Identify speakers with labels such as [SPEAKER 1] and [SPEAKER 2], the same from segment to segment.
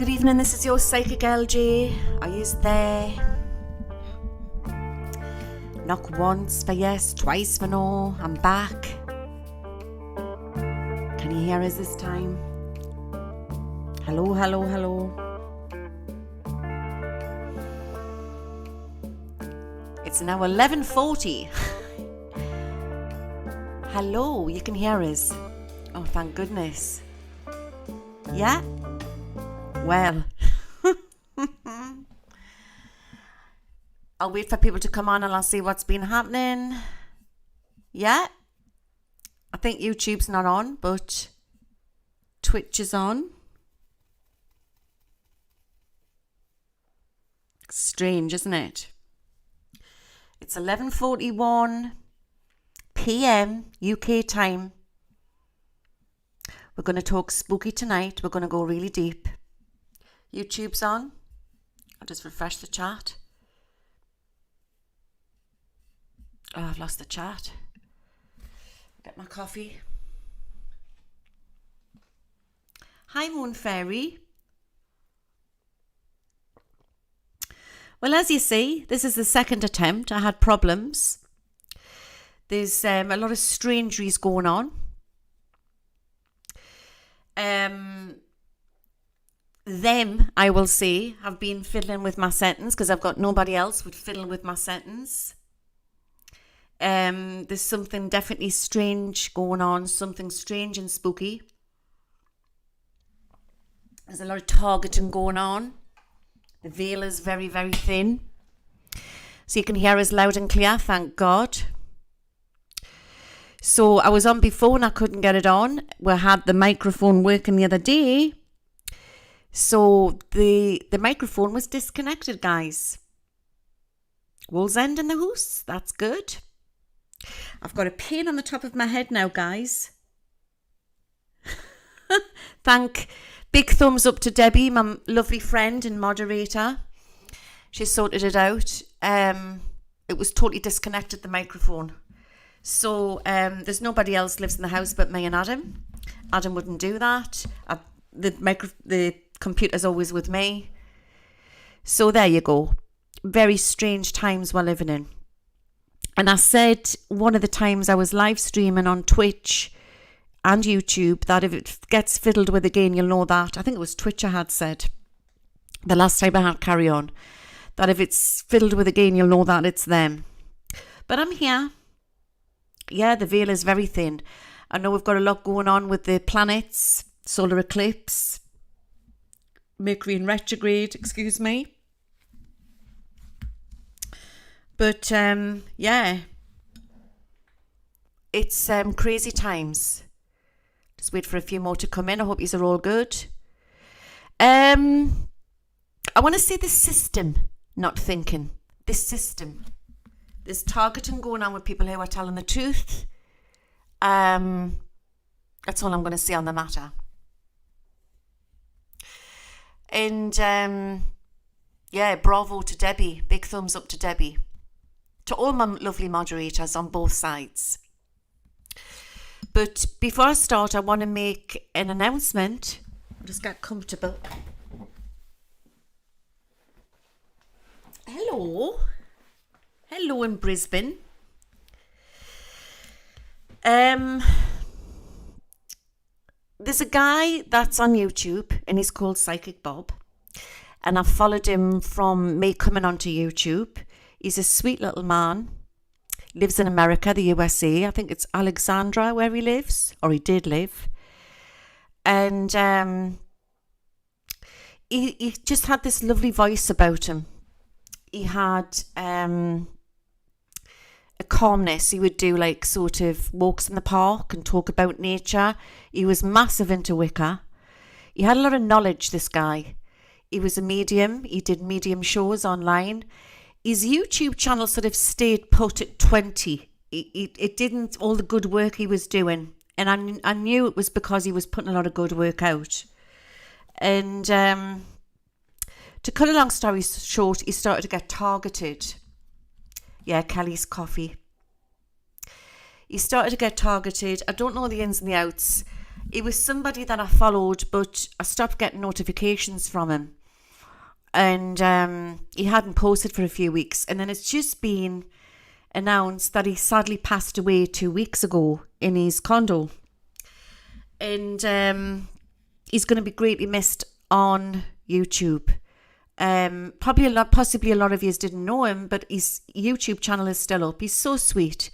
[SPEAKER 1] good evening, this is your Psychic LG. Are you there? Knock once for yes, twice for no. I'm back. Can you hear us this time? Hello, hello, hello. It's now 11:40. Hello, you can hear us. Oh, thank goodness. Yeah? Well, I'll wait for people to come on and I'll see what's been happening. Yeah? I think YouTube's not on, but Twitch is on. Strange, isn't it? It's 11:41 p.m. UK time. We're going to talk spooky tonight. We're going to go really deep. YouTube's on. I'll just refresh the chat. Oh, I've lost the chat. Get my coffee. Hi, Moon Fairy. Well, as you see, this is the second attempt. I had problems. There's a lot of strangeries going on. Them, I will say, have been fiddling with my sentence because I've got nobody else would fiddle with my sentence. There's something definitely strange going on, something strange and spooky. There's a lot of targeting going on. The veil is very, very thin. So you can hear us loud and clear, thank God. So I was on before and I couldn't get it on. We had the microphone working the other day. So the microphone was disconnected, guys. Wool's End in the house. That's good. I've got a pain on the top of my head now, guys. Big thumbs up to Debbie, my lovely friend and moderator. She sorted it out. It was totally disconnected, the microphone. So there's nobody else lives in the house but me and Adam. Adam wouldn't do that. The computer's always with me. So there you go. Very strange times we're living in. And I said one of the times I was live streaming on Twitch and YouTube that if it gets fiddled with again, you'll know that. I think it was Twitch I had said the last time I had carry on. That if it's fiddled with again, you'll know that it's them. But I'm here. Yeah, the veil is very thin. I know we've got a lot going on with the planets, solar eclipse, Mercury in retrograde, excuse me. But, yeah, it's crazy times. Just wait for a few more to come in. I hope these are all good. I want to say the system, not thinking. This system. There's targeting going on with people who are telling the truth. That's all I'm going to say on the matter. And, yeah, bravo to Debbie. Big thumbs up to Debbie. To all my lovely moderators on both sides. But before I start, I want to make an announcement. I'll just get comfortable. Hello. Hello in Brisbane. There's a guy that's on YouTube and he's called Psychic Bob. And I've followed him from me coming onto YouTube. He's a sweet little man. Lives in America, the USA. I think it's Alexandra where he lives, or he did live. And he just had this lovely voice about him. He had a calmness. He would do like sort of walks in the park and talk about nature. He was massive into Wicca. He had a lot of knowledge, this guy. He was a medium. He did medium shows online. His YouTube channel sort of stayed put at 20. It didn't, all the good work he was doing. And I knew it was because he was putting a lot of good work out. And to cut a long story short, he started to get targeted. Yeah, Kelly's coffee. He started to get targeted. I don't know the ins and the outs. He was somebody that I followed, but I stopped getting notifications from him. And he hadn't posted for a few weeks. And then it's just been announced that he sadly passed away 2 weeks ago in his condo. And he's going to be greatly missed on YouTube. Possibly a lot of you didn't know him, but his YouTube channel is still up. He's so sweet.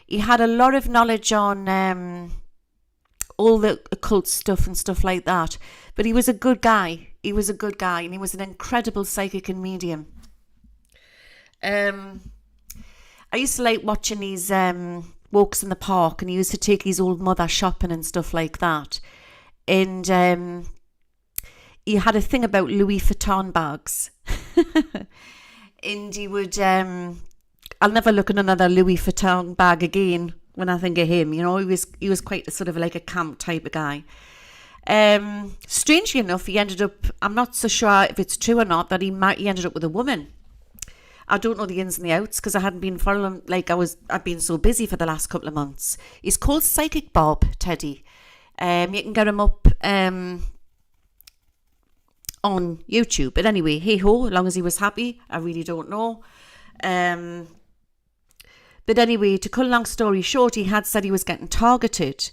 [SPEAKER 1] He had a lot of knowledge on all the occult stuff and stuff like that. But he was a good guy. He was a good guy, and he was an incredible psychic and medium. I used to like watching his walks in the park, and he used to take his old mother shopping and stuff like that. And he had a thing about Louis Vuitton bags. And he would, I'll never look at another Louis Vuitton bag again when I think of him. You know, he was quite sort of like a camp type of guy. Strangely enough, he ended up, I'm not so sure if it's true or not, that he ended up with a woman. I don't know the ins and the outs because I hadn't been following, I've been so busy for the last couple of months. He's called Psychic Bob, Teddy. You can get him up on YouTube. But anyway, hey ho, as long as he was happy, I really don't know. But anyway, to cut a long story short, he had said he was getting targeted.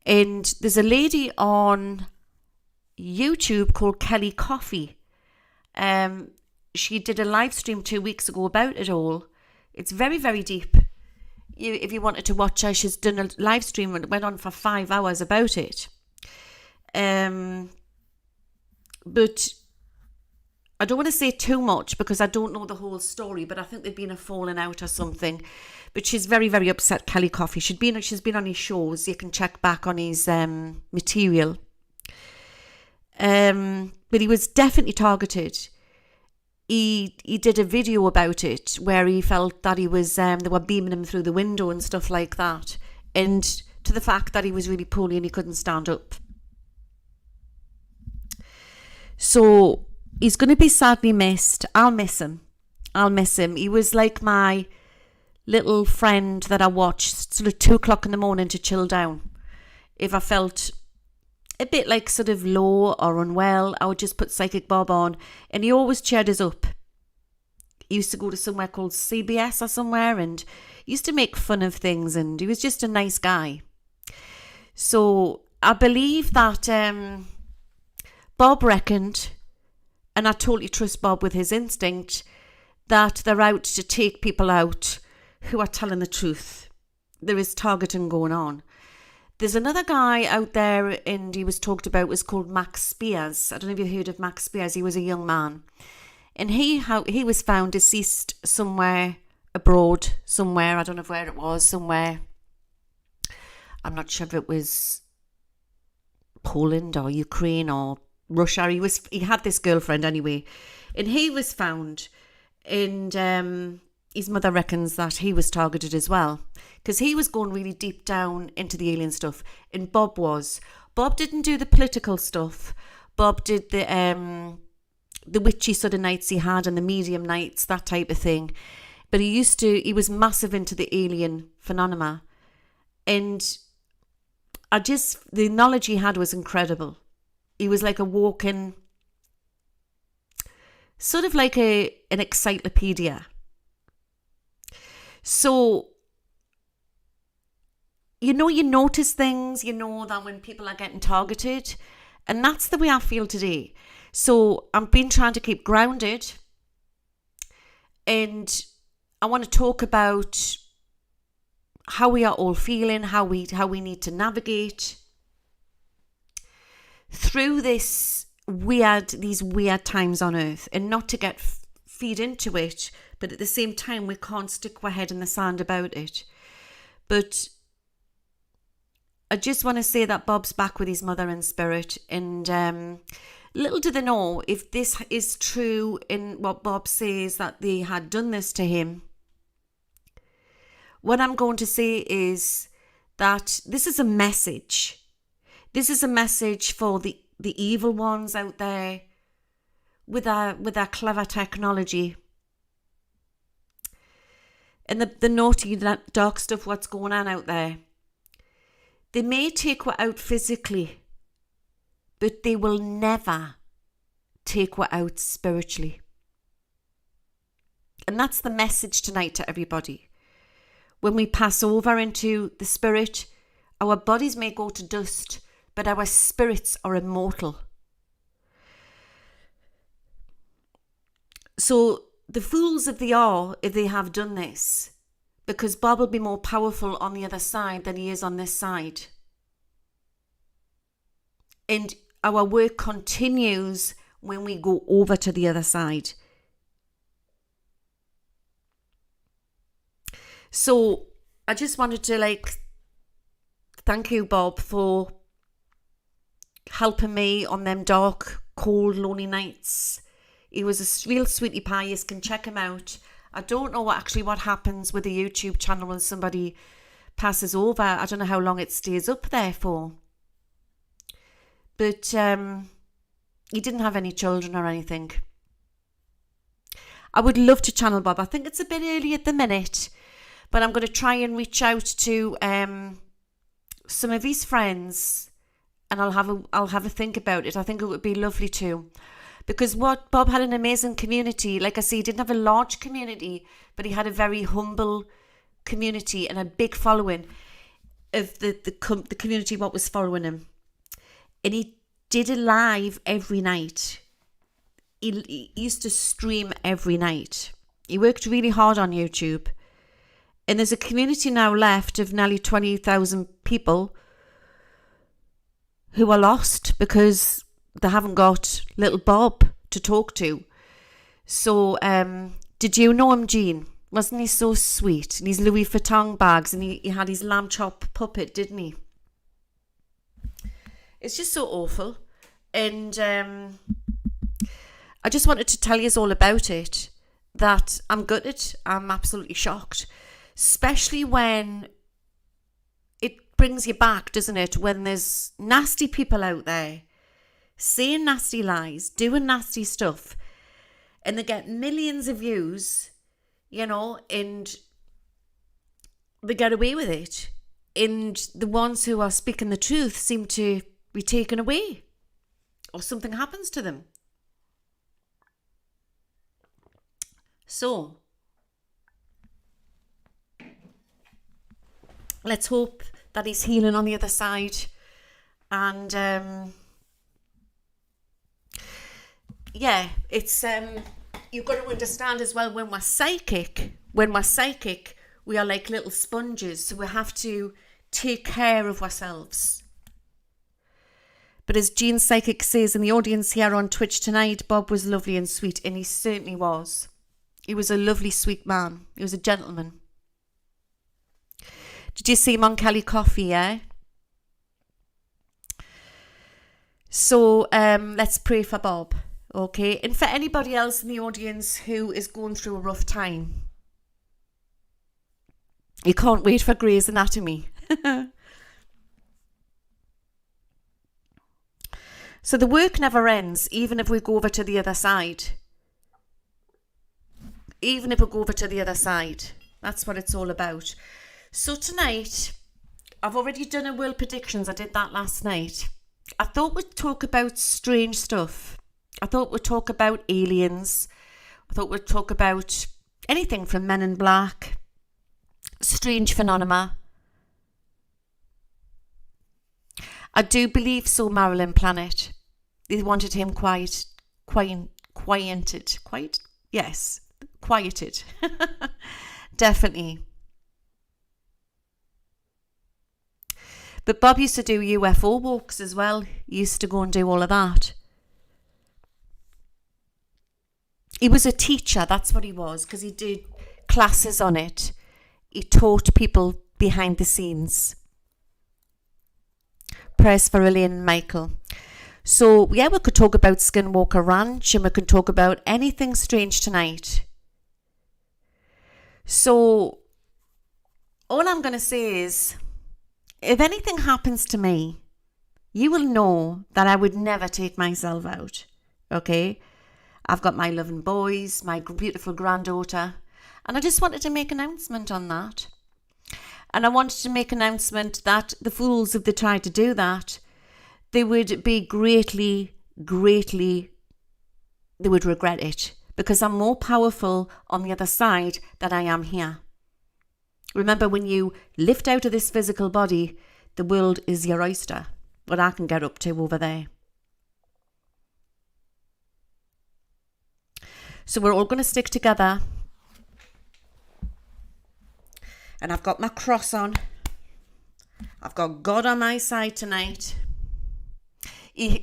[SPEAKER 1] And there's a lady on YouTube called Kelly Coffee. She did a live stream 2 weeks ago about it all. It's very, very deep. If you wanted to watch her, she's done a live stream and it went on for 5 hours about it. But I don't want to say too much because I don't know the whole story, but I think there'd been a falling out or something. But she's very, very upset, Kelly Coffee. She's been on his shows. You can check back on his material. But he was definitely targeted. He did a video about it where he felt that he was they were beaming him through the window and stuff like that, and to the fact that he was really poorly and he couldn't stand up. So he's going to be sadly missed. I'll miss him. He was like my little friend that I watched sort of 2 o'clock in the morning to chill down. If I felt a bit like sort of low or unwell, I would just put Psychic Bob on, and he always cheered us up. He used to go to somewhere called CBS or somewhere, and he used to make fun of things, and he was just a nice guy. So I believe that Bob reckoned, and I totally trust Bob with his instinct, that they're out to take people out who are telling the truth. There is targeting going on. There's another guy out there, and he was talked about, was called Max Spears. I don't know if you've heard of Max Spears. He was a young man. And he was found deceased somewhere abroad, somewhere. I don't know where it was, somewhere. I'm not sure if it was Poland or Ukraine or Russia. He had this girlfriend anyway. And he was found, and his mother reckons that he was targeted as well, because he was going really deep down into the alien stuff, and Bob was. Bob didn't do the political stuff. Bob did the witchy sort of nights he had and the medium nights, that type of thing. But he was massive into the alien phenomena, and the knowledge he had was incredible. He was like a walking, sort of like an encyclopedia. So, you notice things, that when people are getting targeted, and that's the way I feel today. So I've been trying to keep grounded, and I want to talk about how we are all feeling, how we need to navigate through these weird times on Earth, and not to get feed into it, but at the same time we can't stick our head in the sand about it. But I just want to say that Bob's back with his mother in spirit, and little do they know, if this is true in what Bob says, that they had done this to him. What I'm going to say is that this is a message. This is a message for the evil ones out there with our clever technology. And the naughty, dark stuff, what's going on out there. They may take her out physically, but they will never take her out spiritually. And that's the message tonight to everybody. When we pass over into the spirit, our bodies may go to dust, but our spirits are immortal. So the fools if they are, if they have done this, because Bob will be more powerful on the other side than he is on this side. And our work continues when we go over to the other side. So I just wanted to thank you, Bob, for helping me on them dark, cold, lonely nights. He was a real sweetie pie. You can check him out. I don't know what happens with the YouTube channel when somebody passes over. I don't know how long it stays up there for. But he didn't have any children or anything. I would love to channel Bob. I think it's a bit early at the minute, but I'm going to try and reach out to some of his friends, and I'll have a think about it. I think it would be lovely too. Because Bob had an amazing community. Like I say, he didn't have a large community, but he had a very humble community and a big following of the community what was following him. And he did a live every night. He used to stream every night. He worked really hard on YouTube. And there's a community now left of nearly 20,000 people who are lost because they haven't got little Bob to talk to. So, did you know him, Jean? Wasn't he so sweet? And his Louis Vuitton bags, and he had his lamb chop puppet, didn't he? It's just so awful. And I just wanted to tell you all about it, that I'm gutted. I'm absolutely shocked. Especially when it brings you back, doesn't it? When there's nasty people out there saying nasty lies, doing nasty stuff, and they get millions of views, and they get away with it. And the ones who are speaking the truth seem to be taken away, or something happens to them. So, let's hope that he's healing on the other side. And it's you've got to understand as well, when we're psychic, we are like little sponges, so we have to take care of ourselves. But as Jean Psychic says in the audience here on Twitch tonight, Bob was lovely and sweet, and he certainly was. He was a lovely, sweet man. He was a gentleman. Did you see him on Kelly Coffee, yeah? So let's pray for Bob. Okay, and for anybody else in the audience who is going through a rough time, you can't wait for Grey's Anatomy. So the work never ends, even if we go over to the other side. Even if we go over to the other side. That's what it's all about. So tonight, I've already done a world predictions. I did that last night. I thought we'd talk about strange stuff. I thought we'd talk about aliens. I thought we'd talk about anything from Men in Black, strange phenomena. I do believe so, Marilyn Planet. They wanted him quieted. Definitely. But Bob used to do UFO walks as well. He used to go and do all of that. He was a teacher, that's what he was, because he did classes on it. He taught people behind the scenes. Prayers for Elaine and Michael. So, yeah, we could talk about Skinwalker Ranch, and we can talk about anything strange tonight. So, all I'm going to say is, if anything happens to me, you will know that I would never take myself out, okay? I've got my loving boys, my beautiful granddaughter, and I just wanted to make an announcement on that. And I wanted to make an announcement that the fools, if they tried to do that, they would be greatly, they would regret it, because I'm more powerful on the other side than I am here. Remember, when you lift out of this physical body, the world is your oyster. What I can get up to over there. So we're all going to stick together. And I've got my cross on. I've got God on my side tonight.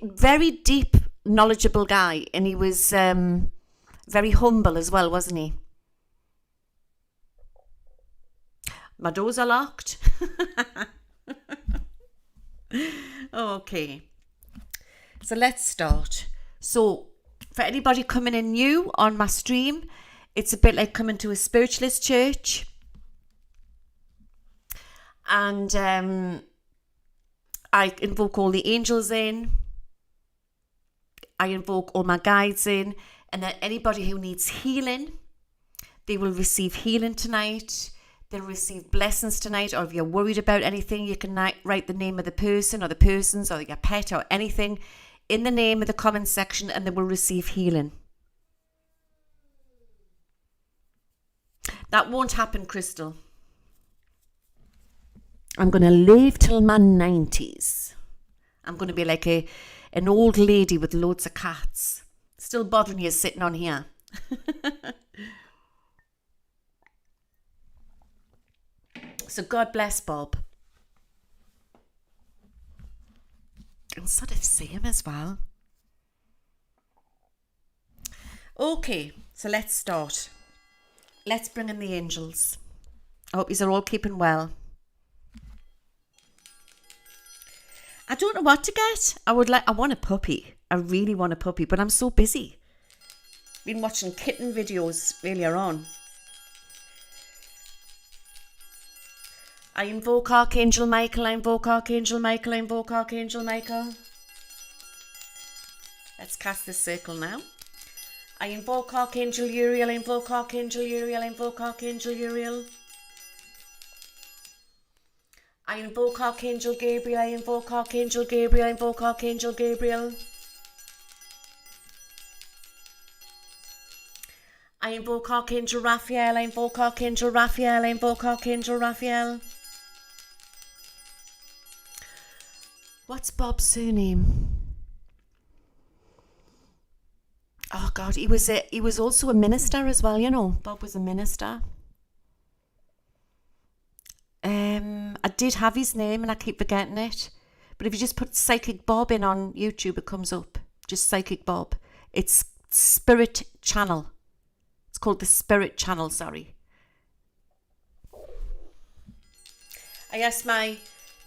[SPEAKER 1] Very deep, knowledgeable guy. And he was very humble as well, wasn't he? My doors are locked. Okay. So let's start. So for anybody coming in new on my stream, it's a bit like coming to a spiritualist church. And I invoke all the angels in. I invoke all my guides in. And then anybody who needs healing, they will receive healing tonight. They'll receive blessings tonight. Or if you're worried about anything, you can write the name of the person or the persons or your pet or anything in the name of the comment section, and they will receive healing. That won't happen, Crystal. I'm going to live till my 90s. I'm going to be like an old lady with loads of cats. Still bothering you sitting on here. So God bless Bob. And sort of see him as well. Okay, so let's start. Let's bring in the angels. I hope you're all keeping well. I don't know what to get. I want a puppy. I really want a puppy, but I'm so busy. Been watching kitten videos earlier on. I invoke Archangel Michael, I invoke Archangel Michael, I invoke Archangel Michael. Let's cast this circle now. I invoke Archangel Uriel, I invoke Archangel Uriel, I invoke Archangel Uriel. I invoke Archangel Gabriel, I invoke Archangel Gabriel, I invoke Archangel Gabriel. I invoke Archangel Raphael, I invoke Archangel Raphael, I invoke Archangel Raphael. What's Bob's surname? Oh God, he was also a minister as well, you know. Bob was a minister. I did have his name and I keep forgetting it. But if you just put Psychic Bob in on YouTube, it comes up. Just Psychic Bob. It's Spirit Channel. It's called the Spirit Channel, sorry. I asked my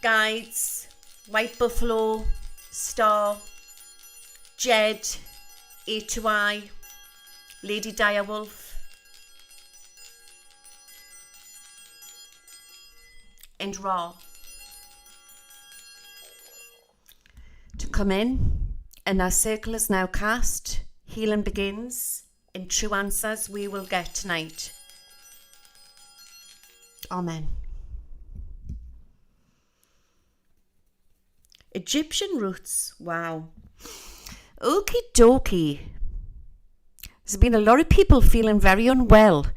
[SPEAKER 1] guides, White Buffalo, Star, Jed, A2I, Lady Direwolf, and Ra to come in, and our circle is now cast. Healing begins, and true answers we will get tonight. Amen. Egyptian roots, wow. Okie dokie. There's been a lot of people feeling very unwell.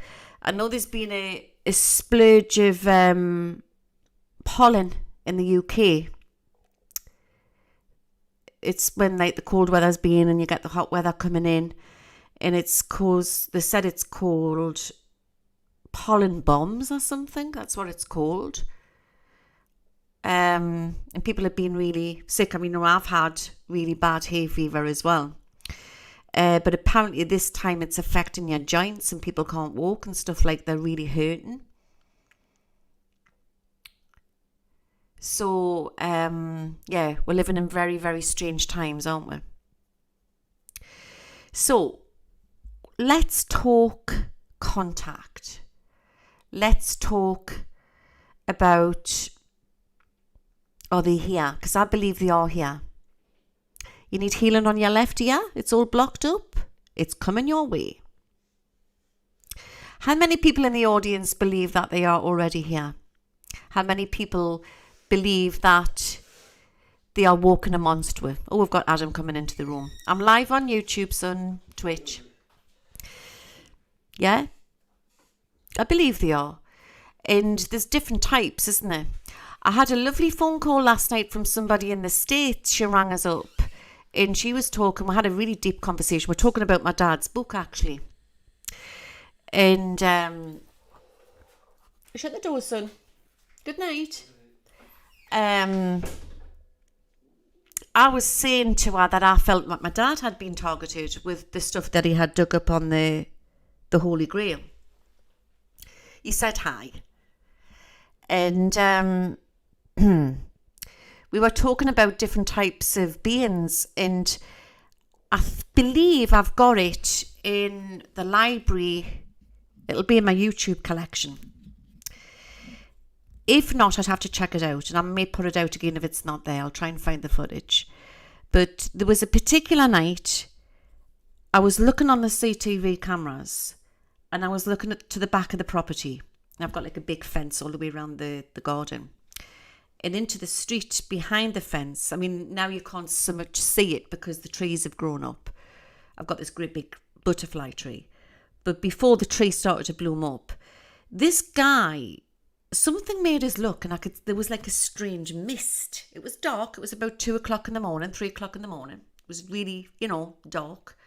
[SPEAKER 1] I know there's been a splurge of pollen in the UK. It's when like the cold weather's been and you get the hot weather coming in, and they said it's called pollen bombs or something. That's what it's called. And people have been really sick. I mean, I've had really bad hay fever as well. But apparently this time it's affecting your joints and people can't walk and stuff, like they're really hurting. So, yeah, we're living in very, very strange times, aren't we? So, let's talk contact. Let's talk about, are they here? Because I believe they are here. You need healing on your left ear? It's all blocked up. It's coming your way. How many people in the audience believe that they are already here? How many people believe that they are walking a monster? Oh, we've got Adam coming into the room. I'm live on YouTube, son, Twitch. Yeah? I believe they are. And there's different types, isn't there? I had a lovely phone call last night from somebody in the States. She rang us up and she was talking. We had a really deep conversation. We're talking about my dad's book, actually. And shut the door, son. Good night. I was saying to her that I felt like my dad had been targeted with the stuff that he had dug up on the Holy Grail. He said hi. And we were talking about different types of beings, and I believe I've got it in the library. It'll be in my YouTube collection. If not, I'd have to check it out, and I may put it out again if it's not there. I'll try and find the footage. But there was a particular night I was looking on the CTV cameras, and I was looking to the back of the property. And I've got like a big fence all the way around the garden. And into the street behind the fence. I mean, now you can't so much see it because the trees have grown up. I've got this great big butterfly tree. But before the tree started to bloom up, this guy, something made us look, and there was like a strange mist. It was dark. It was about 2 o'clock in the morning, 3 o'clock in the morning. It was really, dark.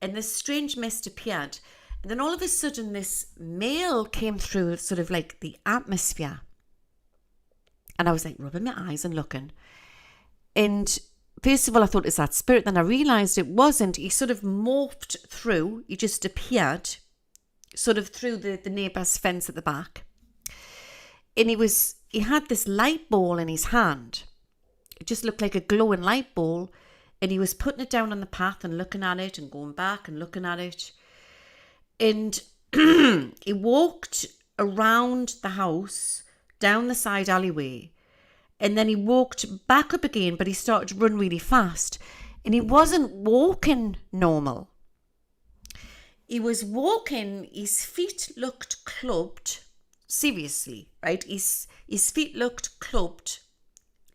[SPEAKER 1] And this strange mist appeared. And then all of a sudden, this male came through sort of like the atmosphere. And I was like rubbing my eyes and looking. And first of all, I thought, is that spirit? Then I realised it wasn't. He sort of morphed through. He just appeared sort of through the neighbour's fence at the back. And he had this light ball in his hand. It just looked like a glowing light ball. And he was putting it down on the path and looking at it and going back and looking at it. And he walked around the house, down the side alleyway. And then he walked back up again, but he started to run really fast. And he wasn't walking normal. He was walking, his feet looked clubbed. Seriously, right? His feet looked clubbed.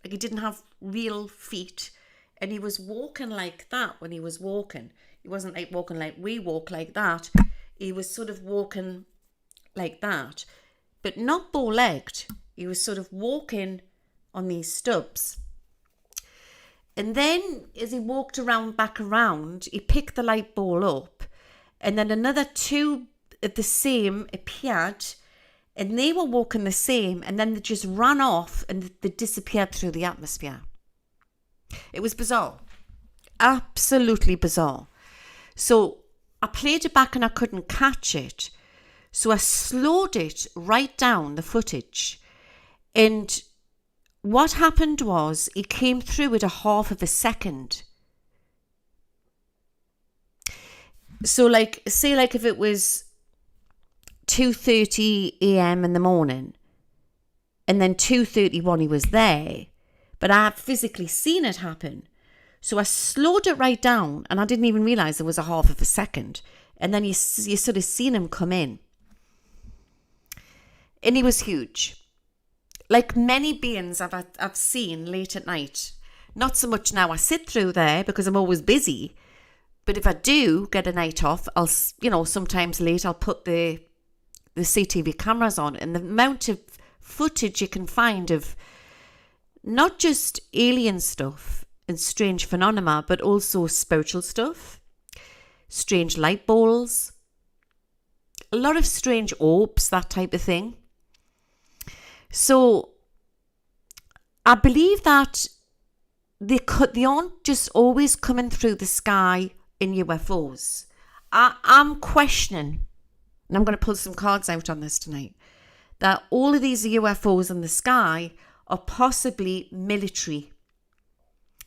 [SPEAKER 1] Like he didn't have real feet. And he was walking like that when he was walking. He wasn't like walking like we walk like that. He was sort of walking like that. But not bow-legged. He was sort of walking on these stubs. And then as he walked back around, he picked the light ball up. And then another two of the same appeared. And they were walking the same. And then they just ran off and they disappeared through the atmosphere. It was bizarre. Absolutely bizarre. So I played it back and I couldn't catch it. So I slowed it right down, the footage. And what happened was he came through at a half of a second. So say if it was 2:30 a.m. in the morning and then 2:31 he was there, but I had physically seen it happen. So I slowed it right down and I didn't even realise there was a half of a second. And then you sort of seen him come in. And he was huge. Like many beings I've seen late at night. Not so much now I sit through there because I'm always busy. But if I do get a night off, I'll, sometimes late I'll put the CTV cameras on. And the amount of footage you can find of not just alien stuff and strange phenomena, but also spiritual stuff, strange light balls, a lot of strange orbs, that type of thing. So I believe that they aren't just always coming through the sky in UFOs. I'm questioning, and I'm going to pull some cards out on this tonight, that all of these UFOs in the sky are possibly military,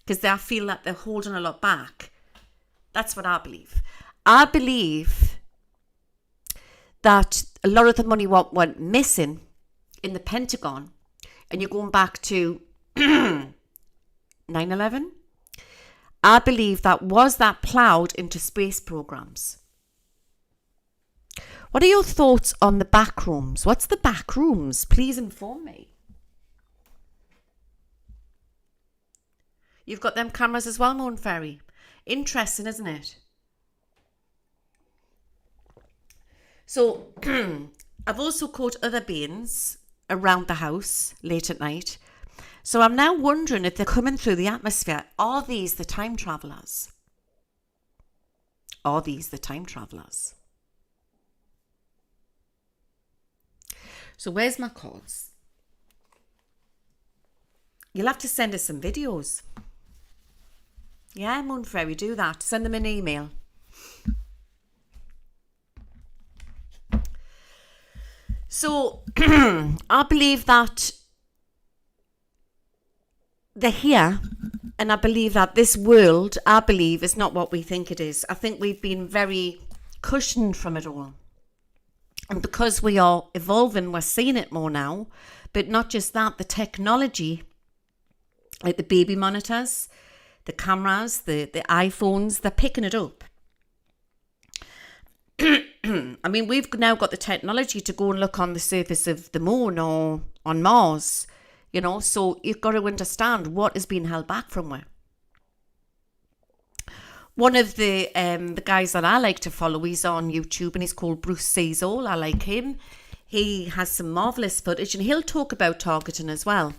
[SPEAKER 1] because I feel that they're holding a lot back. That's what I believe. I believe that a lot of the money went missing in the Pentagon, and you're going back to 9/11. I believe that ploughed into space programs. What are your thoughts on the back rooms? What's the back rooms? Please inform me. You've got them cameras as well, Moon Fairy. Interesting, isn't it? So, I've also caught other beings around the house late at night. So I'm now wondering if they're coming through the atmosphere. Are these the time travellers? Are these the time travellers? So where's my cards? You'll have to send us some videos. Yeah, Moon Fairy, do that. Send them an email. So, I believe that they're here, and I believe that this world, I believe, is not what we think it is. I think we've been very cushioned from it all. And because we are evolving, we're seeing it more now. But not just that, the technology, like the baby monitors, the cameras, the iPhones, they're picking it up. I mean, we've now got the technology to go and look on the surface of the moon or on Mars, you know, so you've got to understand what is being held back from where. One of the guys that I like to follow, he's on YouTube and he's called Bruce Sees All. I like him. He has some marvellous footage and he'll talk about targeting as well.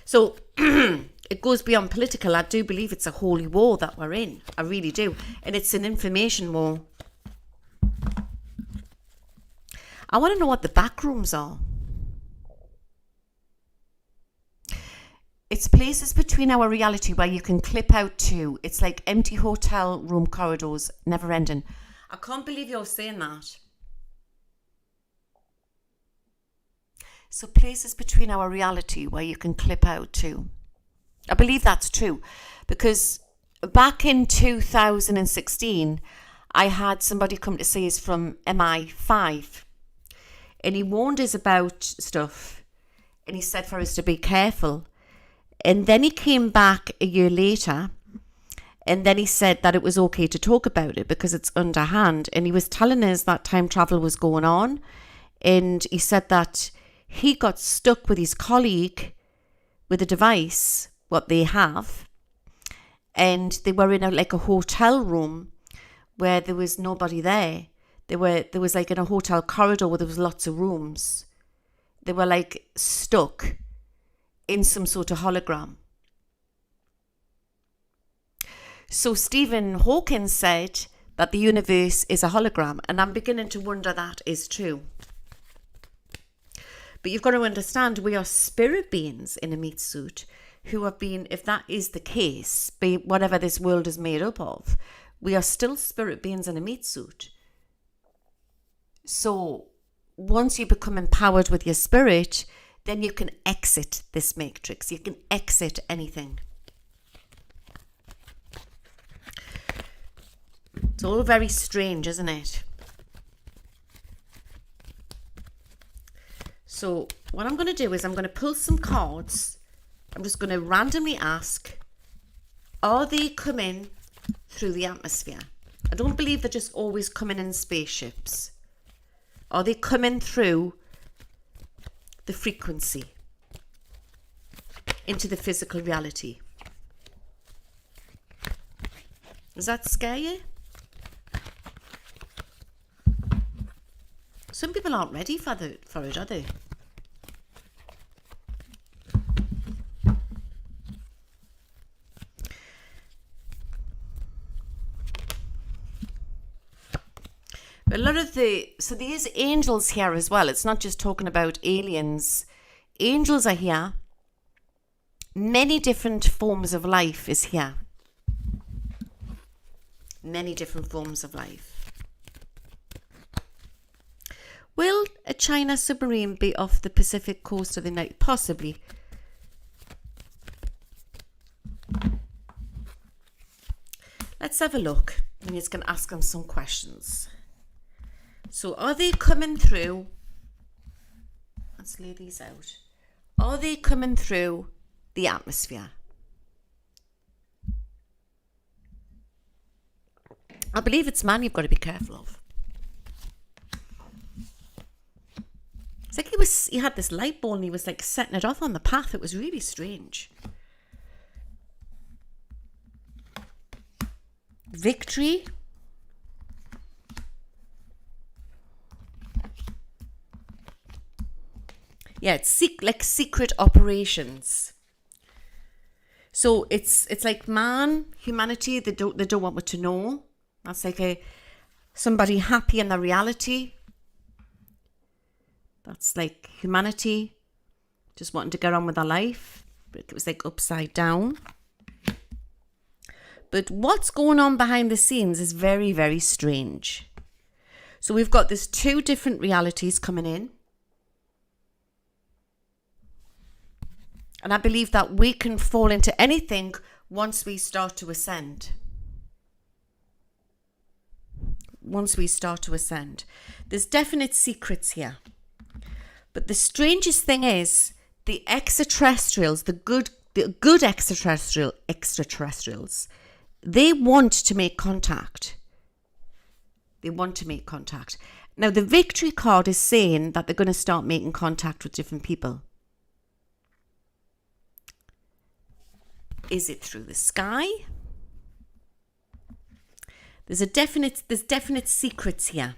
[SPEAKER 1] So it goes beyond political. I do believe it's a holy war that we're in. I really do. And it's an information war. I want to know what the back rooms are. It's places between our reality where you can clip out to. It's like empty hotel room corridors, never ending. I can't believe you're saying that. So places between our reality where you can clip out to. I believe that's true. Because back in 2016, I had somebody come to see us from MI5. And he warned us about stuff. And he said for us to be careful. And then he came back a year later. And then he said that it was okay to talk about it because it's underhand. And he was telling us that time travel was going on. And he said that he got stuck with his colleague with a device, what they have. And they were in a hotel room where there was nobody there. There was like in a hotel corridor where there was lots of rooms. They were like stuck in some sort of hologram. So Stephen Hawking said that the universe is a hologram, and I'm beginning to wonder that is true. But you've got to understand, we are spirit beings in a meat suit who have been, if that is the case, be whatever this world is made up of, we are still spirit beings in a meat suit. So once you become empowered with your spirit, then you can exit this matrix. You can exit anything. It's all very strange, isn't it? So what I'm going to do is I'm going to pull some cards. I'm just going to randomly ask, are they coming through the atmosphere? I don't believe they're just always coming in spaceships. Are they coming through the frequency into the physical reality? Does that scare you? Some people aren't ready for it, are they? A lot of so there's angels here as well. It's not just talking about aliens. Angels are here. Many different forms of life is here. Many different forms of life. Will a China submarine be off the Pacific coast of the night? Possibly. Let's have a look. I'm just going to ask them some questions. So are they coming through? Let's lay these out. Are they coming through the atmosphere? I believe it's man you've got to be careful of. It's like he had this light ball and he was like setting it off on the path. It was really strange. Victory. Yeah, it's like secret operations. So it's like humanity. They don't want me to know. That's like somebody happy in their reality. That's like humanity, just wanting to get on with their life. But it was like upside down. But what's going on behind the scenes is very, very strange. So we've got these two different realities coming in. And I believe that we can fall into anything once we start to ascend. Once we start to ascend. There's definite secrets here. But the strangest thing is the extraterrestrials, the good extraterrestrials, they want to make contact. They want to make contact. Now, the victory card is saying that they're going to start making contact with different people. Is it through the sky? There's definite secrets here.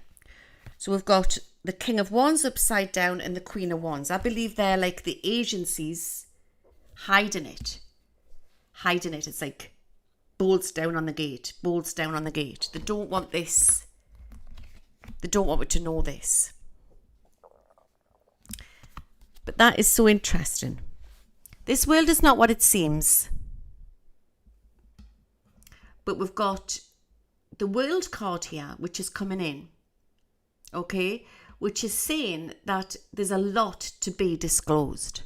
[SPEAKER 1] So we've got the King of Wands upside down and the Queen of Wands. I believe they're like the agencies hiding it. It's like bolts down on the gate. They don't want this. They don't want me to know this. But that is so interesting. This world is not what it seems. But we've got the World card here, which is coming in. Okay? Which is saying that there's a lot to be disclosed.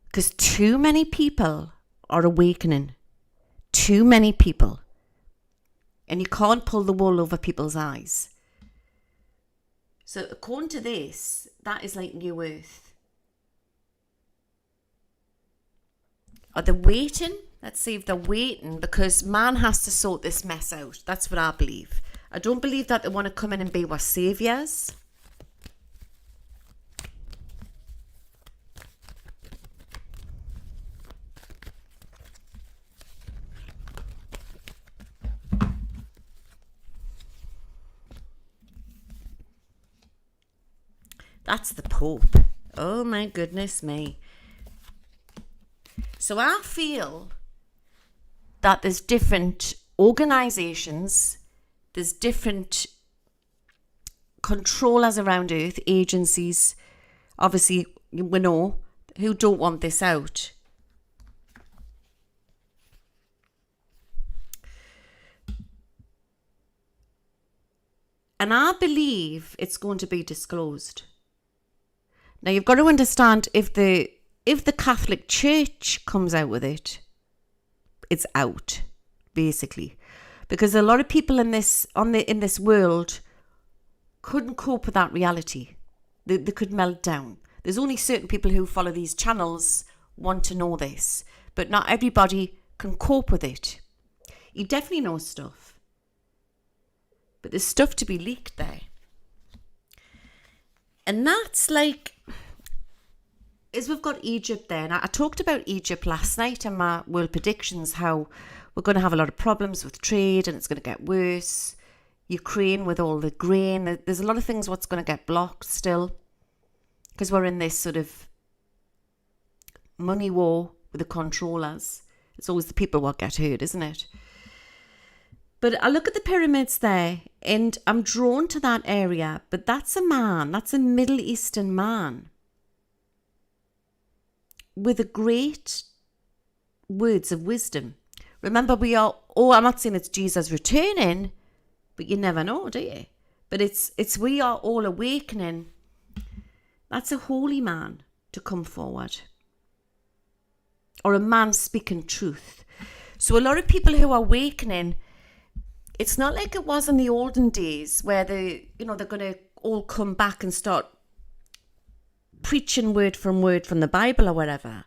[SPEAKER 1] Because too many people are awakening. Too many people. And you can't pull the wool over people's eyes. So according to this, that is like New Earth. Are they waiting? Let's see if they're waiting because man has to sort this mess out. That's what I believe. I don't believe that they want to come in and be our saviours. That's the Pope. Oh my goodness me. So I feel that there's different organisations, there's different controllers around Earth, agencies, obviously we know, who don't want this out. And I believe it's going to be disclosed. Now you've got to understand if the Catholic Church comes out with it, it's out, basically. Because a lot of people in this world couldn't cope with that reality. They could melt down. There's only certain people who follow these channels want to know this. But not everybody can cope with it. You definitely know stuff. But there's stuff to be leaked there. And that's like, is we've got Egypt there. Now, I talked about Egypt last night in my world predictions, how we're going to have a lot of problems with trade and it's going to get worse. Ukraine with all the grain. There's a lot of things what's going to get blocked still because we're in this sort of money war with the controllers. It's always the people what get hurt, isn't it? But I look at the pyramids there and I'm drawn to that area. But that's a man. That's a Middle Eastern man with a great words of wisdom. Remember, I'm not saying it's Jesus returning, but you never know, do you? But it's we are all awakening. That's a holy man to come forward. Or a man speaking truth. So a lot of people who are awakening, it's not like it was in the olden days where they're going to all come back and start preaching word from the Bible or whatever.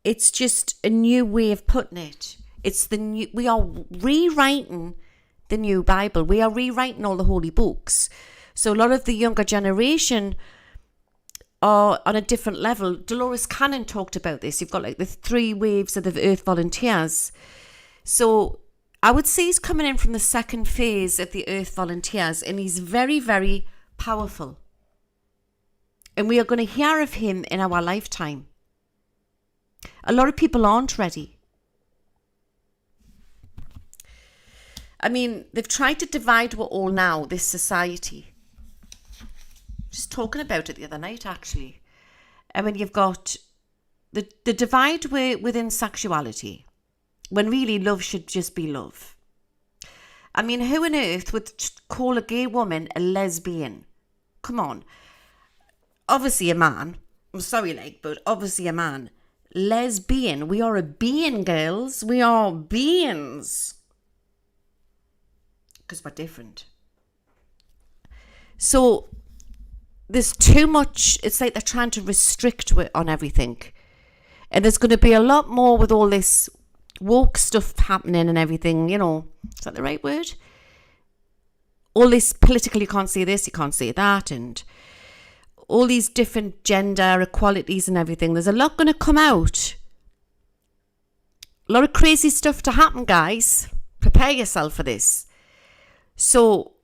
[SPEAKER 1] It's just a new way of putting it. It's the new, we are rewriting the new Bible. We are rewriting all the holy books. So a lot of the younger generation are on a different level. Dolores Cannon talked about this. You've got like the 3 waves of the Earth Volunteers. So I would say he's coming in from the second phase of the Earth Volunteers, and he's very, very powerful. And we are going to hear of him in our lifetime. A lot of people aren't ready. I mean, they've tried to divide what all now, this society. Just talking about it the other night, actually. I mean, you've got the divide within sexuality, when really love should just be love. I mean, who on earth would call a gay woman a lesbian? Come on. Obviously a man. I'm sorry, but obviously a man. Lesbian. We are a being, girls. We are beings. Because we're different. So there's too much. It's like they're trying to restrict on everything. And there's going to be a lot more with all this woke stuff happening and everything, you know. Is that the right word? All this political, you can't say this, you can't say that, and all these different gender equalities and everything. There's a lot going to come out. A lot of crazy stuff to happen, guys. Prepare yourself for this. So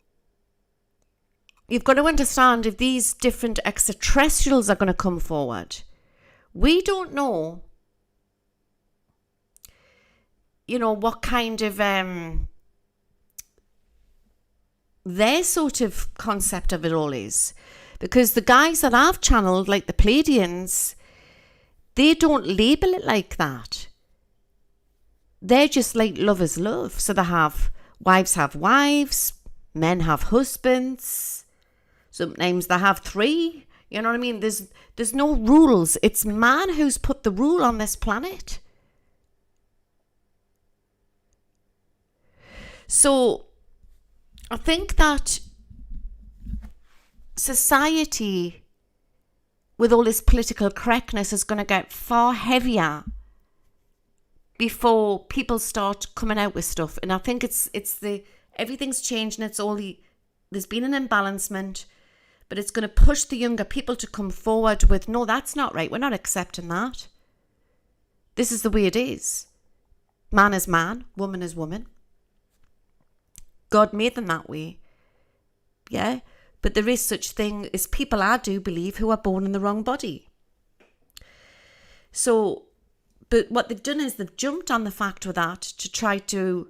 [SPEAKER 1] you've got to understand, if these different extraterrestrials are going to come forward, we don't know, you know, what kind of their sort of concept of it all is. Because the guys that I've channeled, like the Pleiadians, they don't label it like that. They're just like love is love. So they have wives, men have husbands. Sometimes they have 3. You know what I mean? There's no rules. It's man who's put the rule on this planet. So I think that society, with all this political correctness, is going to get far heavier before people start coming out with stuff. And I think it's everything's changed, and there's been an imbalancement, but it's going to push the younger people to come forward with, no, that's not right. We're not accepting that. This is the way it is. Man is man, woman is woman. God made them that way. Yeah. But there is such thing as people, I do believe, who are born in the wrong body. So, but what they've done is they've jumped on the fact of that to try to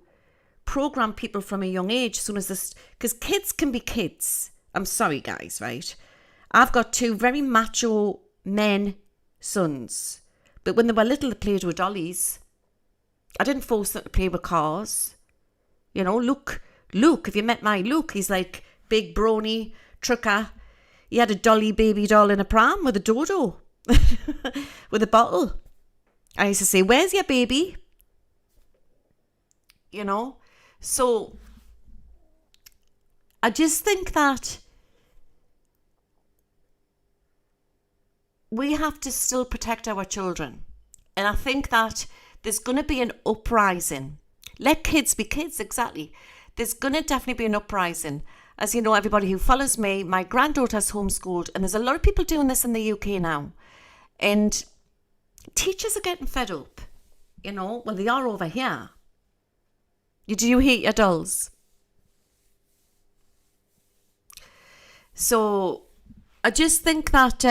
[SPEAKER 1] program people from a young age, as soon as this, because kids can be kids. I'm sorry, guys, right? I've got 2 very macho men sons, but when they were little, they played with dollies. I didn't force them to play with cars. You know, Luke, if you met my Luke, he's like big brawny trucker. He had a dolly baby doll in a pram with a dodo with a bottle. I used to say, where's your baby? You know? So I just think that we have to still protect our children. And I think that there's going to be an uprising. Let kids be kids, exactly. There's going to definitely be an uprising. As you know, everybody who follows me, my granddaughter's homeschooled, and there's a lot of people doing this in the UK now. And teachers are getting fed up, you know. Well, they are over here. Do you hate your dolls? So I just think that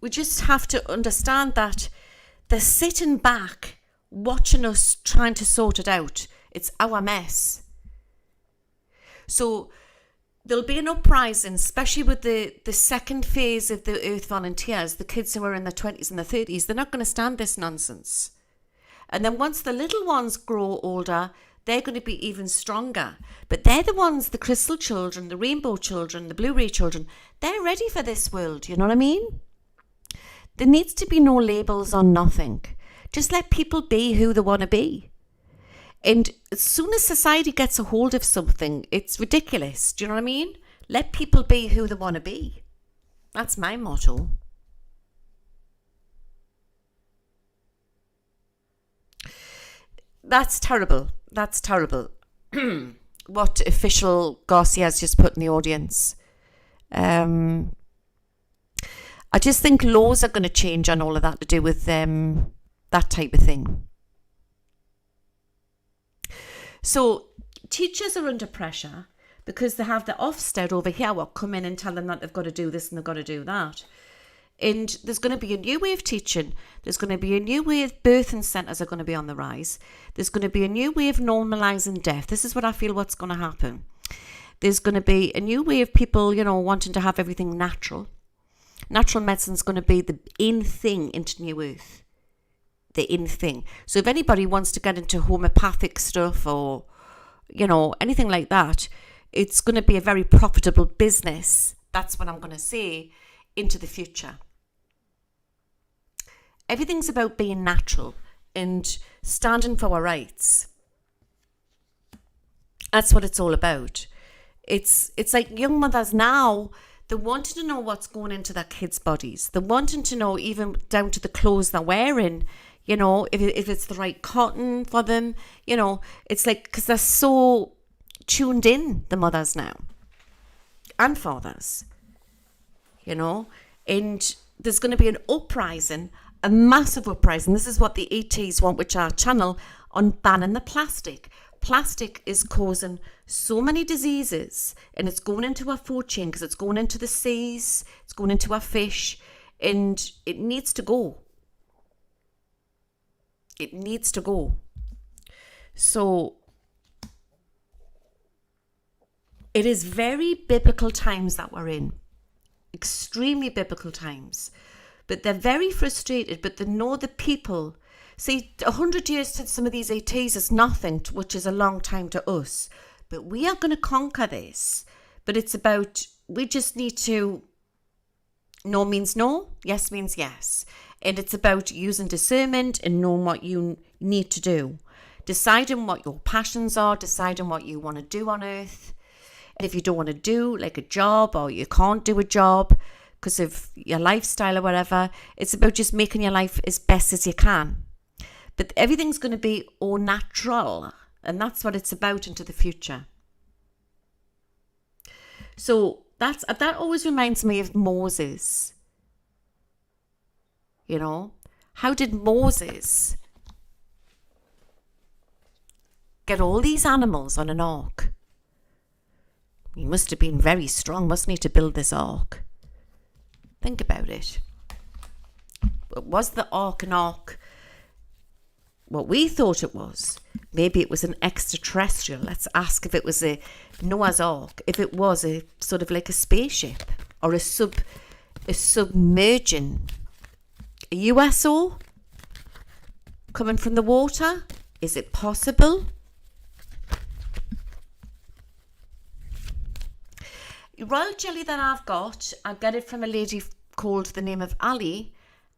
[SPEAKER 1] we just have to understand that they're sitting back watching us trying to sort it out. It's our mess. So there'll be an uprising, especially with the second phase of the Earth Volunteers, the kids who are in their 20s and their 30s. They're not going to stand this nonsense. And then once the little ones grow older, they're going to be even stronger. But they're the ones, the crystal children, the rainbow children, the Blu-ray children, they're ready for this world. You know what I mean? There needs to be no labels on nothing. Just let people be who they want to be. And as soon as society gets a hold of something, it's ridiculous. Do you know what I mean? Let people be who they want to be. That's my motto. That's terrible. That's terrible. What official Garcia's just put in the audience. I just think laws are going to change on all of that to do with that type of thing. So teachers are under pressure because they have the Ofsted over here will come in and tell them that they've got to do this and they've got to do that. And there's going to be a new way of teaching. There's going to be a new way of birthing centres are going to be on the rise. There's going to be a new way of normalising death. This is what I feel what's going to happen. There's going to be a new way of people, wanting to have everything natural. Natural medicine is going to be the in thing into New Earth. The in thing. So if anybody wants to get into homeopathic stuff or, anything like that, it's going to be a very profitable business. That's what I'm going to say into the future. Everything's about being natural and standing for our rights. That's what it's all about. It's like young mothers now, they're wanting to know what's going into their kids' bodies. They're wanting to know even down to the clothes they're wearing, if it's the right cotton for them. It's like, because they're so tuned in, the mothers now and fathers, and there's going to be an uprising, a massive uprising. This is what the ETs want, which our channel, on banning the plastic. Plastic is causing so many diseases, and it's going into our food chain because it's going into the seas, it's going into our fish, and it needs to go. It needs to go. So it is very biblical times that we're in. Extremely biblical times. But they're very frustrated, but they know the people. See, 100 years to some of these ETs is nothing, which is a long time to us. But we are going to conquer this. But it's about, we just need to, no means no, yes means yes. And it's about using discernment and knowing what you need to do. Deciding what your passions are, deciding what you want to do on earth. And if you don't want to do like a job or you can't do a job because of your lifestyle or whatever, it's about just making your life as best as you can. But everything's going to be all natural, and that's what it's about into the future. So that always reminds me of Moses. How did Moses get all these animals on an ark? He must have been very strong, mustn't he, to build this ark? Think about it. Was the ark an ark what we thought it was? Maybe it was an extraterrestrial. Let's ask if it was a Noah's Ark, if it was a sort of like a spaceship or a submerging, a USO coming from the water. Is it possible? Royal jelly that I've got, I get it from a lady called the name of Ali.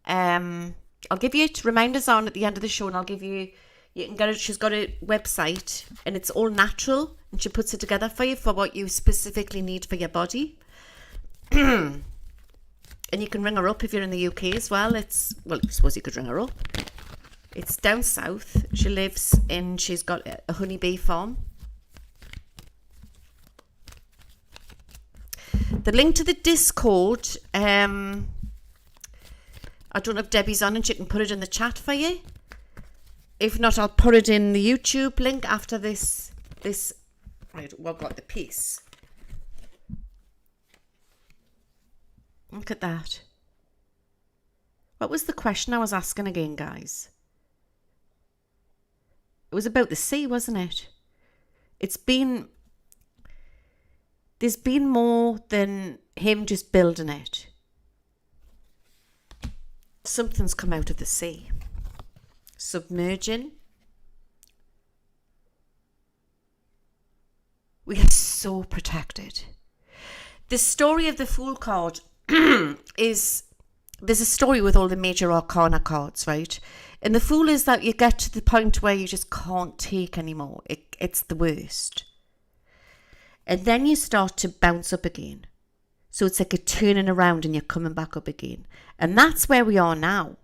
[SPEAKER 1] I'll give you reminders on at the end of the show, and I'll give you can get it. She's got a website, and it's all natural, and she puts it together for you for what you specifically need for your body. And you can ring her up if you're in the UK as well. I suppose you could ring her up. It's down south. She lives in, she's got a honeybee farm. The link to the Discord, I don't know if Debbie's on and she can put it in the chat for you. If not, I'll put it in the YouTube link after this. Right, we've got the piece. Look at that. What was the question I was asking again, guys? It was about the sea, wasn't it? There's been more than him just building it. Something's come out of the sea. Submerging. We are so protected. The story of the Fool card is, there's a story with all the major arcana cards, right? And the Fool is that you get to the point where you just can't take anymore. It's the worst. And then you start to bounce up again. So it's like a turning around and you're coming back up again. And that's where we are now.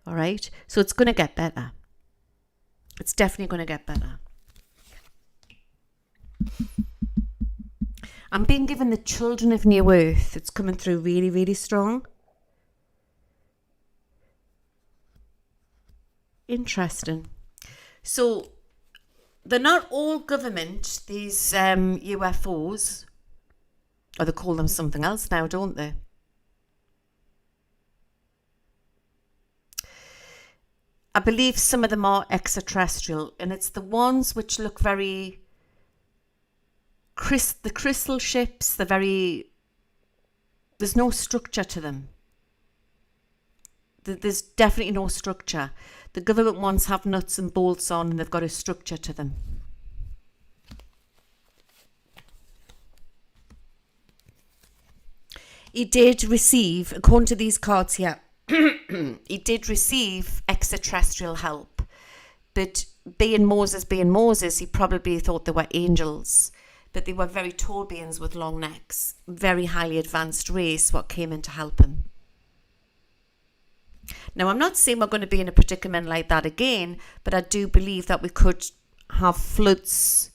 [SPEAKER 1] All right. So it's going to get better. It's definitely going to get better. I'm being given the children of New Earth. It's coming through really, really strong. Interesting. So they're not all government, these UFOs. Or they call them something else now, don't they? I believe some of them are extraterrestrial, and it's the ones which look very... the crystal ships, there's no structure to them. There's definitely no structure. The government ones have nuts and bolts on, and they've got a structure to them. He did receive, according to these cards here, he did receive extraterrestrial help. But being Moses, he probably thought they were angels. But they were very tall beings with long necks. Very highly advanced race, what came in to help him. Now, I'm not saying we're going to be in a predicament like that again, but I do believe that we could have floods.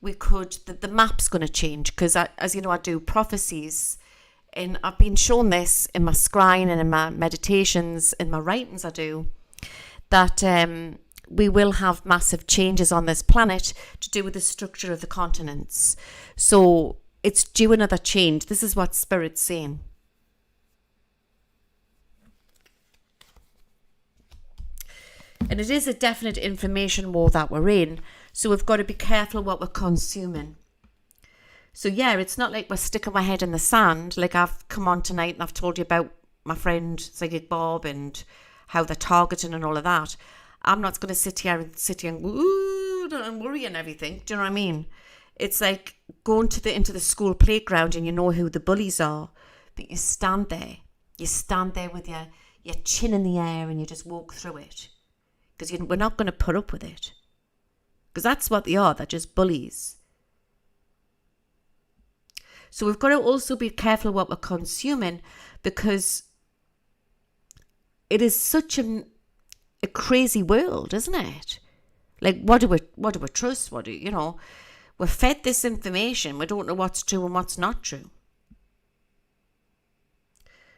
[SPEAKER 1] The map's going to change, because as you know, I do prophecies. And I've been shown this in my scrying and in my meditations, in my writings I do, that we will have massive changes on this planet to do with the structure of the continents. So it's due another change. This is what Spirit's saying. And it is a definite information war that we're in. So we've got to be careful what we're consuming. So yeah, it's not like we're sticking my head in the sand. Like I've come on tonight and I've told you about my friend Psychic Bob and how they're targeting and all of that. I'm not going to sit here and ooh, and worry and everything. Do you know what I mean? It's like going into the school playground and you know who the bullies are, but you stand there. You stand there with your chin in the air and you just walk through it. Because we're not going to put up with it. Because that's what they are. They're just bullies. So we've got to also be careful what we're consuming, because it is such a crazy world, isn't it? Like, what do we trust? We're fed this information. We don't know what's true and what's not true.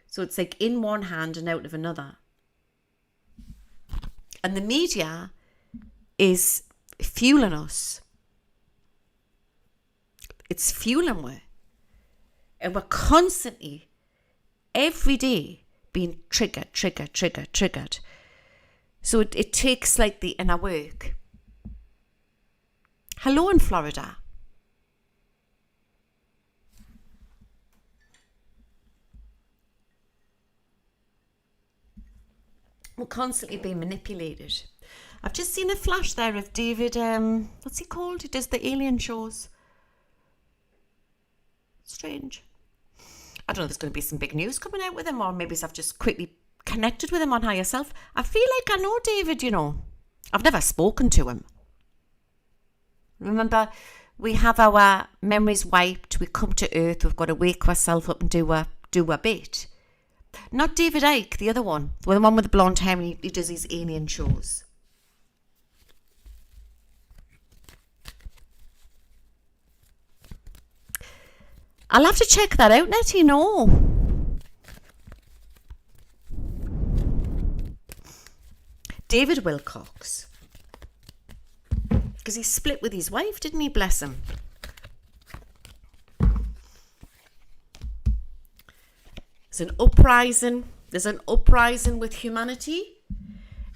[SPEAKER 1] So it's like in one hand and out of another. And the media is fueling us. It's fueling us. And we're constantly, every day, being triggered. So it takes like the inner work. Hello in Florida. We're constantly being manipulated. I've just seen a flash there of David, what's he called? He does the alien shows. Strange. I don't know if there's going to be some big news coming out with him, or maybe I've just quickly connected with him on Higher Self. I feel like I know David, I've never spoken to him. Remember, we have our memories wiped, we come to Earth, we've got to wake ourselves up and do a bit. Not David Icke, the other one. The one with the blonde hair, and he does these alien shows. I'll have to check that out, Nettie, David Wilcox. Because he split with his wife, didn't he? Bless him. There's an uprising with humanity.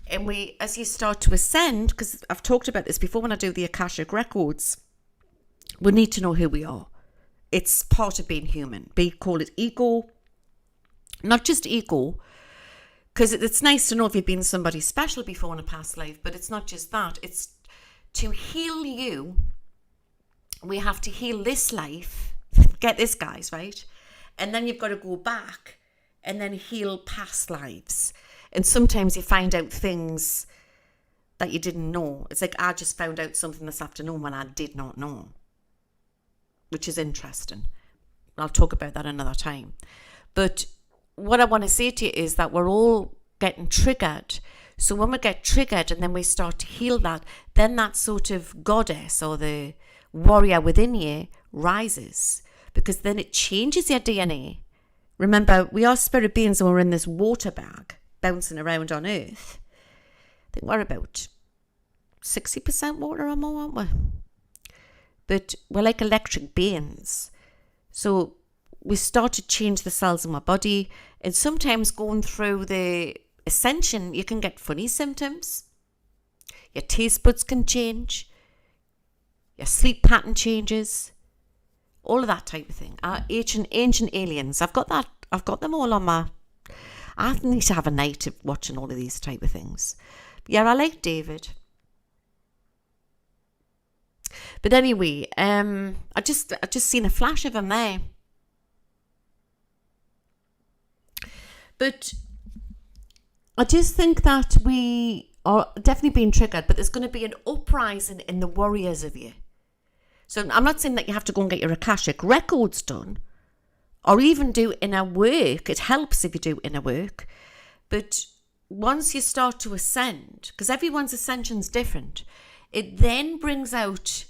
[SPEAKER 1] And as you start to ascend, because I've talked about this before when I do the Akashic Records, we need to know who we are. It's part of being human. Call it ego. Not just ego, because it's nice to know if you've been somebody special before in a past life, but it's not just that. It's to heal you. We have to heal this life. Get this, guys, right? And then you've got to go back and then heal past lives. And sometimes you find out things that you didn't know. It's like I just found out something this afternoon when I did not know, which is interesting. I'll talk about that another time. But what I want to say to you is that we're all getting triggered So when we get triggered and then we start to heal that, then that sort of goddess or the warrior within you rises, because then it changes your DNA. Remember, we are spirit beings and we're in this water bag bouncing around on earth. I think we're about 60% water or more, aren't we? But we're like electric beings. So we start to change the cells in our body, and sometimes going through the ascension, you can get funny symptoms. Your taste buds can change. Your sleep pattern changes. All of that type of thing. Ancient aliens. I've got them all on my... I need to have a night of watching all of these type of things. But yeah, I like David. But anyway, I just seen a flash of him there. But I just think that we are definitely being triggered, but there's going to be an uprising in the warriors of you. So I'm not saying that you have to go and get your Akashic records done, or even do inner work. It helps if you do inner work. But once you start to ascend, because everyone's ascension's different, it then brings out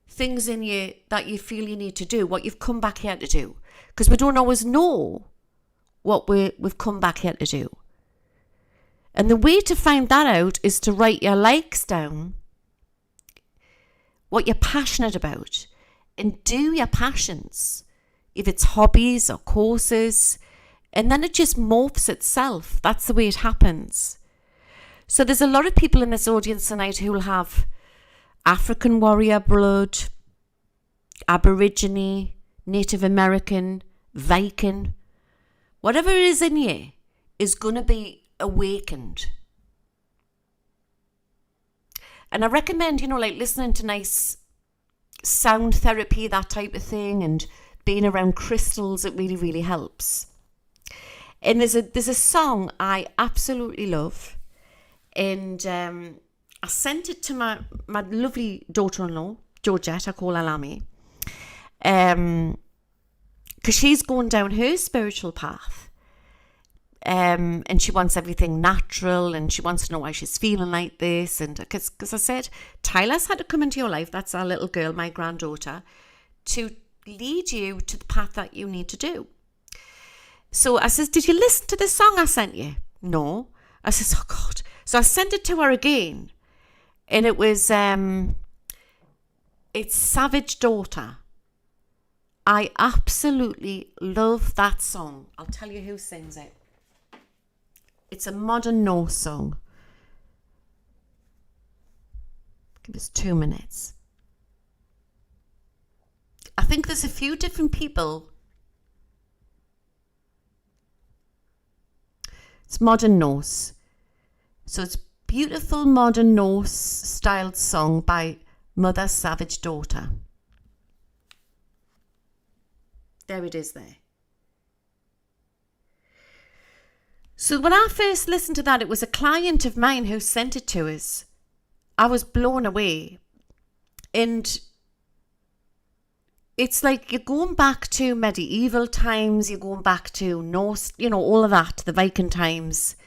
[SPEAKER 1] things in you that you feel you need to do, what you've come back here to do. Because we don't always know what we've come back here to do. And the way to find that out is to write your likes down, what you're passionate about, and do your passions, if it's hobbies or courses, and then it just morphs itself. That's the way it happens. So there's a lot of people in this audience tonight who will have African warrior blood, Aborigine, Native American, Viking. Whatever it is in you is going to be awakened. And I recommend, like listening to nice sound therapy, that type of thing, and being around crystals. It really, really helps. And there's a song I absolutely love, and I sent it to my lovely daughter-in-law, Georgette. I call her Lammy, because she's going down her spiritual path. And she wants everything natural, and she wants to know why she's feeling like this. And because I said, Tyler's had to come into your life, that's our little girl, my granddaughter, to lead you to the path that you need to do. So I says, did you listen to the song I sent you? No. I says, oh God. So I sent it to her again, and it was, it's Savage Daughter. I absolutely love that song. I'll tell you who sings it. It's a modern Norse song. Give us 2 minutes. I think there's a few different people. It's modern Norse. So it's beautiful modern Norse styled song by Mother Savage Daughter. There it is there. So when I first listened to that, it was a client of mine who sent it to us. I was blown away. And it's like you're going back to medieval times, you're going back to Norse, all of that, the Viking times.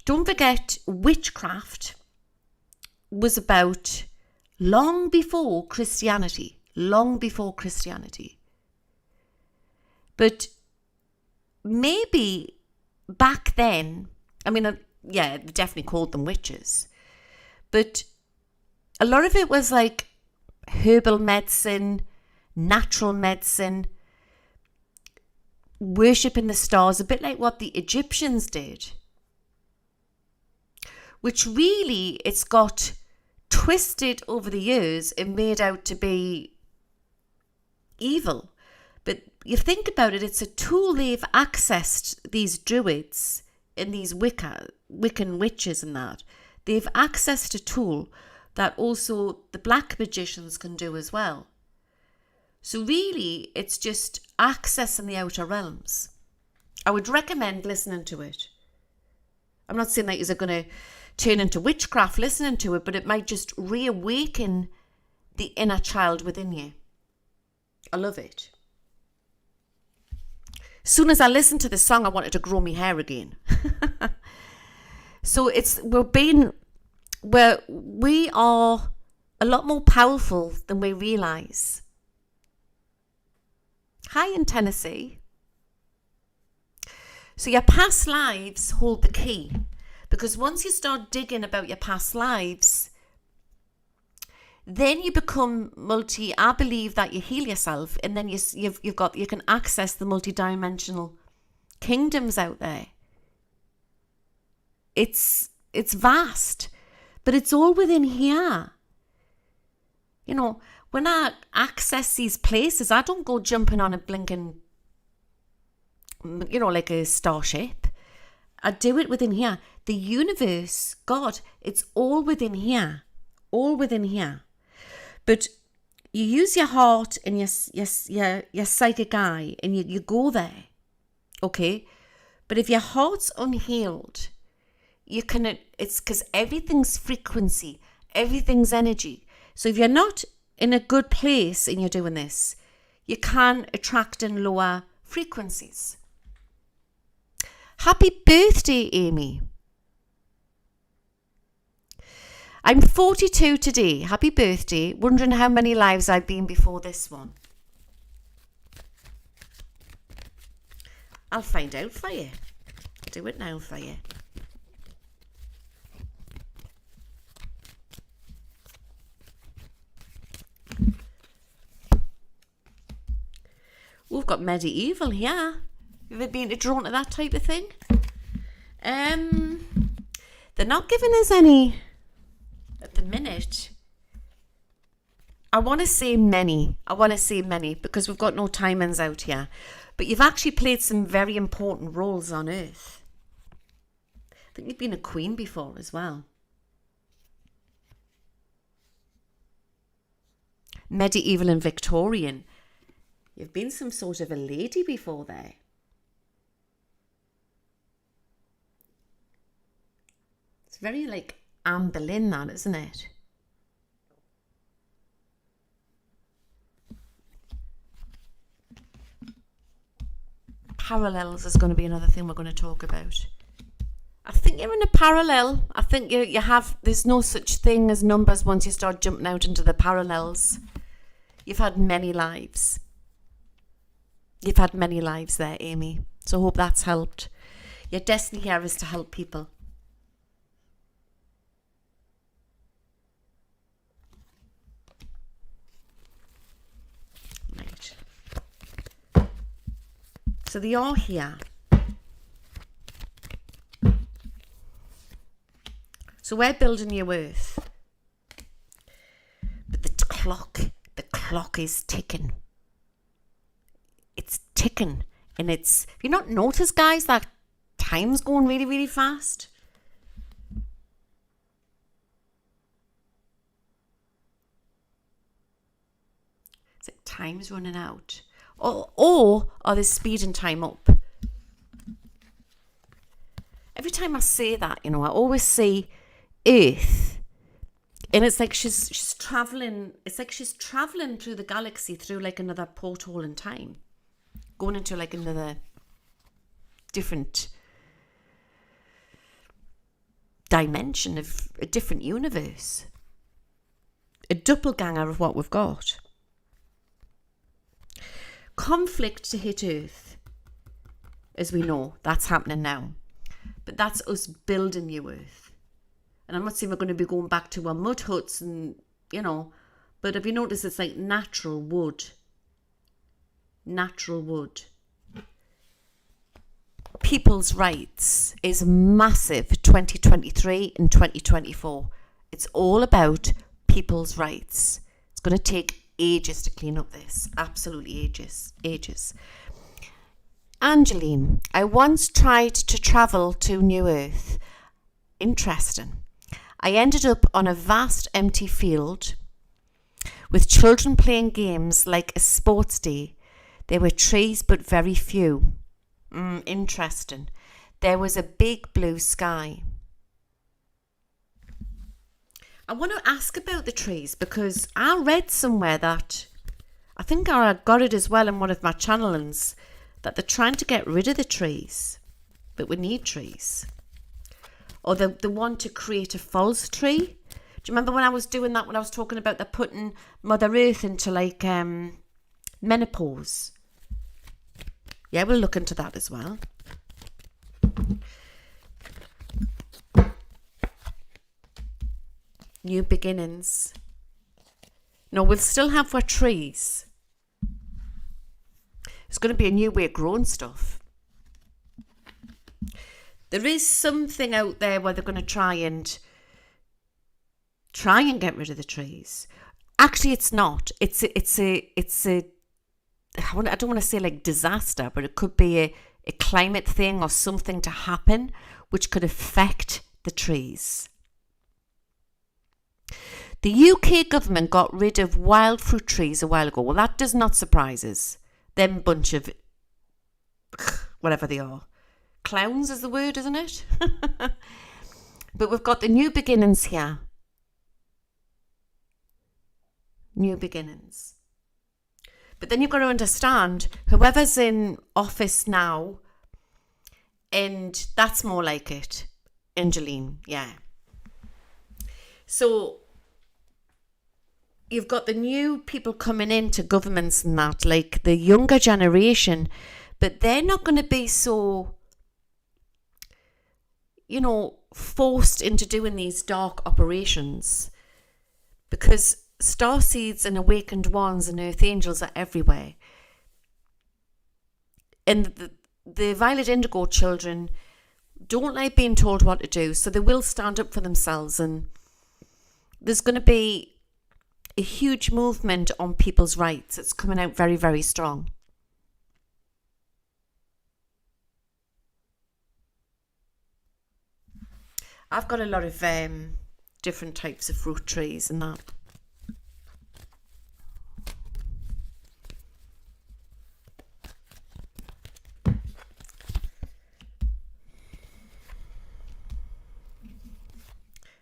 [SPEAKER 1] Don't forget, witchcraft was about long before Christianity. But maybe back then, they definitely called them witches. But a lot of it was like herbal medicine, natural medicine, worshipping the stars, a bit like what the Egyptians did. Which really, it's got twisted over the years and made out to be evil. But you think about it, it's a tool they've accessed, these druids and these Wiccan witches and that. They've accessed a tool that also the black magicians can do as well. So really, it's just accessing the outer realms. I would recommend listening to it. I'm not saying that you're going to turn into witchcraft listening to it, but it might just reawaken the inner child within you. I love it. As soon as I listened to the song, I wanted to grow my hair again. So we are a lot more powerful than we realise. Hi in Tennessee. So your past lives hold the key, because once you start digging about your past lives, then you become I believe that you heal yourself, and then you can access the multi-dimensional kingdoms out there. It's vast, but it's all within here. You know, when I access these places, I don't go jumping on a blinking, like a starship. I do it within here. The universe, God, it's all within here. All within here. But you use your heart and your psychic eye, and you go there. Okay? But if your heart's unhealed, it's because everything's frequency, everything's energy. So if you're not in a good place and you're doing this, you can attract in lower frequencies. Happy birthday, Amy. I'm 42 today. Happy birthday. Wondering how many lives I've been before this one. I'll find out for you. Do it now for you. We've got medieval here. Have you ever been drawn to that type of thing? They're not giving us any at the minute. I want to say many because we've got no timings out here. But you've actually played some very important roles on Earth. I think you've been a queen before as well. Medieval and Victorian. You've been some sort of a lady before there. It's very like Anne Boleyn, that, isn't it? Parallels is going to be another thing we're going to talk about. I think you're in a parallel. I think there's no such thing as numbers once you start jumping out into the parallels. You've had many lives. You've had many lives there, Amy. So I hope that's helped. Your destiny here is to help people. Right. So they are here. So we're building new Earth. But the clock is ticking. It's ticking. And have you not noticed, guys, that time's going really, really fast? It's like time's running out. Or are they speeding time up? Every time I say that, I always say Earth, and it's like she's traveling. It's like she's traveling through the galaxy through like another porthole in time, going into like another different dimension of a different universe, a doppelganger of what we've got. Conflict to hit Earth, as we know, that's happening now, but that's us building new Earth. And I'm not saying we're going to be going back to our mud huts and, but have you noticed it's like natural wood? Natural wood. People's rights is massive 2023 and 2024. It's all about people's rights. It's going to take ages to clean up this. Absolutely ages. Angeline, I once tried to travel to New Earth. Interesting. I ended up on a vast empty field with children playing games like a sports day. There were trees but very few. Interesting. There was a big blue sky. I want to ask about the trees because I read somewhere that, I think I got it as well in one of my channelings, that they're trying to get rid of the trees, but we need trees. or they want to create a false tree. Do you remember when I was doing that, when I was talking about they're putting Mother Earth into like menopause? Yeah, we'll look into that as well. New beginnings. No, we'll still have our trees. It's going to be a new way of growing stuff. There is something out there where they're going to try and get rid of the trees. Actually, it's not. It's a I don't want to say like disaster, but it could be a climate thing or something to happen which could affect the trees. The UK government got rid of wild fruit trees a while ago. Well, that does not surprise us. Them bunch of whatever they are. Clowns is the word, isn't it? But we've got the new beginnings here. New beginnings. But then you've got to understand, whoever's in office now, and that's more like it. Angeline, yeah. So you've got the new people coming into governments and that, like the younger generation, but they're not going to be so, forced into doing these dark operations, because starseeds and awakened ones and earth angels are everywhere. And the violet indigo children don't like being told what to do, so they will stand up for themselves, and there's going to be a huge movement on people's rights. It's coming out very, very strong. I've got a lot of different types of fruit trees and that.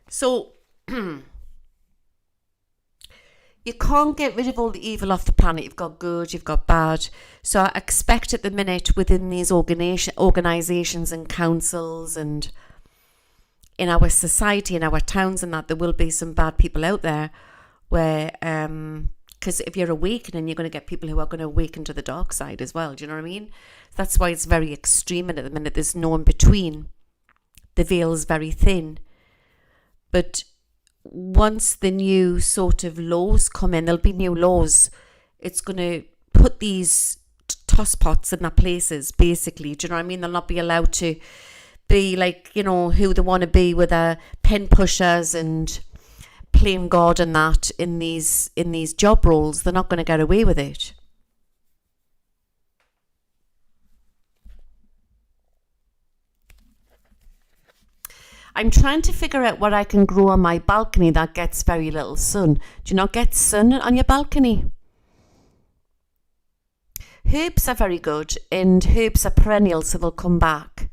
[SPEAKER 1] So you can't get rid of all the evil off the planet. You've got good, you've got bad. So I expect at the minute within these organisations and councils and in our society, in our towns and that, there will be some bad people out there where, because if you're awakening, you're going to get people who are going to awaken to the dark side as well. Do you know what I mean? That's why it's very extreme, and at the minute there's no in between. The veil is very thin. But once the new sort of laws come in, there'll be new laws. It's going to put these tosspots in their places, basically. Do you know what I mean? They'll not be allowed to be like, who they want to be with their pen pushers and playing God and that in these job roles. They're not going to get away with it. I'm trying to figure out what I can grow on my balcony that gets very little sun. Do you not get sun on your balcony? Herbs are very good, and herbs are perennial, so they'll come back.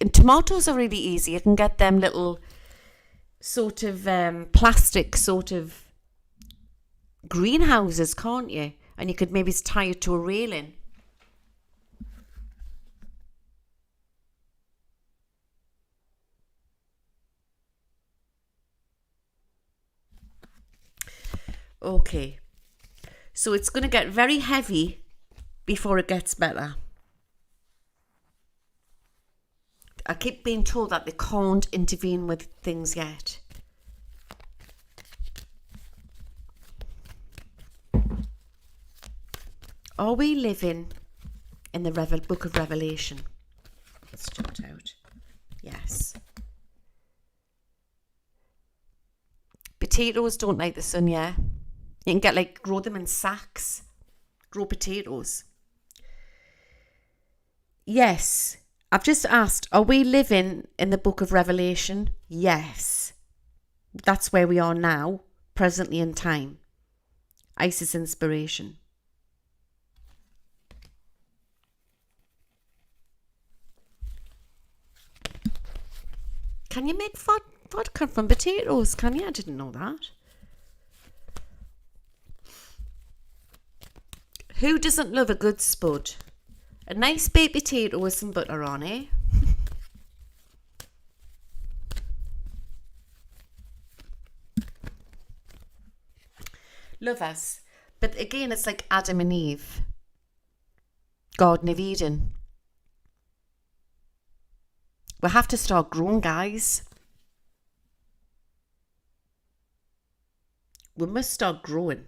[SPEAKER 1] And tomatoes are really easy. You can get them little sort of plastic sort of greenhouses, can't you? And you could maybe tie it to a railing. Okay, so it's going to get very heavy before it gets better. I keep being told that they can't intervene with things yet. Are we living in the book of Revelation? Let's jot out. Yes. Potatoes don't like the sun, yeah. You can grow them in sacks. Grow potatoes. Yes. I've just asked, are we living in the book of Revelation? Yes. That's where we are now, presently in time. Isis inspiration. Can you make vodka from potatoes? Can you? I didn't know that. Who doesn't love a good spud? A nice baked potato with some butter on, eh? Lovers. But again, it's like Adam and Eve. Garden of Eden. We have to start growing, guys. We must start growing.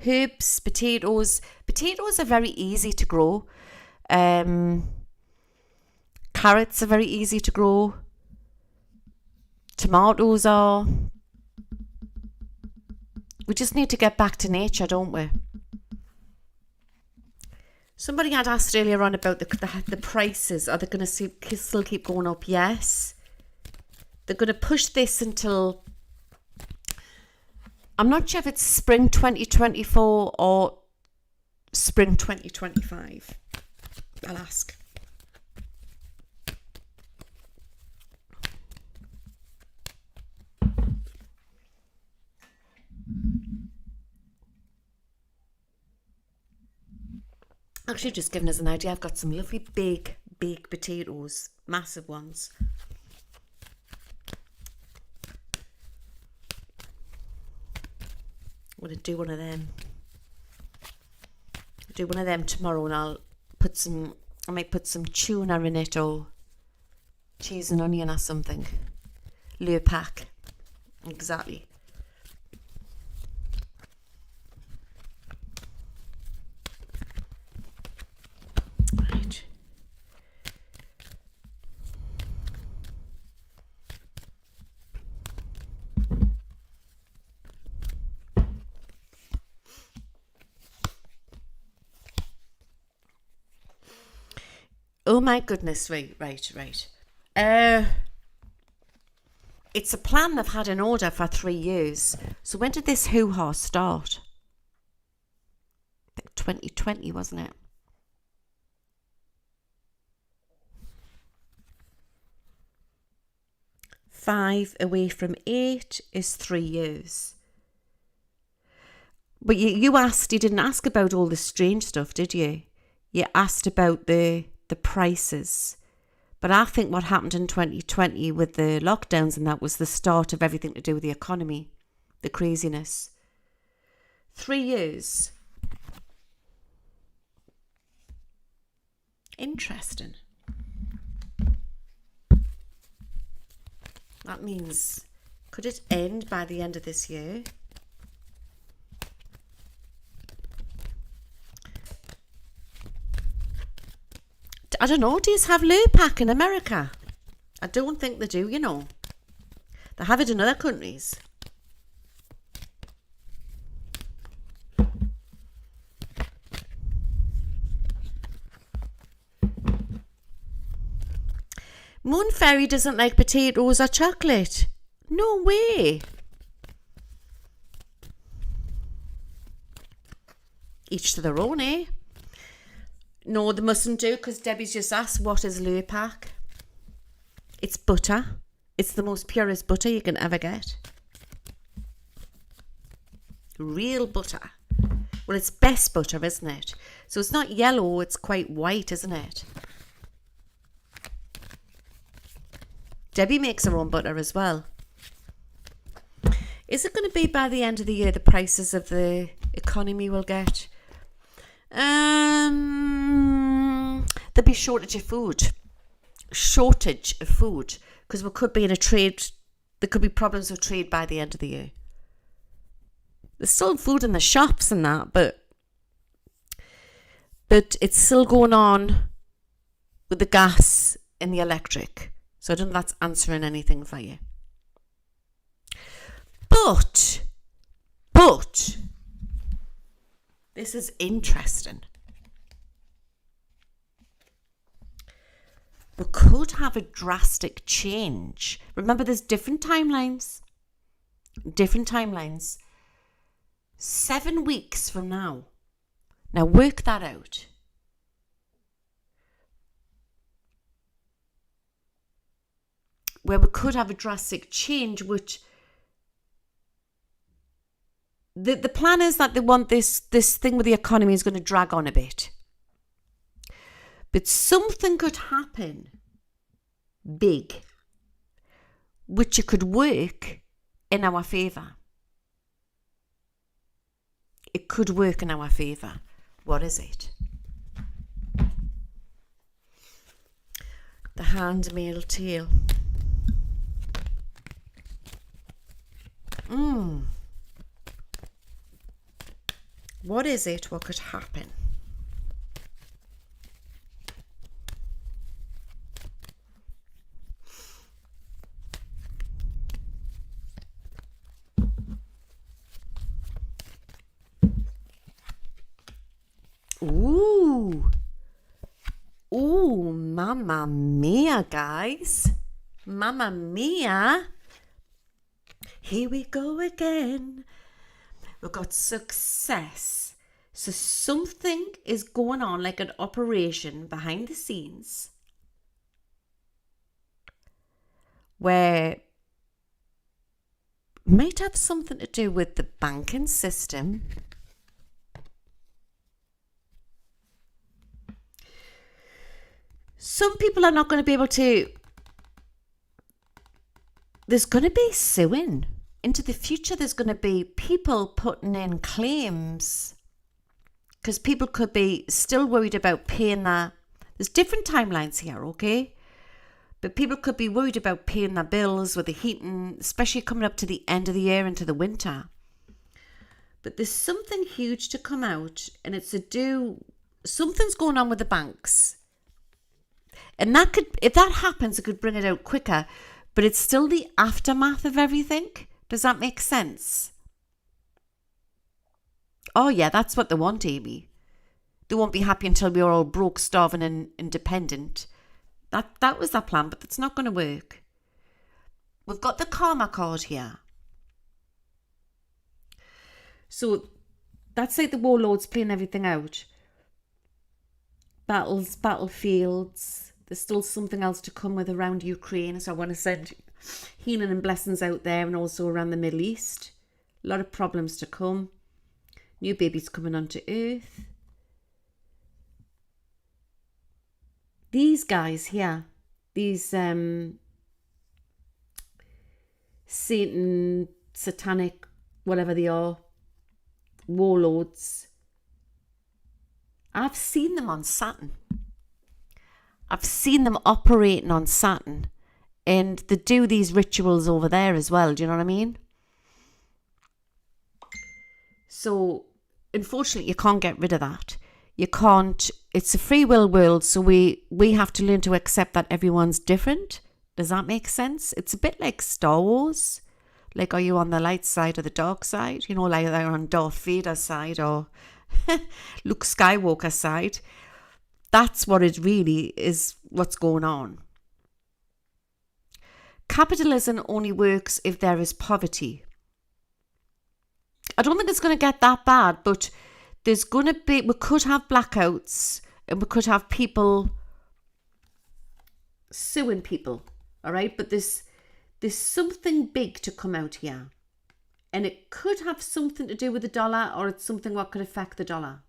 [SPEAKER 1] Herbs, potatoes. Potatoes are very easy to grow. Carrots are very easy to grow. Tomatoes are. We just need to get back to nature, don't we? Somebody had asked earlier on about the prices. Are they going to still keep going up? Yes. They're going to push this until... I'm not sure if it's spring 2024 or spring 2025. I'll ask. Actually, just giving us an idea, I've got some lovely big baked potatoes, massive ones. I'm going to do one of them. Do one of them tomorrow, and I might put some tuna in it, or cheese and onion or something. Lure pack. Exactly. Right. Oh my goodness, right. It's a plan they've had in order for 3 years. So when did this hoo-ha start? 2020, wasn't it? Five away from 8 is 3 years. But you didn't ask about all the strange stuff, did you? You asked about the prices. But I think what happened in 2020 with the lockdowns and that was the start of everything to do with the economy, the craziness. 3 years. Interesting. That means, could it end by the end of this year? I don't know, do you have lure pack in America? I don't think they do, you know. They have it in other countries. Moon Fairy doesn't like potatoes or chocolate. No way. Each to their own, eh? No, they mustn't do, because Debbie's just asked, what is lure pack? It's butter. It's the most purest butter you can ever get. Real butter. Well, it's best butter, isn't it? So it's not yellow, it's quite white, isn't it? Debbie makes her own butter as well. Is it going to be by the end of the year the prices of the economy will get? There'll be shortage of food. Because we could be in a trade. There could be problems with trade by the end of the year. There's still food in the shops and that, but it's still going on with the gas and the electric. So I don't know if that's answering anything for you. But this is interesting. We could have a drastic change. Remember, there's different timelines. 7 weeks from now. Now work that out. Where we could have a drastic change, which the plan is that they want this thing with the economy is going to drag on a bit. But something could happen big, which it could work in our favour. it could work in our favour. What is it? The handmail tale. What is it? What could happen? Ooh. Ooh, mamma mia, guys. Mamma mia. Here we go again. We've got success. So something is going on, like an operation behind the scenes, where might have something to do with the banking system. Some people are not going to be able to. There's going to be suing. Into the future, there's going to be people putting in claims because people could be still worried about paying that. There's different timelines here, okay? But people could be worried about paying their bills with the heating, especially coming up to the end of the year into the winter. But there's something huge to come out, and it's to do, something's going on with the banks. And that could, if that happens, it could bring it out quicker. But it's still the aftermath of everything. Does that make sense? Oh yeah, that's what they want, Amy. They won't be happy until we're all broke, starving and independent. That was their plan, but that's not going to work. We've got the karma card here. So that's like the warlords playing everything out. Battles, battlefields. There's still something else to come with around Ukraine. So I want to send healing and blessings out there and also around the Middle East. A lot of problems to come. New babies coming onto Earth. These guys here, these Satan, satanic, whatever they are, warlords. I've seen them on Saturn. I've seen them operating on Saturn. And they do these rituals over there as well. Do you know what I mean? So, unfortunately, you can't get rid of that. You can't. It's a free will world, so we have to learn to accept that everyone's different. Does that make sense? It's a bit like Star Wars. Like, are you on the light side or the dark side? You know, like they're on Darth Vader's side or Luke Skywalker's side. That's what it really is, what's going on. Capitalism only works if there is poverty. I don't think it's going to get that bad, but there's going to be, we could have blackouts and we could have people suing people, all right? But there's something big to come out here. And it could have something to do with the dollar, or it's something what could affect the dollar.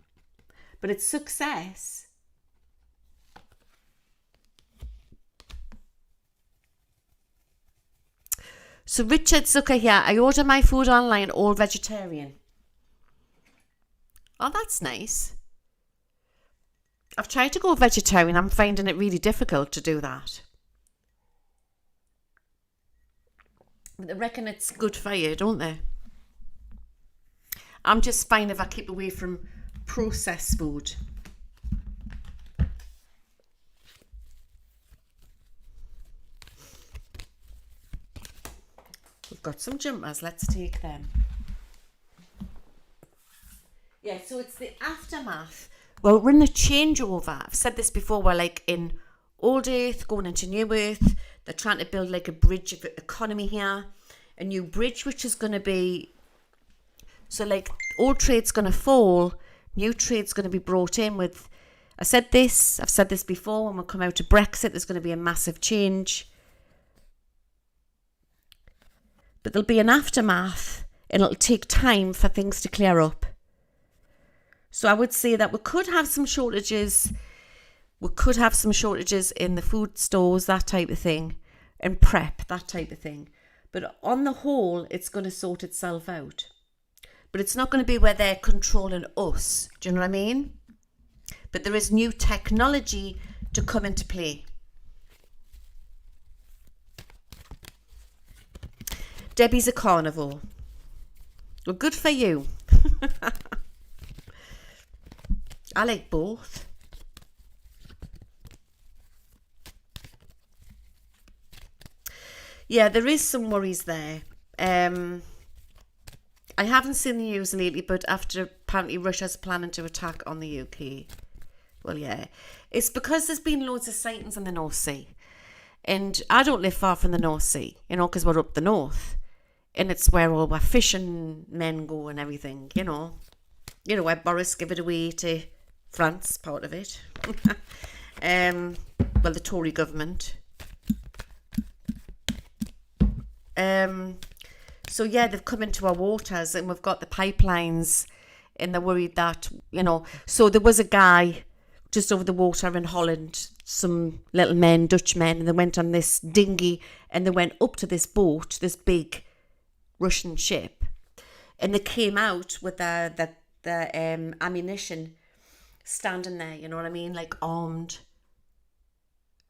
[SPEAKER 1] But it's success. So Richard Zucker here, I order my food online, all vegetarian. Oh, that's nice. I've tried to go vegetarian. I'm finding it really difficult to do that. But they reckon it's good for you, don't they? I'm just fine if I keep away from processed food. We've got some jumpers. Let's take them. Yeah, so it's the aftermath. Well, we're in a changeover. I've said this before. We're like in old Earth, going into new Earth. They're trying to build like a bridge of economy here. A new bridge, which is going to be... So like old trade's going to fall. New trade's going to be brought in with... I've said this before. When we come out of Brexit, there's going to be a massive change. But there'll be an aftermath, and it'll take time for things to clear up. So I would say that we could have some shortages. We could have some shortages in the food stores, that type of thing, and prep, that type of thing. But on the whole, it's going to sort itself out. but it's not going to be where they're controlling us. Do you know what I mean? But there is new technology to come into play. Debbie's a carnivore. Well, good for you. I like both. Yeah, there is some worries there. I haven't seen the news lately, but after apparently Russia's planning to attack on the UK. Well, yeah. It's because there's been loads of sightings in the North Sea. And I don't live far from the North Sea, you know, because we're up the north. And it's where all our fishing men go and everything, you know. You know, where Boris gave it away to France, part of it. Well, the Tory government. So yeah, they've come into our waters and we've got the pipelines and they're worried that, you know, so there was a guy just over the water in Holland, some little men, Dutch men, and they went on this dinghy and they went up to this boat, this big Russian ship, and they came out with the ammunition standing there, you know what I mean, like armed.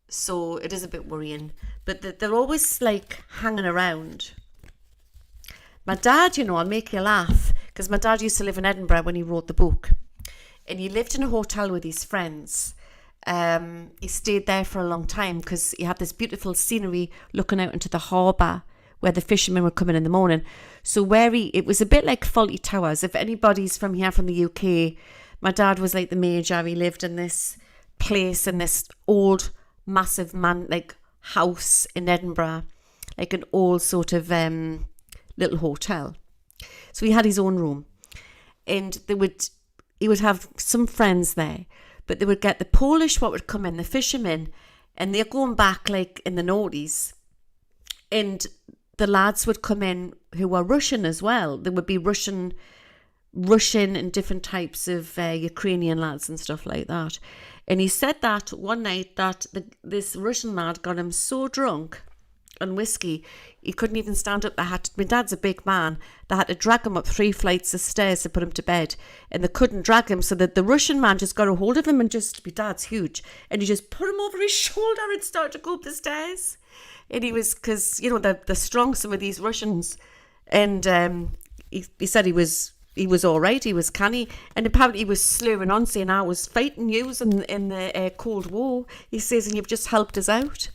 [SPEAKER 1] So it is a bit worrying, but they're always like hanging around. My dad, you know, I'll make you laugh, because my dad used to live in Edinburgh when he wrote the book, and he lived in a hotel with his friends. He stayed there for a long time because he had this beautiful scenery looking out into the harbour where the fishermen were coming in the morning. So it was a bit like Fawlty Towers. If anybody's from here, from the UK, my dad was like the major. He lived in this place, in this old massive house in Edinburgh, like an old sort of little hotel. So he had his own room, and he would have some friends there, but they would get the Polish what would come in, the fishermen, and they're going back like in the noughties, and the lads would come in who were Russian as well. There would be Russian and different types of Ukrainian lads and stuff like that. And he said that one night that this Russian lad got him so drunk on whiskey, he couldn't even stand up. My dad's a big man. They had to drag him up 3 flights of stairs to put him to bed. And they couldn't drag him, so that the Russian man just got a hold of him and my dad's huge. And he just put him over his shoulder and started to go up the stairs. And he was, because, you know, they're strong, some of these Russians. And he said he was all right, he was canny, and apparently he was slurring on saying, I was fighting you in the Cold War. He says, and you've just helped us out.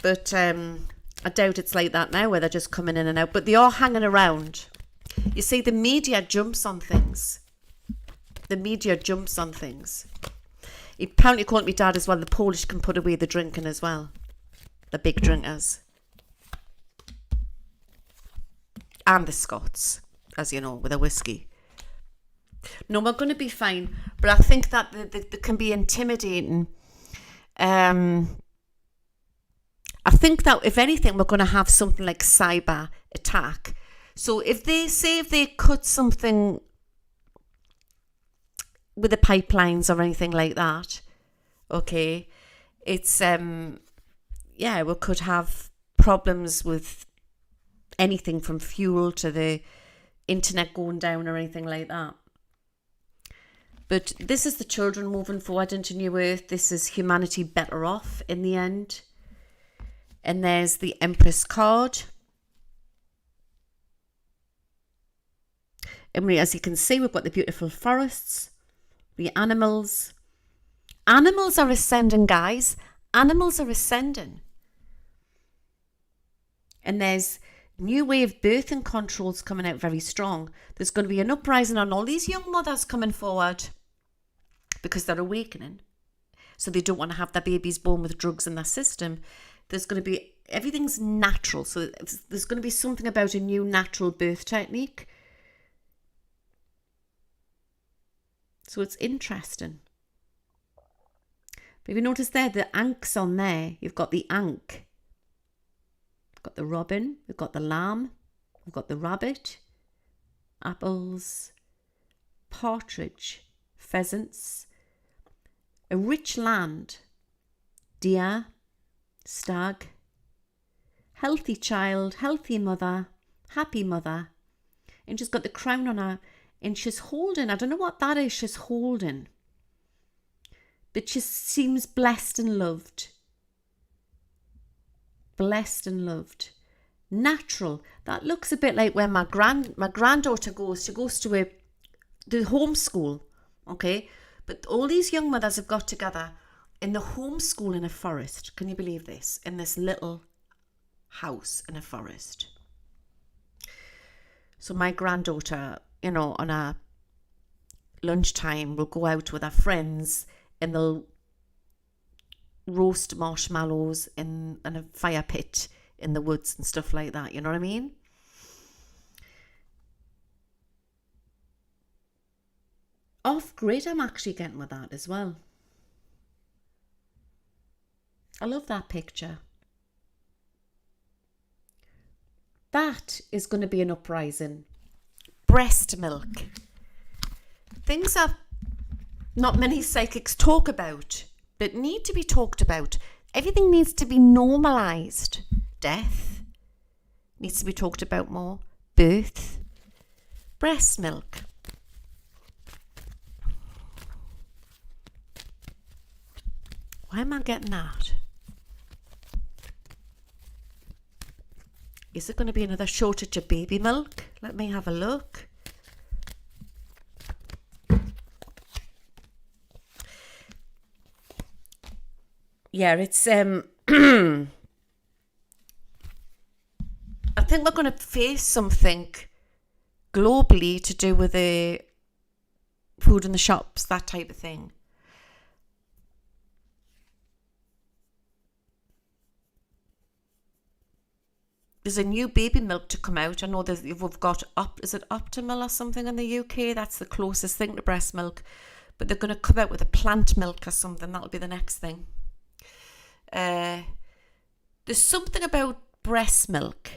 [SPEAKER 1] But I doubt it's like that now, where they're just coming in and out, but they are hanging around. You see, the media jumps on things. He apparently called me dad as well. The Polish can put away the drinking as well, the big drinkers. And the Scots, as you know, with a whiskey. No, we're going to be fine. But I think that they can be intimidating. I think that, if anything, we're going to have something like cyber attack. So if they cut something with the pipelines or anything like that, okay, it's, we could have problems with anything from fuel to the internet going down or anything like that. But this is the children moving forward into New Earth. This is humanity better off in the end. And there's the Empress card. And as you can see, we've got the beautiful forests, the animals. Animals are ascending, guys. Animals are ascending. And there's new wave birthing controls coming out very strong. There's going to be an uprising on all these young mothers coming forward because they're awakening. So they don't want to have their babies born with drugs in their system. There's going to be, everything's natural. So there's going to be something about a new natural birth technique. So it's interesting. But if you notice there, the ankh's on there. You've got the ankh. We've got the robin. We've got the lamb. We've got the rabbit. Apples. Partridge. Pheasants. A rich land. Deer. Stag. Healthy child. Healthy mother. happy mother. And she's got the crown on her, and she's holding, I don't know what that is she's holding, but she seems blessed and loved. Blessed and loved. Natural. That looks a bit like when my granddaughter goes. She goes to the homeschool, okay? But all these young mothers have got together in the homeschool in a forest. Can you believe this? In this little house in a forest. So my granddaughter, you know, on a lunchtime will go out with her friends and they'll roast marshmallows in a fire pit in the woods and stuff like that. You know what I mean? Off grid, I'm actually getting with that as well. I love that picture. That is going to be an uprising. Breast milk. Things that not many psychics talk about, but need to be talked about. Everything needs to be normalised. Death needs to be talked about more. Birth. Breast milk. Why am I getting that? Is it going to be another shortage of baby milk? Let me have a look. Yeah, it's I think we're going to face something globally to do with the food in the shops, that type of thing. There's a new baby milk to come out. I know that we've got is it Optimal or something in the UK? That's the closest thing to breast milk. But they're going to come out with a plant milk or something. That'll be the next thing. There's something about breast milk.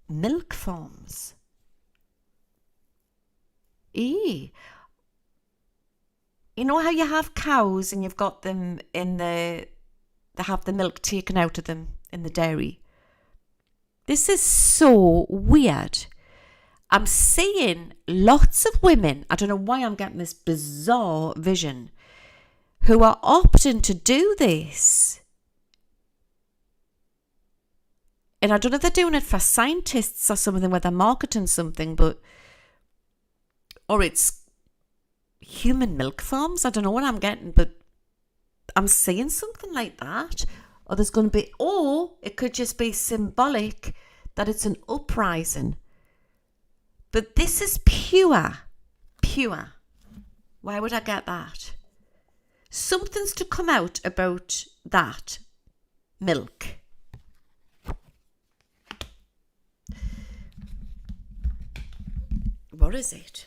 [SPEAKER 1] Milk farms. You know how you have cows and you've got them they have the milk taken out of them in the dairy. This is so weird. I'm seeing lots of women, I don't know why I'm getting this bizarre vision, who are opting to do this. And I don't know if they're doing it for scientists or something where they're marketing something, or it's human milk farms. I don't know what I'm getting, but I'm seeing something like that. Or there's going to be, or it could just be symbolic that it's an uprising. But this is pure. Why would I get that? Something's to come out about that milk. What is it?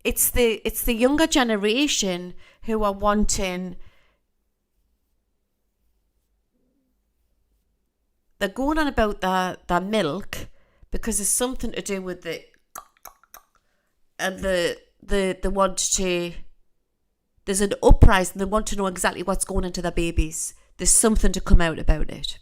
[SPEAKER 1] It's the younger generation who are wanting. They're going on about their milk because there's something to do with the want to. There's an uprising. They want to know exactly what's going into their babies. There's something to come out about it.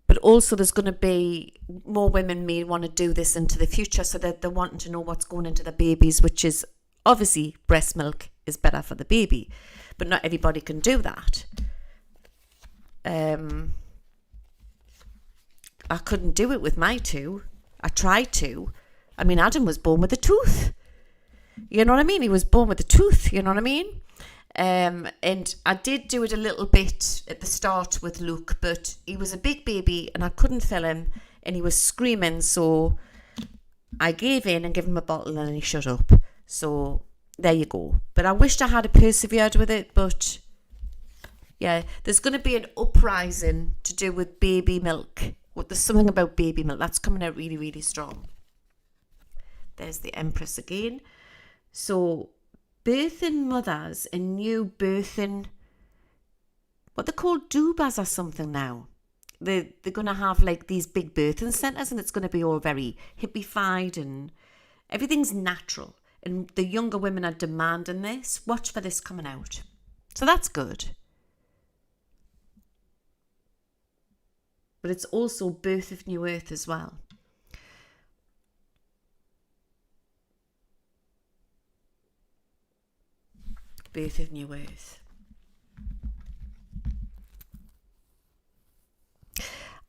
[SPEAKER 1] But also there's going to be more women may want to do this into the future, so that they're wanting to know what's going into their babies, which is obviously breast milk is better for the baby. But not everybody can do that. I couldn't do it with my two. I tried to. I mean, Adam was born with a tooth. You know what I mean? He was born with a tooth. You know what I mean? And I did do it a little bit at the start with Luke, but he was a big baby and I couldn't fill him and he was screaming, so I gave in and gave him a bottle and he shut up. So there you go. But I wished I had persevered with it, but yeah, there's going to be an uprising to do with baby milk. There's something about baby milk that's coming out really, really strong. There's the Empress again. So birthing mothers and new birthing what they're called doobas or something now. They're going to have like these big birthing centres, and it's going to be all very hippified and everything's natural. And the younger women are demanding this. Watch for this coming out. So that's good. But it's also birth of new earth as well. Birth of new earth.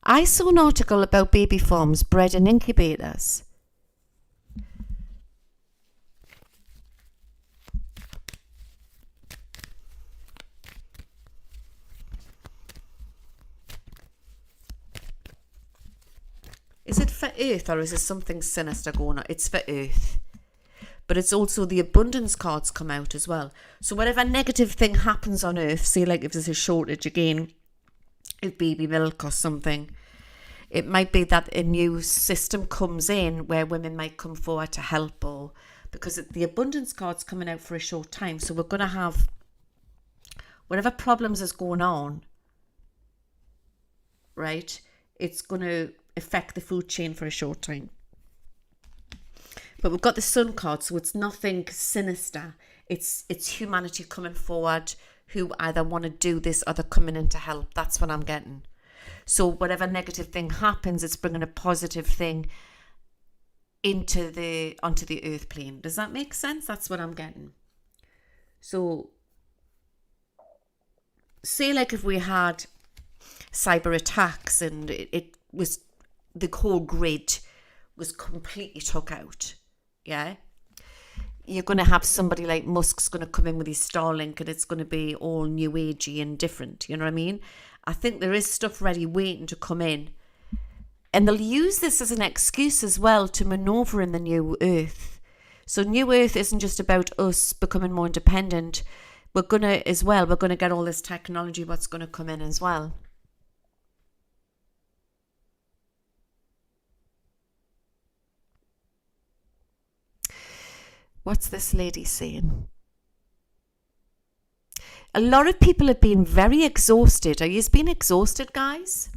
[SPEAKER 1] I saw an article about baby farms bred in incubators. Is it for Earth or is it something sinister going on? It's for Earth. But it's also the abundance cards come out as well. So whatever negative thing happens on Earth, say like if there's a shortage again of baby milk or something, it might be that a new system comes in where women might come forward to help, or because the abundance card's coming out for a short time. So we're going to have whatever problems is going on, right? It's going to affect the food chain for a short time. But we've got the sun card, so it's nothing sinister. It's humanity coming forward who either want to do this or they're coming in to help. That's what I'm getting. So whatever negative thing happens, it's bringing a positive thing onto the earth plane. Does that make sense? That's what I'm getting. So say like if we had cyber attacks and it was, the whole grid was completely took out, yeah, you're going to have somebody like Musk's going to come in with his Starlink and it's going to be all new agey and different, you know what I mean? I think there is stuff ready waiting to come in, and they'll use this as an excuse as well to manoeuvre in the new earth. So new earth isn't just about us becoming more independent. We're going to get all this technology what's going to come in as well. What's this lady saying? A lot of people have been very exhausted. Are you been exhausted, guys?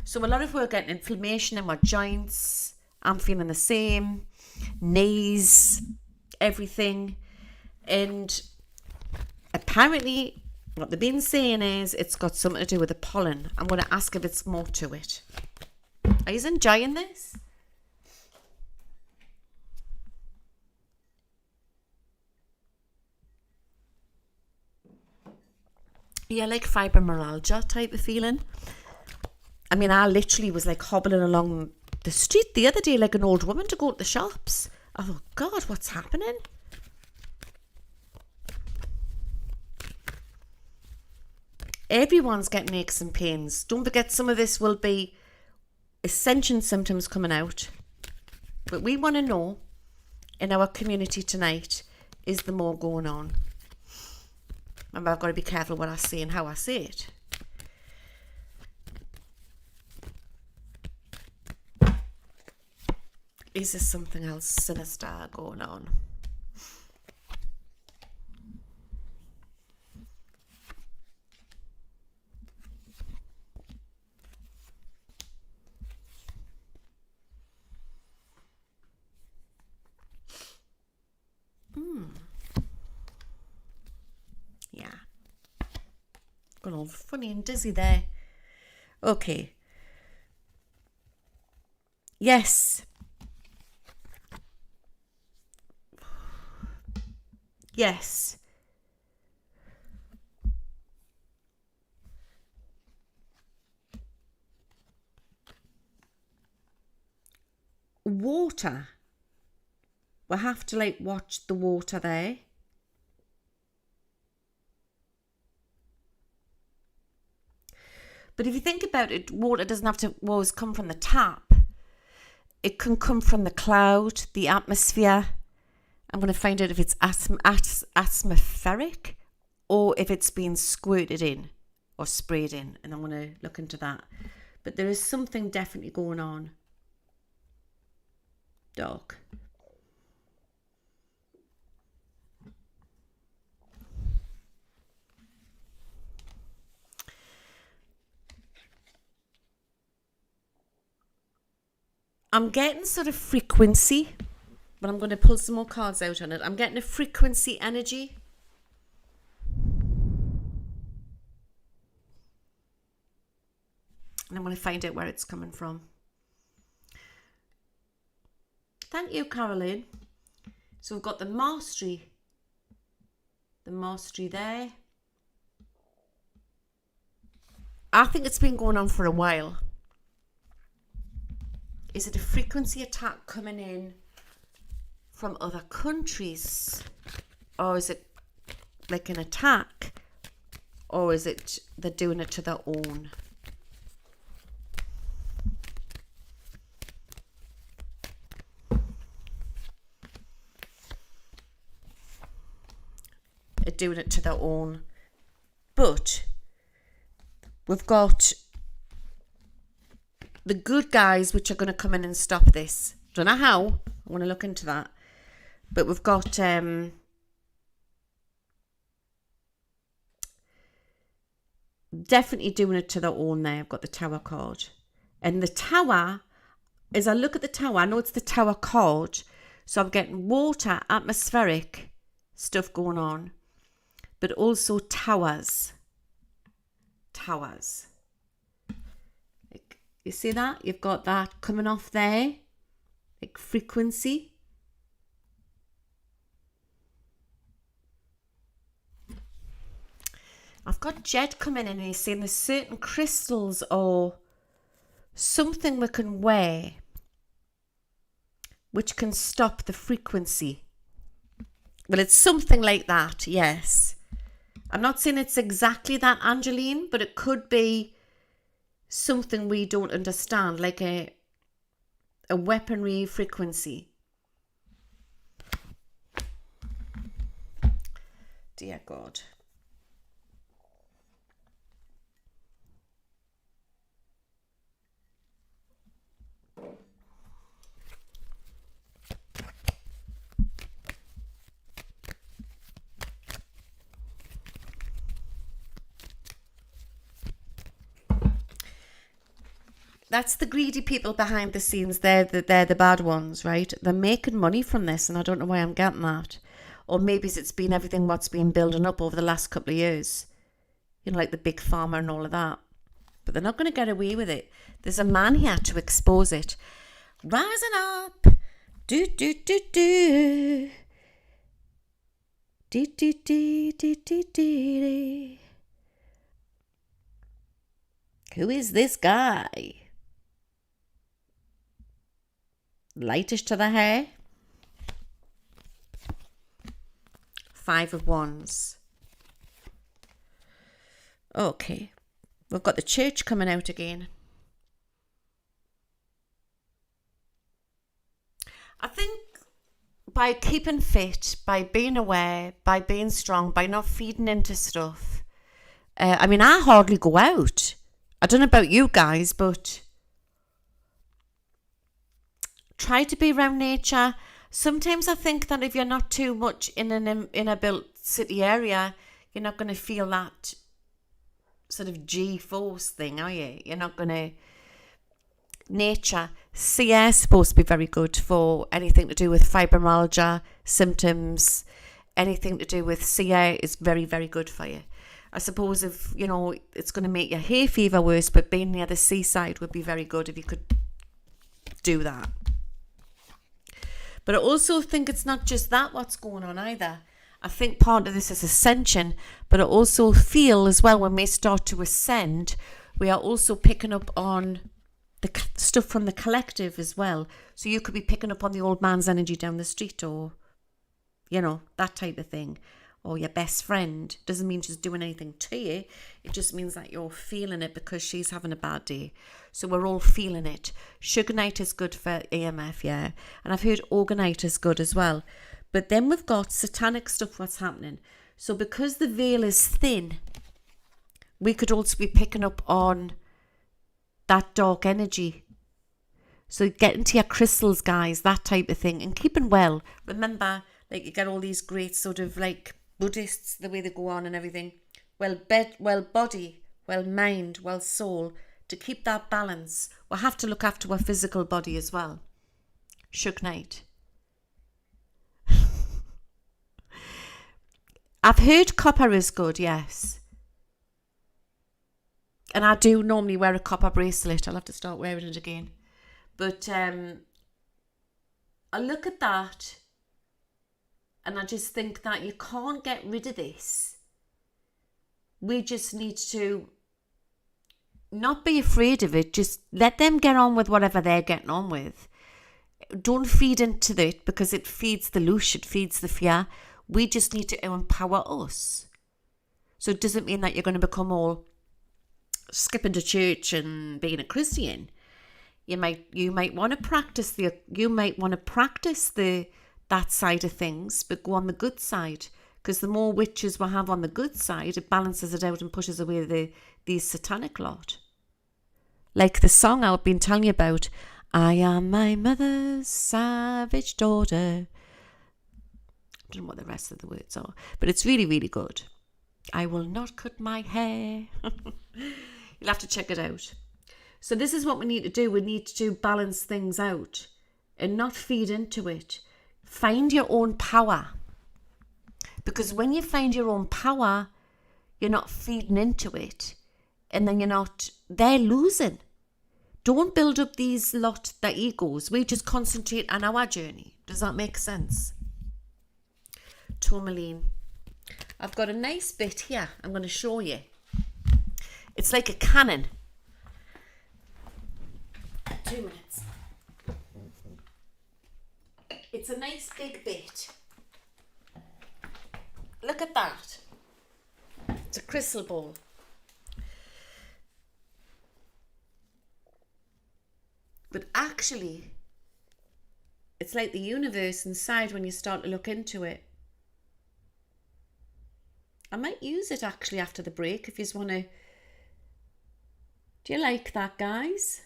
[SPEAKER 1] So a lot of we're getting inflammation in my joints. I'm feeling the same. Knees, everything. And apparently what they've been saying is it's got something to do with the pollen. I'm going to ask if it's more to it. Are you enjoying this? Yeah, like fibromyalgia type of feeling. I mean, I literally was like hobbling along the street the other day like an old woman to go to the shops. I thought, God, what's happening? Everyone's getting aches and pains. Don't forget, some of this will be ascension symptoms coming out. But we want to know in our community tonight, is there more going on? Remember, I've got to be careful what I say and how I say it. Is there something else sinister going on? Yeah. Going all funny and dizzy there. Okay. Yes. Yes. Water. We'll have to like watch the water there. But if you think about it, water doesn't have to always come from the tap. It can come from the cloud, the atmosphere. I'm going to find out if it's atmospheric or if it's being squirted in or sprayed in. And I'm going to look into that. But there is something definitely going on. Dog. I'm getting sort of frequency, but I'm going to pull some more cards out on it. I'm getting a frequency energy. And I'm going to find out where it's coming from. Thank you, Caroline. So we've got the mastery there. I think it's been going on for a while. Is it a frequency attack coming in from other countries? Or is it like an attack? Or is it they're doing it to their own? They're doing it to their own. But we've got the good guys which are going to come in and stop this. Don't know how. I want to look into that. But we've got definitely doing it to their own there. I've got the Tower card. And the Tower, as I look at the Tower, I know it's the Tower card. So I'm getting water, atmospheric stuff going on. But also towers. Towers. Like, you see that? You've got that coming off there. Like frequency. I've got Jed coming in and he's saying there's certain crystals or something we can wear which can stop the frequency. Well, it's something like that, yes. I'm not saying it's exactly that, Angeline, but it could be something we don't understand, like a weaponry frequency. Dear God. That's the greedy people behind the scenes. They're the bad ones, right? They're making money from this, and I don't know why I'm getting that. Or maybe it's been everything what's been building up over the last couple of years. You know, like the big pharma and all of that. But they're not going to get away with it. There's a man here to expose it. Rising up. Do, do, do, do. Do, do, do, do, do, do. Who is this guy? Lightish to the hair. 5 of Wands. Okay. We've got the Church coming out again. I think by keeping fit, by being aware, by being strong, by not feeding into stuff. I mean, I hardly go out. I don't know about you guys, but try to be around nature. Sometimes I think that if you're not too much in a built city area, you're not going to feel that sort of G-force thing, are you? You're not going to... Nature. Sea air is supposed to be very good for anything to do with fibromyalgia, symptoms, anything to do with sea air is very, very good for you. I suppose if, you know, it's going to make your hay fever worse, but being near the seaside would be very good if you could do that. But I also think it's not just that what's going on either. I think part of this is ascension, but I also feel as well when we start to ascend, we are also picking up on the stuff from the collective as well. So you could be picking up on the old man's energy down the street or, you know, that type of thing. Or your best friend. Doesn't mean she's doing anything to you. It just means that you're feeling it because she's having a bad day. So we're all feeling it. Sugar Night is good for EMF, yeah. And I've heard Organite is good as well. But then we've got satanic stuff what's happening. So because the veil is thin, we could also be picking up on that dark energy. So get into your crystals, guys, that type of thing. And keeping well. Remember, like you get all these great sort of like Buddhists, the way they go on and everything. Well body, well mind, well soul, to keep that balance, we have to look after our physical body as well. Suge Knight. I've heard copper is good, yes. And I do normally wear a copper bracelet. I'll have to start wearing it again. But I look at that and I just think that you can't get rid of this. We just need to not be afraid of it. Just let them get on with whatever they're getting on with. Don't feed into it because it feeds the loosh, it feeds the fear. We just need to empower us. So it doesn't mean that you're going to become all skipping to church and being a Christian. You might want to practice that side of things, but go on the good side, because the more witches we have on the good side, it balances it out and pushes away these satanic lot. Like the song I've been telling you about, I am my mother's savage daughter. I don't know what the rest of the words are, but it's really, really good. I will not cut my hair. You'll have to check it out. So this is what we need to do. We need to balance things out and not feed into it. Find your own power. Because when you find your own power, you're not feeding into it. And then they're losing. Don't build up their egos. We just concentrate on our journey. Does that make sense? Tourmaline. I've got a nice bit here. I'm going to show you. It's like a cannon. 2 minutes. It's a nice big bit. Look at that. It's a crystal ball. But actually, it's like the universe inside when you start to look into it. I might use it actually after the break if you just want to. Do you like that, guys?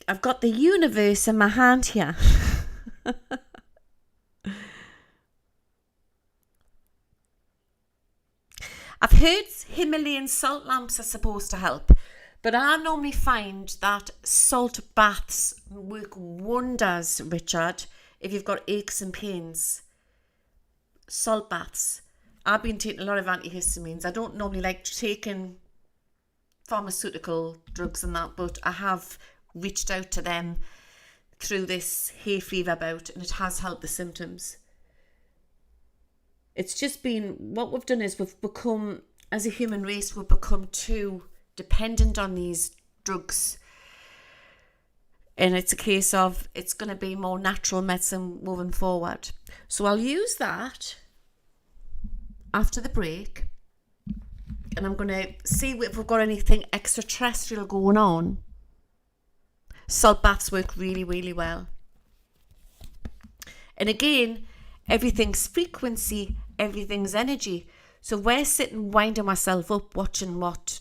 [SPEAKER 1] I've got the universe in my hand here. I've heard Himalayan salt lamps are supposed to help, but I normally find that salt baths work wonders, Richard, if you've got aches and pains. Salt baths. I've been taking a lot of antihistamines. I don't normally like taking pharmaceutical drugs and that, but I have reached out to them through this hay fever bout, and it has helped the symptoms. It's just been, what we've done is we've become, as a human race, we've become too dependent on these drugs. And it's a case of, it's going to be more natural medicine moving forward. So I'll use that after the break. And I'm going to see if we've got anything extraterrestrial going on. Salt baths work really, really well. And again, everything's frequency, everything's energy. So we're sitting winding myself up watching what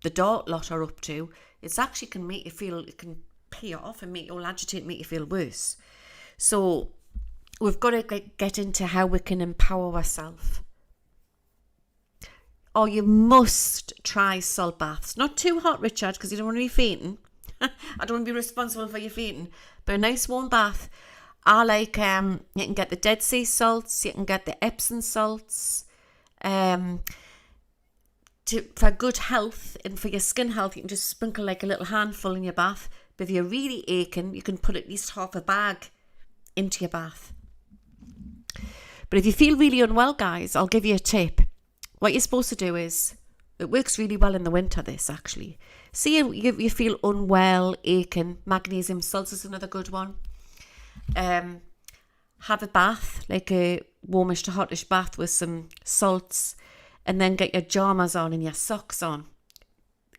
[SPEAKER 1] the dark lot are up to. It actually can make you feel, it can pay you off and make you all agitated, make you feel worse. So we've got to get into how we can empower ourselves. Or you must try salt baths. Not too hot, Richard, because you don't want to be fainting. I don't want to be responsible for you fainting. But a nice warm bath. I like, you can get the Dead Sea salts, you can get the Epsom salts. For good health and for your skin health, you can just sprinkle like a little handful in your bath. But if you're really aching, you can put at least half a bag into your bath. But if you feel really unwell, guys, I'll give you a tip. What you're supposed to do is, it works really well in the winter, this actually. See, you feel unwell, aching, magnesium salts is another good one. Have a bath, like a warmish to hotish bath with some salts, and then get your pajamas on and your socks on.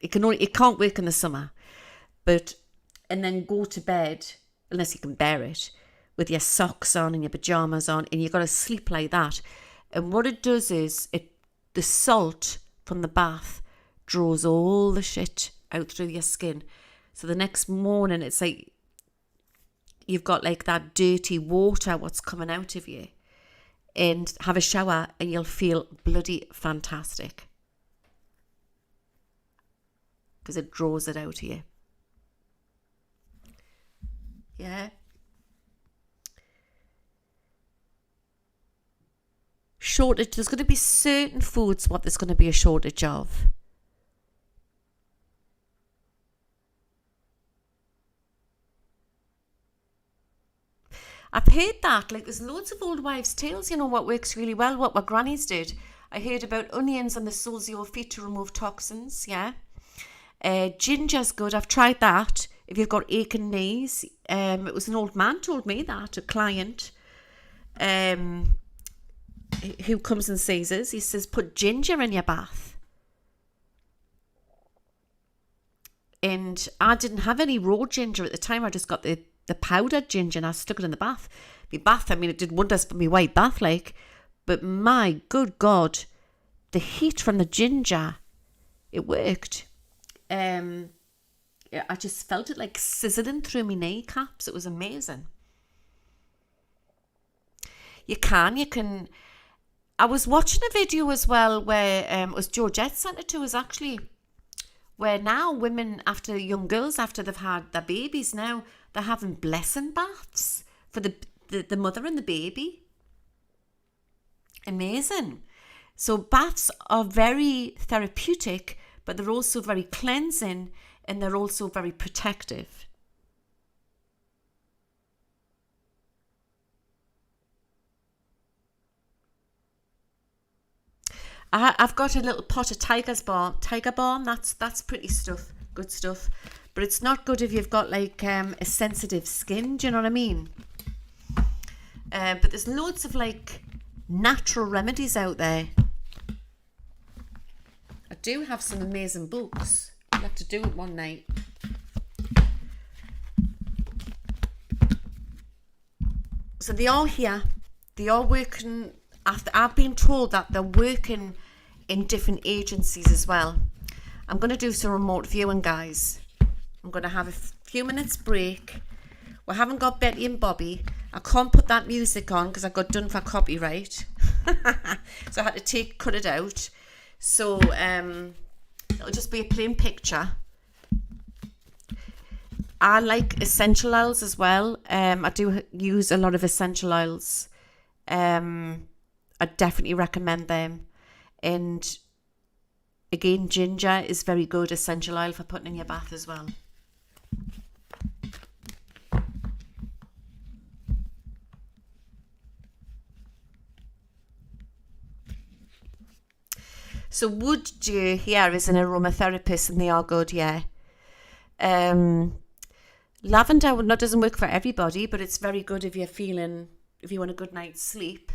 [SPEAKER 1] It can't work in the summer, and then go to bed, unless you can bear it, with your socks on and your pajamas on, and you've got to sleep like that. And what it does is, the salt from the bath draws all the shit out through your skin. So the next morning, it's like you've got like that dirty water, what's coming out of you. and have a shower and you'll feel bloody fantastic. Because it draws it out of you. Yeah. Shortage. There's going to be certain foods what there's going to be a shortage of. I've heard that, like there's loads of old wives' tales, you know, what works really well, what my grannies did. I heard about onions on the soles of your feet to remove toxins, yeah. Ginger's good, I've tried that. If you've got aching knees, it was an old man told me that, a client who comes and sees us. He says, put ginger in your bath. And I didn't have any raw ginger at the time. I just got the powdered ginger and I stuck it in the bath. My bath, I mean, it did wonders for my white bath, like. But my good God, the heat from the ginger, it worked. I just felt it like sizzling through my kneecaps. It was amazing. You can. I was watching a video as well where it was Georgette sent it to us actually, where now women, after young girls, after they've had their babies, now they're having blessing baths for the mother and the baby. Amazing. So baths are very therapeutic, but they're also very cleansing and they're also very protective. I've got a little pot of Tiger Balm. That's pretty stuff, good stuff. But it's not good if you've got like a sensitive skin. Do you know what I mean? But there's loads of like natural remedies out there. I do have some amazing books. I'll have to do it one night. So they are here. They are working. I've been told that they're working in different agencies as well. I'm going to do some remote viewing, guys. I'm going to have a few minutes break. We haven't got Betty and Bobby. I can't put that music on because I got done for copyright. So I had to cut it out. So it'll just be a plain picture. I like essential oils as well. I do use a lot of essential oils. I definitely recommend them. And again, ginger is very good essential oil for putting in your bath as well. So wood dew here is an aromatherapist and they are good, yeah. Lavender doesn't work for everybody, but it's very good if you want a good night's sleep.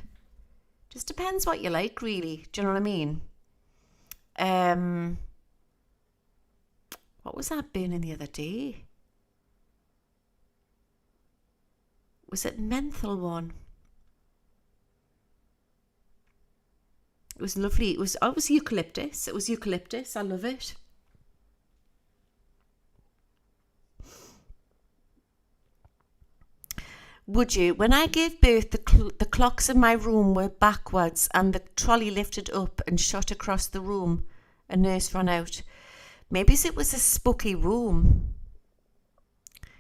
[SPEAKER 1] Just depends what you like, really. Do you know what I mean? What was that burning the other day? Was it menthol one? It was lovely. It was eucalyptus. It was eucalyptus. I love it. Would you? When I gave birth, the clocks in my room were backwards and the trolley lifted up and shot across the room. A nurse ran out. Maybe it was a spooky room.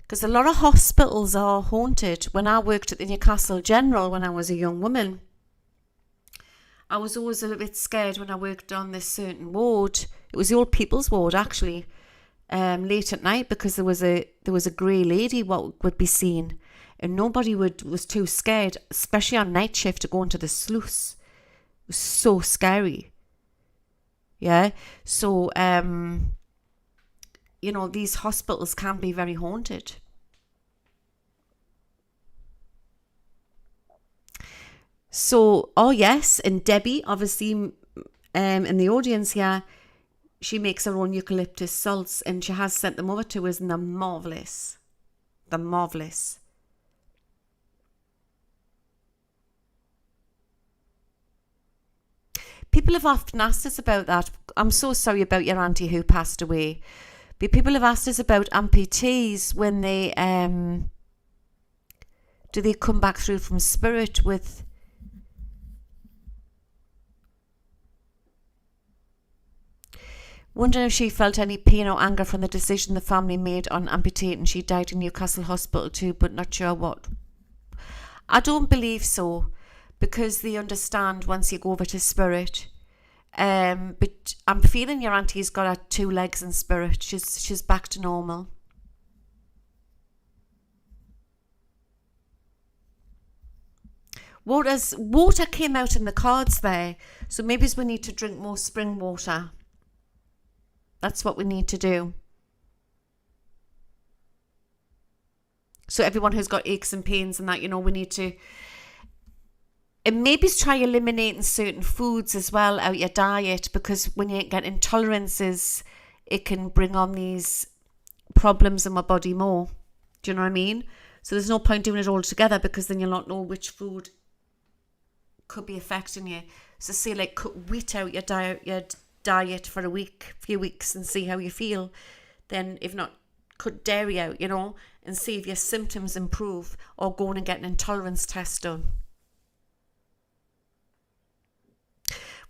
[SPEAKER 1] Because a lot of hospitals are haunted. When I worked at the Newcastle General when I was a young woman, I was always a little bit scared when I worked on this certain ward. It was the old people's ward, actually, late at night, because there was a grey lady what would be seen, and nobody was too scared, especially on night shift, to go into the sluice. It was so scary. Yeah, so these hospitals can be very haunted. So, oh yes, and Debbie, obviously, in the audience here, she makes her own eucalyptus salts and she has sent them over to us and they're marvellous. They're marvellous. People have often asked us about that. I'm so sorry about your auntie who passed away. But people have asked us about amputees when they, do they come back through from spirit with Wondering if she felt any pain or anger from the decision the family made on amputating. She died in Newcastle Hospital too, but not sure what. I don't believe so, because they understand once you go over to spirit. But I'm feeling your auntie's got her 2 legs in spirit. She's back to normal. Water came out in the cards there, so maybe we need to drink more spring water. That's what we need to do. So everyone who's got aches and pains and that, we need to, and maybe try eliminating certain foods as well out your diet, because when you get intolerances, it can bring on these problems in my body more. Do you know what I mean? So there's no point doing it all together, because then you'll not know which food could be affecting you. So say like cut wheat out your diet for a few weeks and see how you feel. Then if not, cut dairy out, and see if your symptoms improve, or go and get an intolerance test done.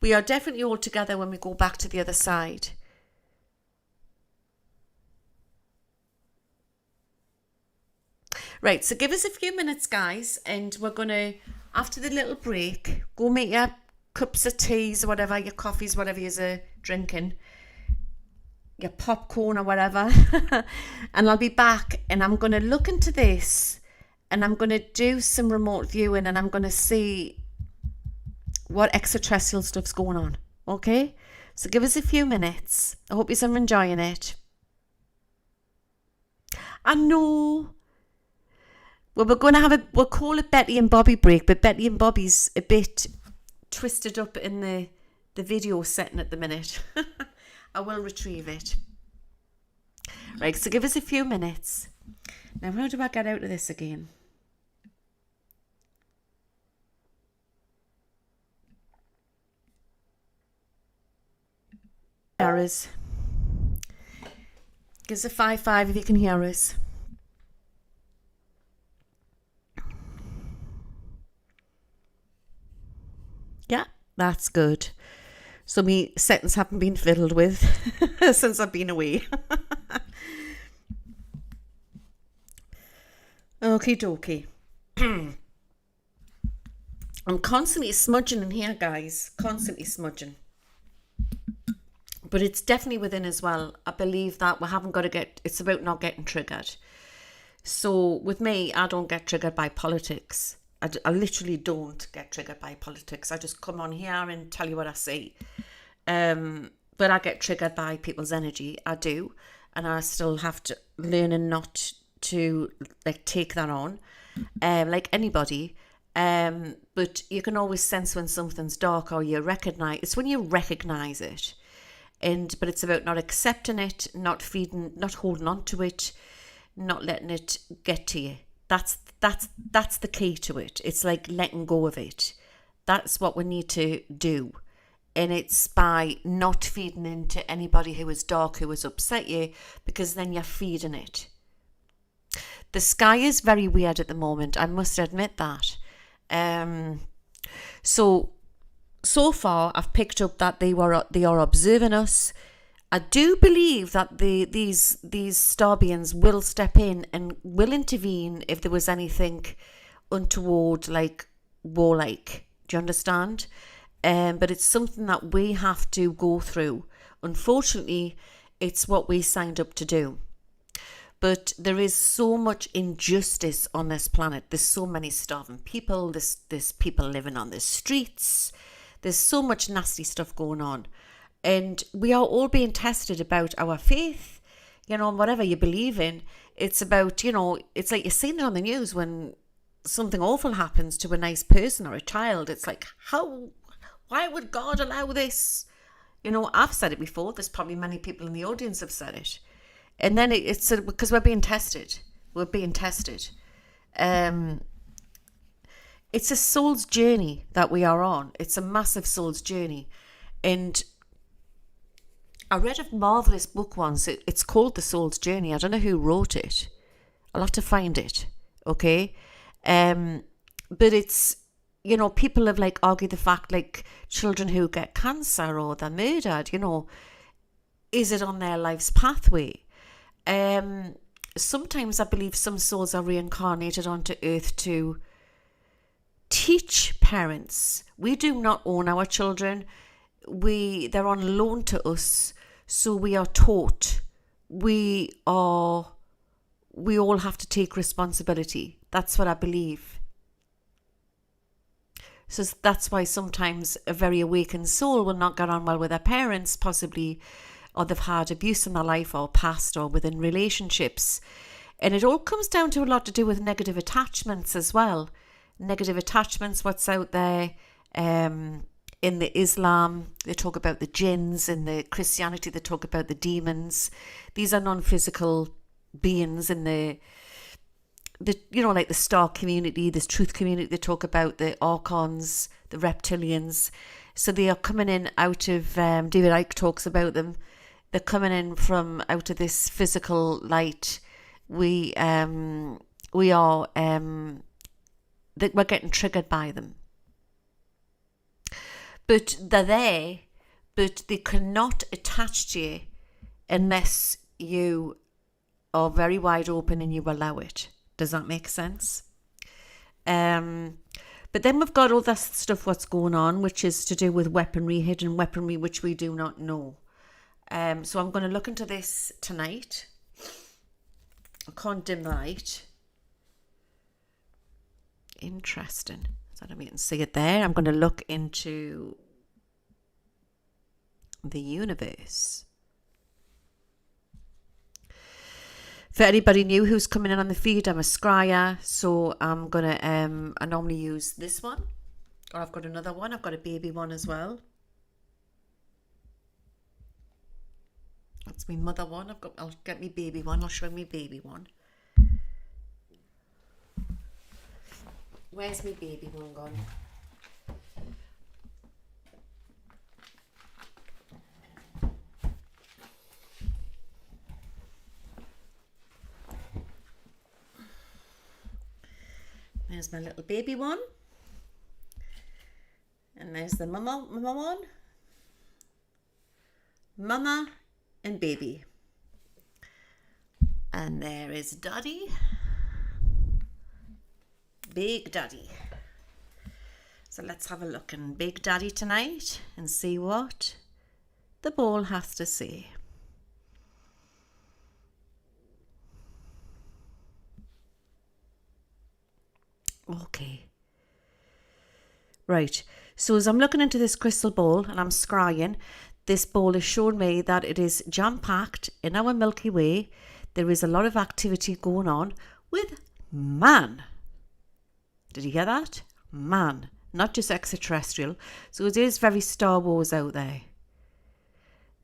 [SPEAKER 1] We are definitely all together when we go back to the other side. Right, so give us a few minutes, guys, and we're going to, after the little break, go make your cups of teas or whatever, your coffees, whatever you're drinking, your popcorn or whatever, and I'll be back, and I'm going to look into this, and I'm going to do some remote viewing, and I'm going to see what extraterrestrial stuff's going on, okay? So give us a few minutes. I hope you're enjoying it. I know. Well, we're going to we'll call it Betty and Bobby break, but Betty and Bobby's a bit twisted up in the video setting at the minute. I will retrieve it. Right, so give us a few minutes. Now, how do I get out of this again? Hear us. Give us a 5-5 if you can hear us. Yeah, that's good. So my settings haven't been fiddled with since I've been away. Okie dokie. I'm constantly smudging in here, guys. Constantly smudging. But it's definitely within as well. I believe that we haven't got to it's about not getting triggered. So with me, I don't get triggered by politics. I literally don't get triggered by politics. I just come on here and tell you what I see. But I get triggered by people's energy. I do. And I still have to learn and not to take that on. Like anybody. But you can always sense when something's dark, or you recognize. It's when you recognize it. But it's about not accepting it, not holding on to it, not letting it get to you. That's the key to it. It's like letting go of it. That's what we need to do. And it's by not feeding into anybody who is dark, who has upset you, because then you're feeding it. The sky is very weird at the moment. I must admit that. So far, I've picked up that they are observing us. I do believe that these star beings will step in and will intervene if there was anything untoward, like warlike. Do you understand? But it's something that we have to go through. Unfortunately, it's what we signed up to do. But there is so much injustice on this planet. There's so many starving people. There's people living on the streets. There's so much nasty stuff going on. And we are all being tested about our faith, and whatever you believe in. It's about, it's like you're seeing it on the news when something awful happens to a nice person or a child. It's like, why would God allow this? I've said it before. There's probably many people in the audience have said it. And then it's because we're being tested. We're being tested. It's a soul's journey that we are on. It's a massive soul's journey. And I read a marvellous book once. It's called The Soul's Journey. I don't know who wrote it. I'll have to find it. Okay? But it's, people have argued the fact, children who get cancer or they're murdered, is it on their life's pathway? Sometimes I believe some souls are reincarnated onto earth to teach parents. We do not own our children. They're on loan to us, so we are taught. We all have to take responsibility. That's what I believe. So that's why sometimes a very awakened soul will not get on well with their parents, possibly, or they've had abuse in their life or past or within relationships. And it all comes down to a lot to do with negative attachments as well. Negative attachments, what's out there. In the Islam, they talk about the jinns. In the Christianity, they talk about the demons. These are non-physical beings in the like the star community, this truth community. They talk about the archons, the reptilians. So they are coming in out of, David Icke talks about them. They're coming in from out of this physical light. We're getting triggered by them. But they're there, but they cannot attach to you unless you are very wide open and you allow it. Does that make sense? But then we've got all that stuff what's going on, which is to do with weaponry, hidden weaponry, which we do not know. So I'm going to look into this tonight. I can't dim the light. Interesting. So I don't know if you can see it there. I'm going to look into the universe. For anybody new who's coming in on the feed, I'm a scryer, so I'm going to, I normally use this one, or I've got another one. I've got a baby one as well. That's my mother one. I'll get me baby one. I'll show me baby one. Where's my baby one gone? There's my little baby one. And there's the mama one. Mama and baby. And there is Daddy. Big Daddy. So let's have a look in Big Daddy tonight and see what the ball has to say. Okay. Right. So as I'm looking into this crystal ball and I'm scrying, this ball is showing me that it is jam-packed in our Milky Way. There is a lot of activity going on with man. Did you hear that? Man, not just extraterrestrial. So it is very Star Wars out there.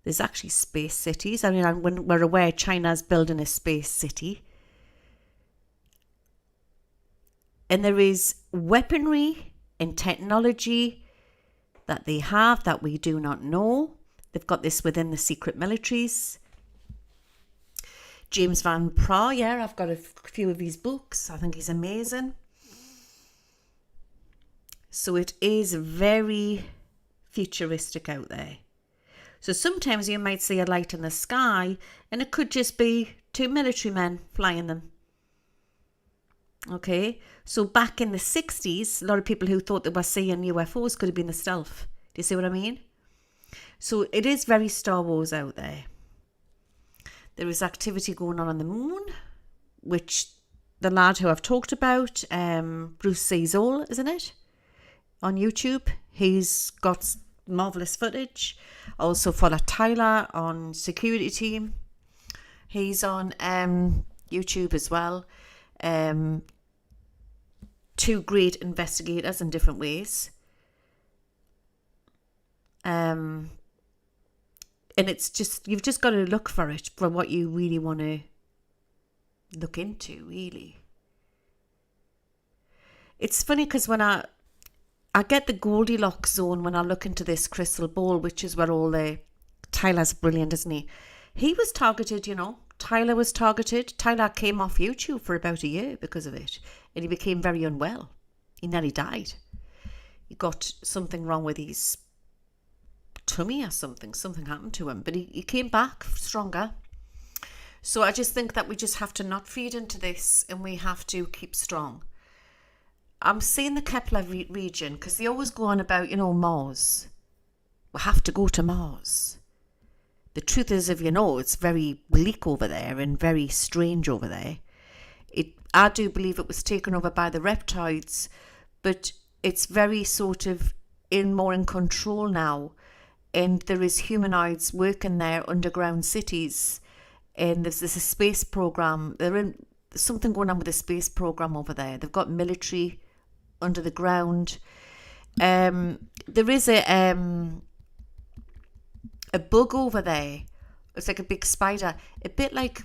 [SPEAKER 1] There's actually space cities. I mean, when we're aware China's building a space city. And there is weaponry and technology that they have that we do not know. They've got this within the secret militaries. James Van Praagh, yeah, I've got a few of his books. I think he's amazing. So it is very futuristic out there. So sometimes you might see a light in the sky and it could just be two military men flying them. Okay, so back in the 60s, a lot of people who thought they were seeing UFOs could have been the stealth. Do you see what I mean? So it is very Star Wars out there. There is activity going on the moon, which the lad who I've talked about, Bruce Cazole, isn't it? On YouTube. He's got marvellous footage. Also follow Tyler on Security Team. He's on YouTube as well. Two great investigators in different ways. And it's just, you've just got to look for it, for what you really want to look into, really. It's funny because when I get the Goldilocks zone when I look into this crystal ball, which is where all the, Tyler's brilliant, isn't he? He was targeted, you know. Tyler was targeted. Tyler came off YouTube for about a year because of it. And he became very unwell. He nearly died. He got something wrong with his tummy or something. Something happened to him, but he came back stronger. So I just think that we just have to not feed into this, and we have to keep strong. I'm saying the Kepler region because they always go on about, Mars. We have to go to Mars. The truth is, if it's very bleak over there and very strange over there. I do believe it was taken over by the reptoids, but it's very sort of more in control now. And there is humanoids working there, underground cities. And there's a space program. There's something going on with the space program over there. They've got military under the ground. There is a bug over there. It's like a big spider. A bit like,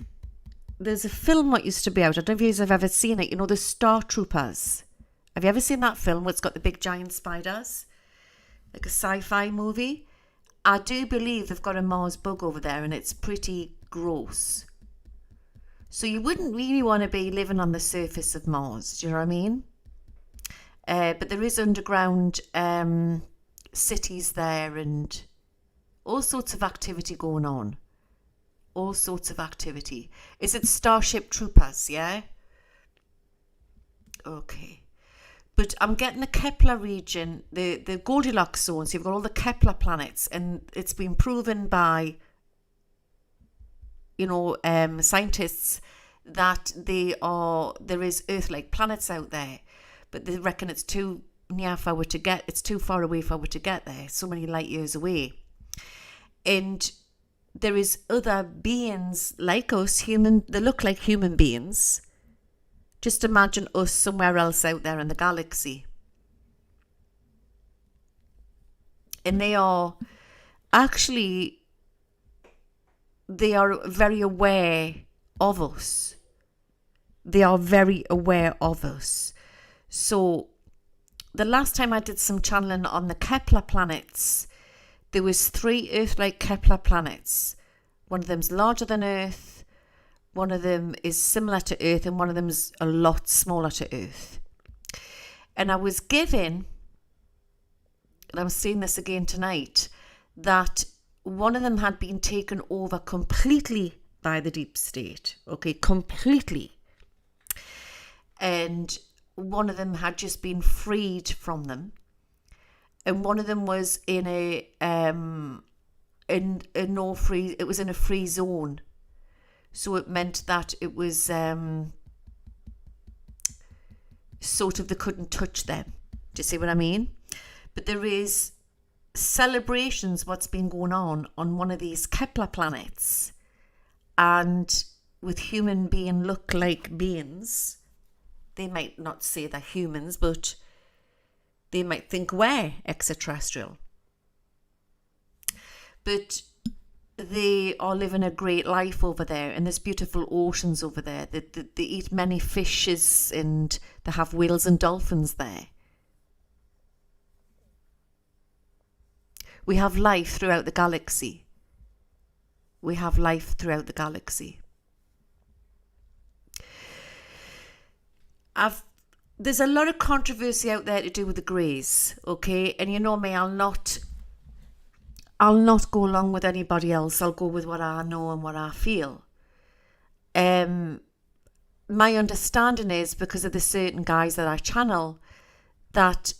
[SPEAKER 1] there's a film that used to be out. I don't know if you've ever seen it. The Star Troopers. Have you ever seen that film where it's got the big giant spiders? Like a sci-fi movie. I do believe they've got a Mars bug over there, and it's pretty gross. So you wouldn't really want to be living on the surface of Mars. Do you know what I mean? But there is underground cities there, and all sorts of activity going on. All sorts of activity. Is it Starship Troopers, yeah? Okay. But I'm getting the Kepler region, the Goldilocks zone. So you've got all the Kepler planets, and it's been proven by, scientists that there is Earth-like planets out there, but they reckon it's too it's too far away for us to get there, so many light years away. And there is other beings like us, they look like human beings. Just imagine us somewhere else out there in the galaxy. And they are very aware of us. They are very aware of us. So the last time I did some channeling on the Kepler planets, there was 3 Earth-like Kepler planets. One of them's larger than Earth, one of them is similar to Earth, and one of them is a lot smaller to Earth. And I was given, and I'm seeing this again tonight, that one of them had been taken over completely by the deep state. Okay, completely. And one of them had just been freed from them. And one of them was in a free zone. So it meant that it was sort of they couldn't touch them. Do you see what I mean? But there is celebrations what's been going on one of these Kepler planets. And with human being look-like beings, they might not say they're humans, but they might think we're extraterrestrial. But they are living a great life over there, and there's beautiful oceans over there. They eat many fishes, and they have whales and dolphins there. We have life throughout the galaxy. We have life throughout the galaxy. There's a lot of controversy out there to do with the greys, okay? And you know me, I'll not go along with anybody else. I'll go with what I know and what I feel. My understanding is, because of the certain guys that I channel, that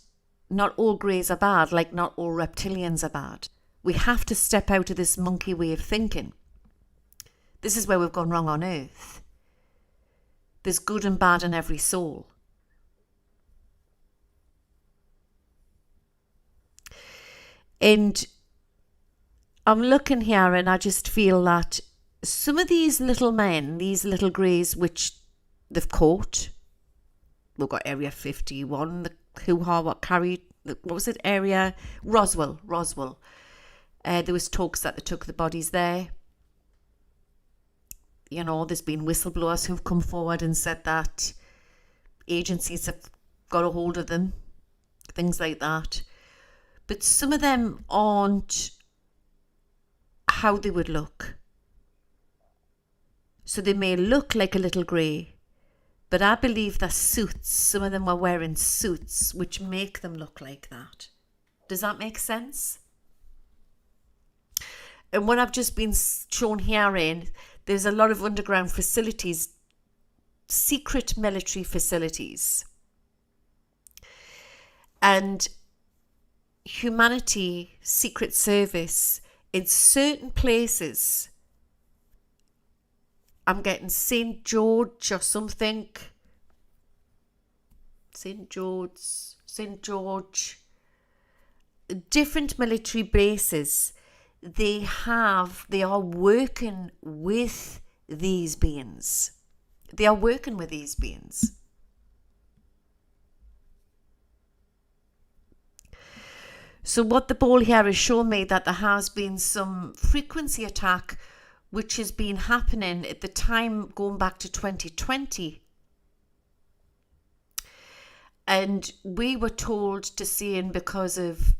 [SPEAKER 1] not all greys are bad, like not all reptilians are bad. We have to step out of this monkey way of thinking. This is where we've gone wrong on Earth. There's good and bad in every soul. And I'm looking here, and I just feel that some of these little men, these little greys, which they've caught, we've got Area 51, the hoo-ha, what was it, Area Roswell. There was talks that they took the bodies there. You know, there's been whistleblowers who've come forward and said that agencies have got a hold of them, things like that. But some of them aren't how they would look. So they may look like a little grey, but I believe that suits, some of them are wearing suits which make them look like that. Does that make sense? And what I've just been shown here in, there's a lot of underground facilities, secret military facilities. And humanity, secret service, in certain places, I'm getting St. George or something. St. George. Different military bases, they are working with these beings. They are working with these beings. So what the ball here is showing me that there has been some frequency attack which has been happening at the time going back to 2020. And we were told to see in because of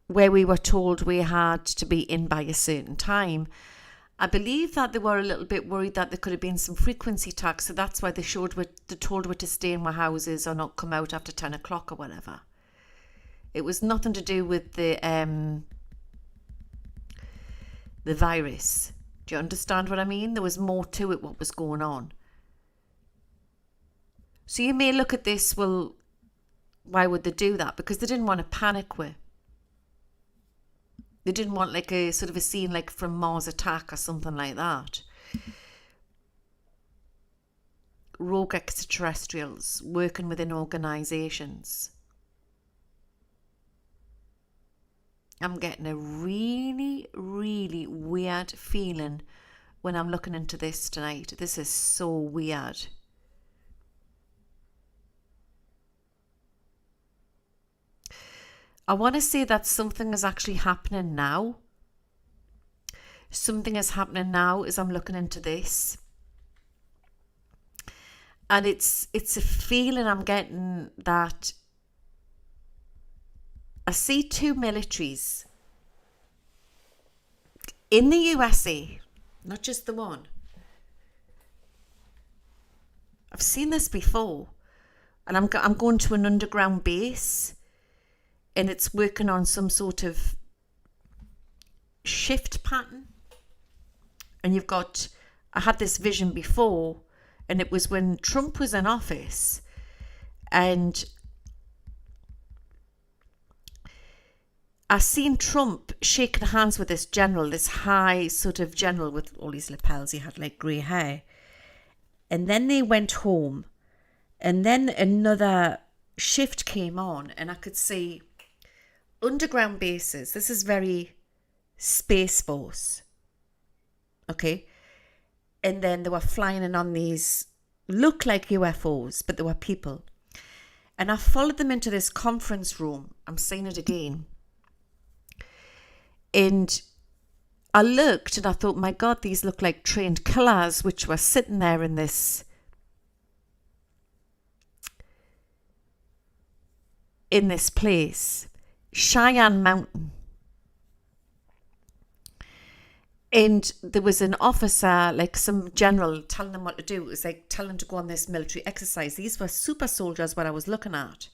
[SPEAKER 1] where we were told we had to be in by a certain time. I believe that they were a little bit worried that there could have been some frequency attacks, so that's why they told us to stay in our houses or not come out after 10 o'clock or whatever. It was nothing to do with the virus. Do you understand what I mean? There was more to it, what was going on. So you may look at this, well, why would they do that? Because they didn't want to panic with. They didn't want like a sort of a scene like from Mars Attack or something like that. Rogue extraterrestrials working within organisations. I'm getting a really, really weird feeling when I'm looking into this tonight. This is so weird. I want to say that something is actually happening now. Something is happening now as I'm looking into this. And it's a feeling I'm getting that I see two militaries in the USA, not just the one. I've seen this before, and I'm going to an underground base, and it's working on some sort of shift pattern. And I had this vision before, and it was when Trump was in office, and I seen Trump shaking hands with this general, this high sort of general with all these lapels. He had like grey hair. And then they went home, and then another shift came on, and I could see underground bases. This is very Space Force. Okay. And then they were flying in on these, look like UFOs, but they were people. And I followed them into this conference room. I'm saying it again. And I looked and I thought, my God, these look like trained killers, which were sitting there in this place, Cheyenne Mountain. And there was an officer, like some general, telling them what to do. It was like telling them to go on this military exercise. These were super soldiers, what I was looking at.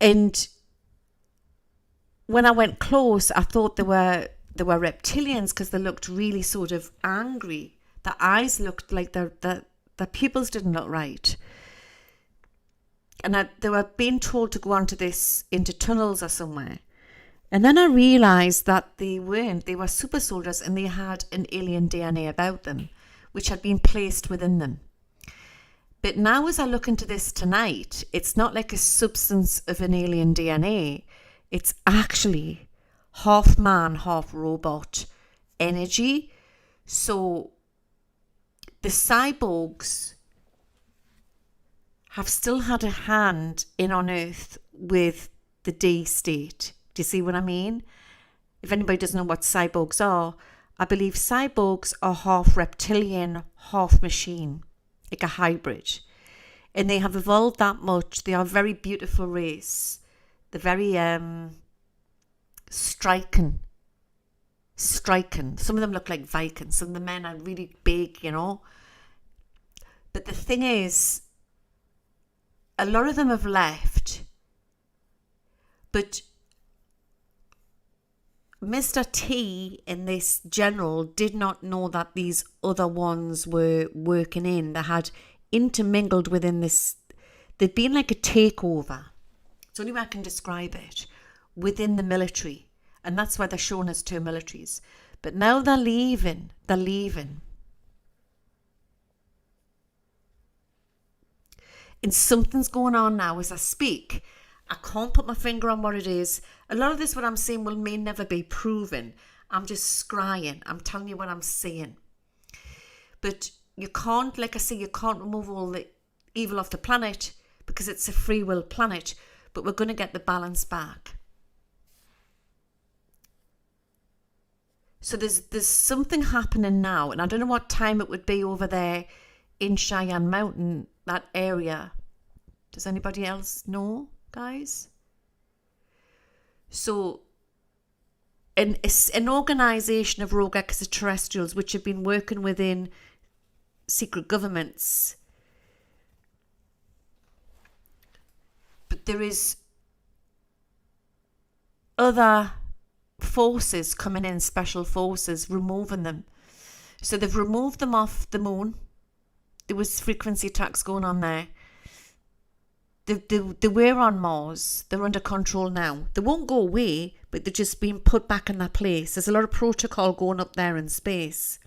[SPEAKER 1] And when I went close, I thought they were reptilians because they looked really sort of angry. Their eyes looked like their pupils didn't look right. And they were being told to go into tunnels or somewhere. And then I realised that they weren't. They were super soldiers and they had an alien DNA about them, which had been placed within them. But now as I look into this tonight, it's not like a substance of an alien DNA. It's actually half man, half robot energy. So the cyborgs have still had a hand in on Earth with the D state. Do you see what I mean? If anybody doesn't know what cyborgs are, I believe cyborgs are half reptilian, half machine, like a hybrid. And they have evolved that much. They are a very beautiful race. They're very striking. Some of them look like Vikings. Some of the men are really big, you know. But the thing is, a lot of them have left, but Mr. T and this general did not know that these other ones were working in. They had intermingled within this. There'd been like a takeover. It's the only way I can describe it, within the military. And that's why they're shown as two militaries. But now they're leaving. They're leaving. And something's going on now as I speak. I can't put my finger on what it is. A lot of this, what I'm saying, may never be proven. I'm just scrying. I'm telling you what I'm seeing. But you can't, like I say, you can't remove all the evil off the planet because it's a free will planet. But we're going to get the balance back. So there's something happening now. And I don't know what time it would be over there in Cheyenne Mountain, that area. Does anybody else know, guys? So an organisation of rogue extraterrestrials which have been working within secret governments. But there is other forces coming in, special forces, removing them. So they've removed them off the moon. There was frequency attacks going on there. They were on Mars. They're under control now. They won't go away, but they're just being put back in their place. There's a lot of protocol going up there in space.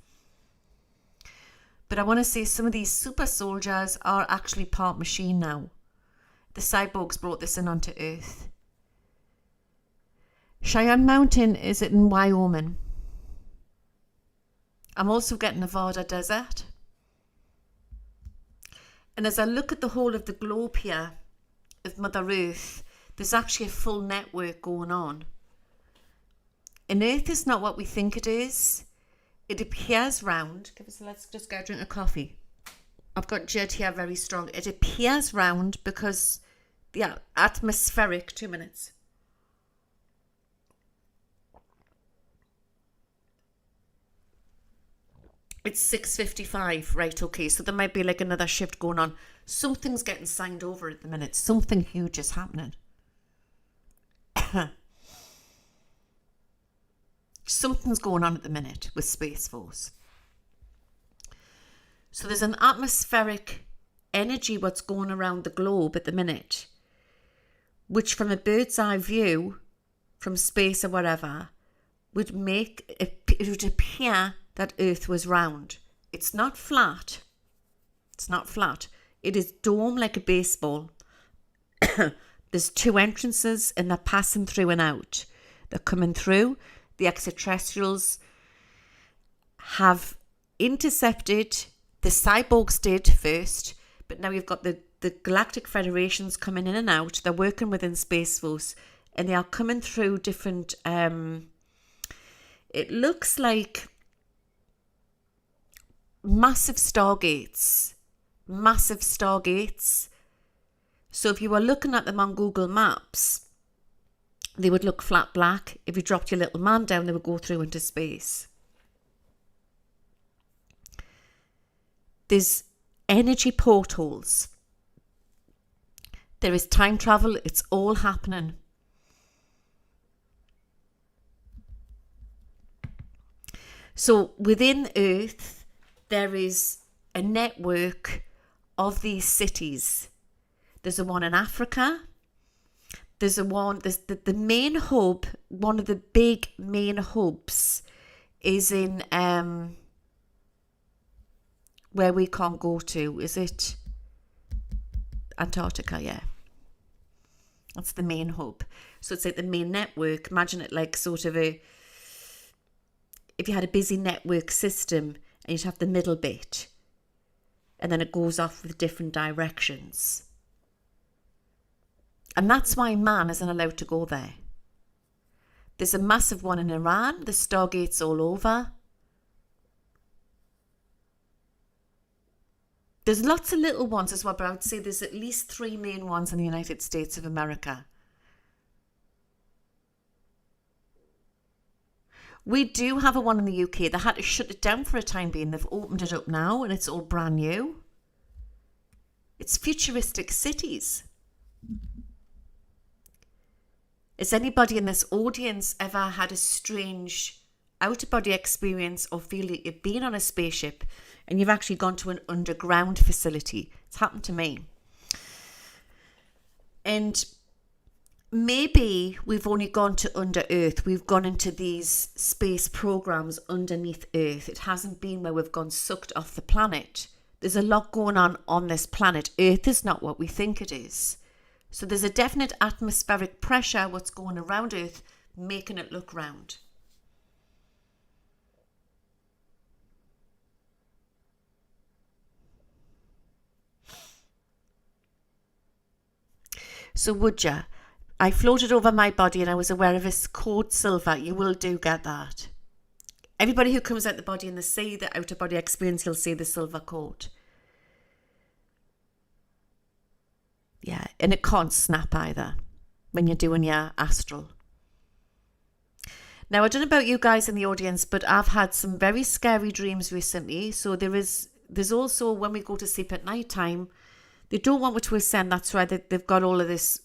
[SPEAKER 1] But I want to say some of these super soldiers are actually part machine now. The cyborgs brought this in onto Earth. Cheyenne Mountain is in Wyoming. I'm also getting Nevada desert. And as I look at the whole of the globe here, of Mother Earth, there's actually a full network going on. And Earth is not what we think it is. It appears round. Let's just go drink a coffee. I've got Jed here very strong. It appears round because, yeah, atmospheric. 2 minutes. It's 6:55, right? Okay, so there might be like another shift going on. Something's getting signed over at the minute. Something huge is happening. Something's going on at the minute with Space Force. So there's an atmospheric energy what's going around the globe at the minute, which from a bird's eye view, from space or whatever, would make it would appear that Earth was round. It's not flat. It's not flat. It is dome like a baseball. There's two entrances and they're passing through and out. They're coming through. The extraterrestrials have intercepted. The cyborgs did first, but now you've got the Galactic Federations coming in and out. They're working within Space Force and they are coming through different... it looks like massive stargates. So if you were looking at them on Google Maps, they would look flat black. If you dropped your little man down, they would go through into space. There's energy portals. There is time travel. It's all happening. So within Earth, there is a network of these cities. There's a one in Africa. There's the main hub, one of the big main hubs is in where we can't go to. Is it Antarctica? Yeah. That's the main hub. So it's like the main network. Imagine it like sort of if you had a busy network system and you'd have the middle bit and then it goes off with different directions. And that's why man isn't allowed to go there. There's a massive one in Iran. The stargates all over. There's lots of little ones as well, but I would say there's at least 3 main ones in the United States of America. We do have a one in the UK. They had to shut it down for a time being. They've opened it up now and it's all brand new. It's futuristic cities. Has anybody in this audience ever had a strange out-of-body experience or feel that you've been on a spaceship and you've actually gone to an underground facility? It's happened to me. And maybe we've only gone to under Earth. We've gone into these space programs underneath Earth. It hasn't been where we've gone sucked off the planet. There's a lot going on this planet. Earth is not what we think it is. So there's a definite atmospheric pressure, what's going around Earth, making it look round. So would you? I floated over my body and I was aware of this code silver. You will do get that. Everybody who comes out the body and they see the outer body experience, you'll see the silver code. Yeah, and it can't snap either when you're doing your astral. Now, I don't know about you guys in the audience, but I've had some very scary dreams recently. So there's also, when we go to sleep at night time, they don't want what we're saying. That's why they've got all of this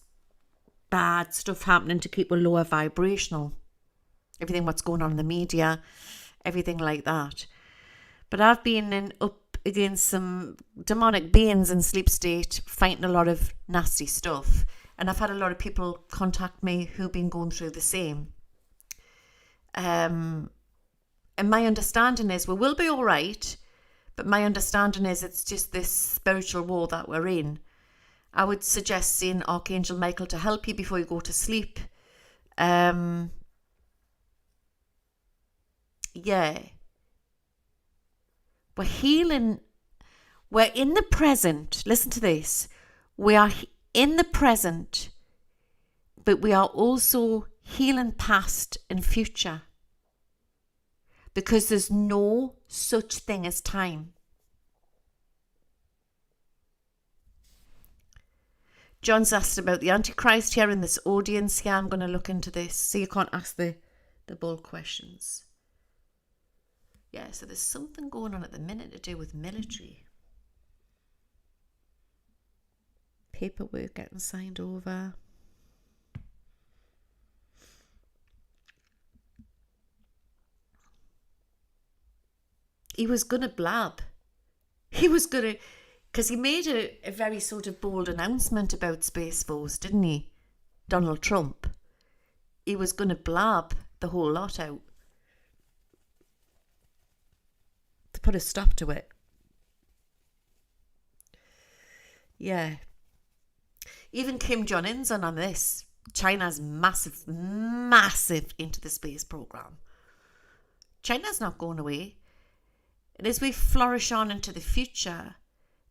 [SPEAKER 1] bad stuff happening to keep a lower vibrational. Everything what's going on in the media, everything like that. But I've been up against some demonic beings in sleep state, fighting a lot of nasty stuff. And I've had a lot of people contact me who've been going through the same. And my understanding is we will be all right, but my understanding is it's just this spiritual war that we're in. I would suggest seeing Archangel Michael to help you before you go to sleep. Yeah. We're healing. We're in the present. Listen to this. We are in the present, but we are also healing past and future. Because there's no such thing as time. John's asked about the Antichrist here in this audience. Yeah, I'm going to look into this. So you can't ask the bold questions. Yeah, so there's something going on at the minute to do with military. Paperwork getting signed over. He was going to blab. He was going to... Because he made a very sort of bold announcement about Space Force, didn't he? Donald Trump. He was going to blab the whole lot out. To put a stop to it. Yeah. Even Kim Jong-un's on this. China's massive into the space program. China's not going away. And as we flourish on into the future,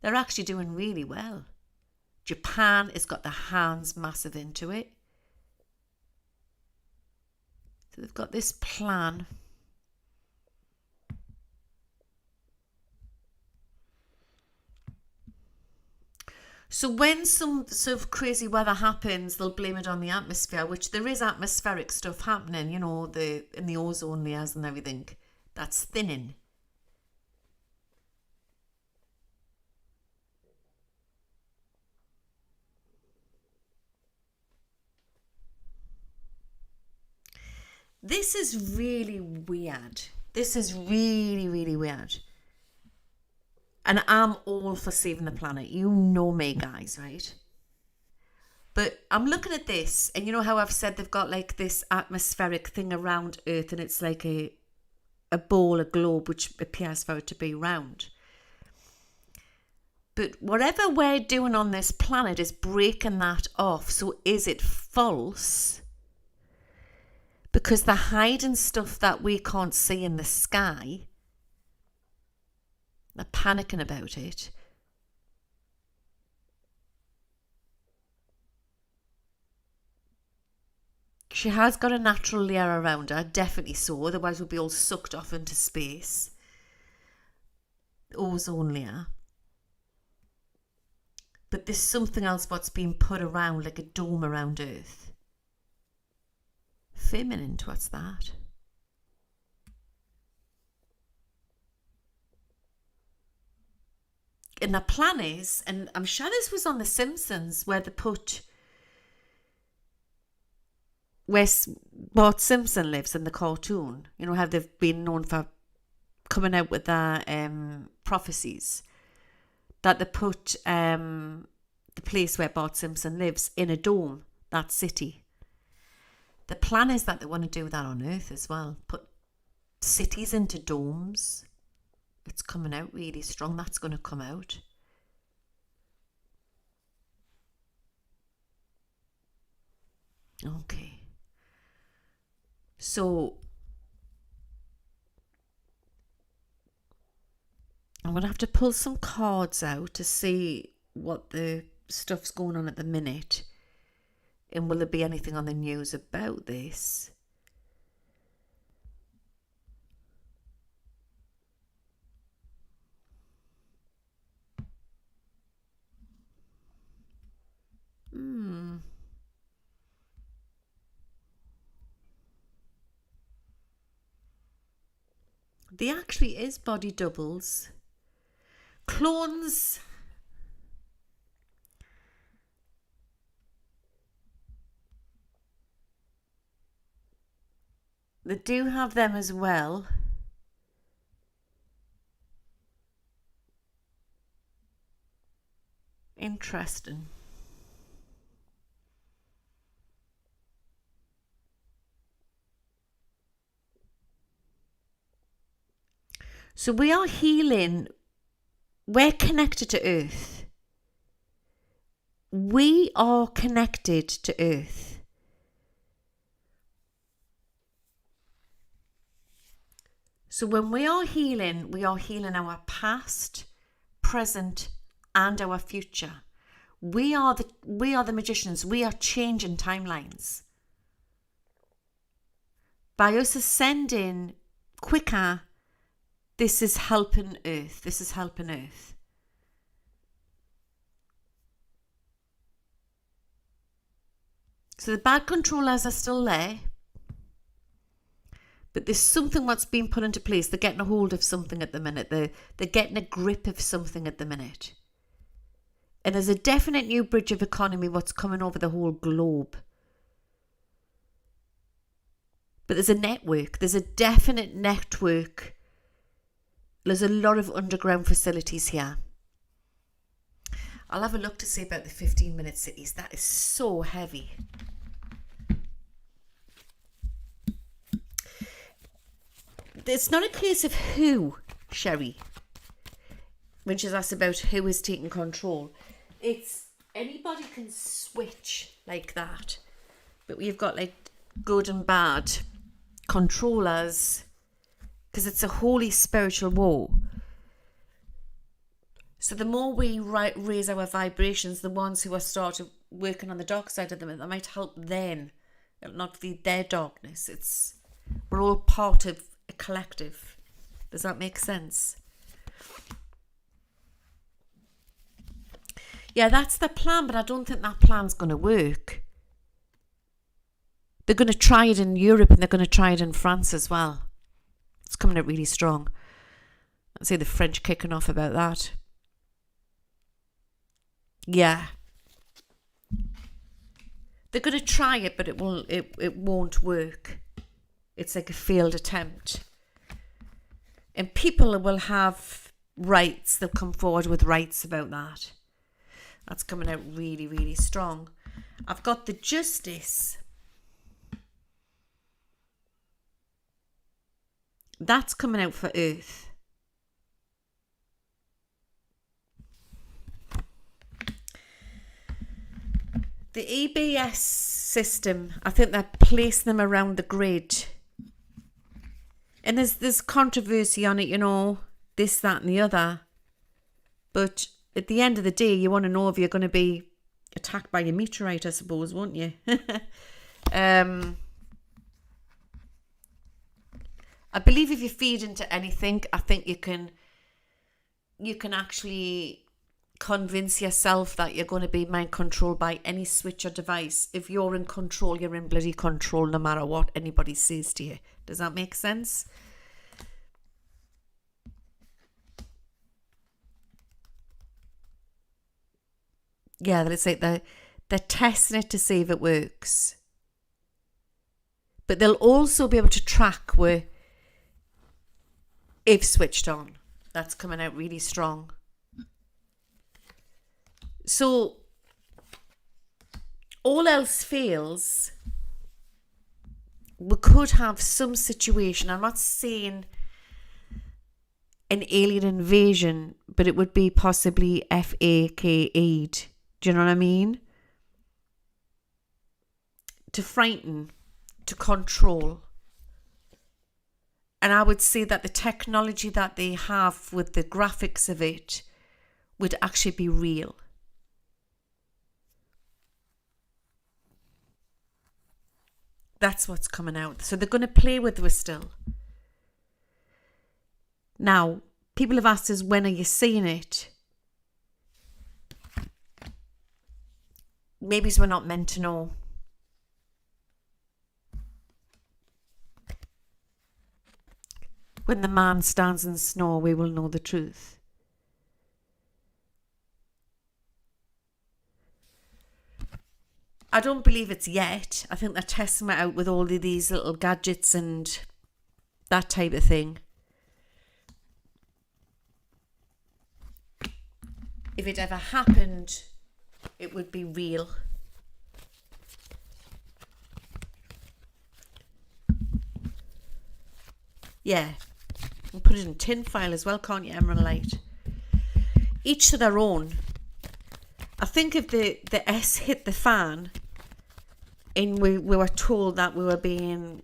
[SPEAKER 1] they're actually doing really well. Japan has got their hands massive into it. So they've got this plan. So when some sort of crazy weather happens, they'll blame it on the atmosphere, which there is atmospheric stuff happening, you know, in the ozone layers and everything. That's thinning. This is really weird. This is really, really weird. And I'm all for saving the planet. You know me, guys, right? But I'm looking at this, and you know how I've said they've got like this atmospheric thing around Earth, and it's like a ball, a globe, which appears for it to be round. But whatever we're doing on this planet is breaking that off. So is it false? Because they're hiding stuff that we can't see in the sky. They're panicking about it. She has got a natural layer around her, definitely so. Otherwise we'd be all sucked off into space. The ozone layer. But there's something else what's been put around, like a dome around Earth. Feminine, what's that? And the plan is, and I'm sure this was on The Simpsons, where they put where Bart Simpson lives in the cartoon. You know how they've been known for coming out with their prophecies, that they put the place where Bart Simpson lives in a dome, that city. The plan is that they want to do that on Earth as well. Put cities into domes. It's coming out really strong. That's going to come out. Okay. So I'm going to have to pull some cards out to see what the stuff's going on at the minute. And will there be anything on the news about this? There actually is body doubles. Clones. They do have them as well. Interesting. So we are healing. We're connected to Earth. We are connected to Earth. So when we are healing our past, present, and our future. We are the magicians. We are changing timelines. By us ascending quicker, this is helping Earth. This is helping Earth. So the bad controllers are still there. But there's something what's being put into place. They're getting a hold of something at the minute. They're getting a grip of something at the minute. And there's a definite new bridge of economy what's coming over the whole globe. But there's a network. There's a definite network. There's a lot of underground facilities here. I'll have a look to see about the 15-minute cities. That is so heavy. It's not a case of who, Sherry, when she's asked about who is taking control. It's anybody can switch like that. But we've got like good and bad controllers because it's a holy spiritual war. So the more we raise our vibrations, the ones who are started working on the dark side of them, that might help them. It'll not feed their darkness. We're all part of a collective. Does that make sense? Yeah, that's the plan, but I don't think that plan's going to work. They're going to try it in Europe and they're going to try it in France as well. It's coming out really strong. I'd say the French kicking off about that. Yeah. They're going to try it, but it won't work. It's like a failed attempt. And people will have rights. They'll come forward with rights about that. That's coming out really, really strong. I've got the Justice. That's coming out for Earth. The EBS system, I think they're placing them around the grid. And there's controversy on it, you know, this, that and the other. But at the end of the day, you want to know if you're going to be attacked by a meteorite, I suppose, won't you? I believe if you feed into anything, I think you can actually convince yourself that you're going to be mind controlled by any switch or device. If you're in control, you're in bloody control no matter what anybody says to you. Does that make sense? yeah, it's like they're testing it to see if it works. But they'll also be able to track where if switched on. That's coming out really strong. So all else fails, we could have some situation. I'm not saying an alien invasion, but it would be possibly FAK'd. Do you know what I mean? To frighten, to control. And I would say that the technology that they have with the graphics of it would actually be real. That's what's coming out. So they're going to play with us still. Now, people have asked us, when are you seeing it? Maybe we're not meant to know. When the man stands in snow, we will know the truth. I don't believe it's yet. I think they're testing it out with all of these little gadgets and that type of thing. If it ever happened, it would be real. Yeah. You can put it in tin foil as well, can't you, Emerald Light? Each to their own. I think if the S hit the fan and we were told that we were being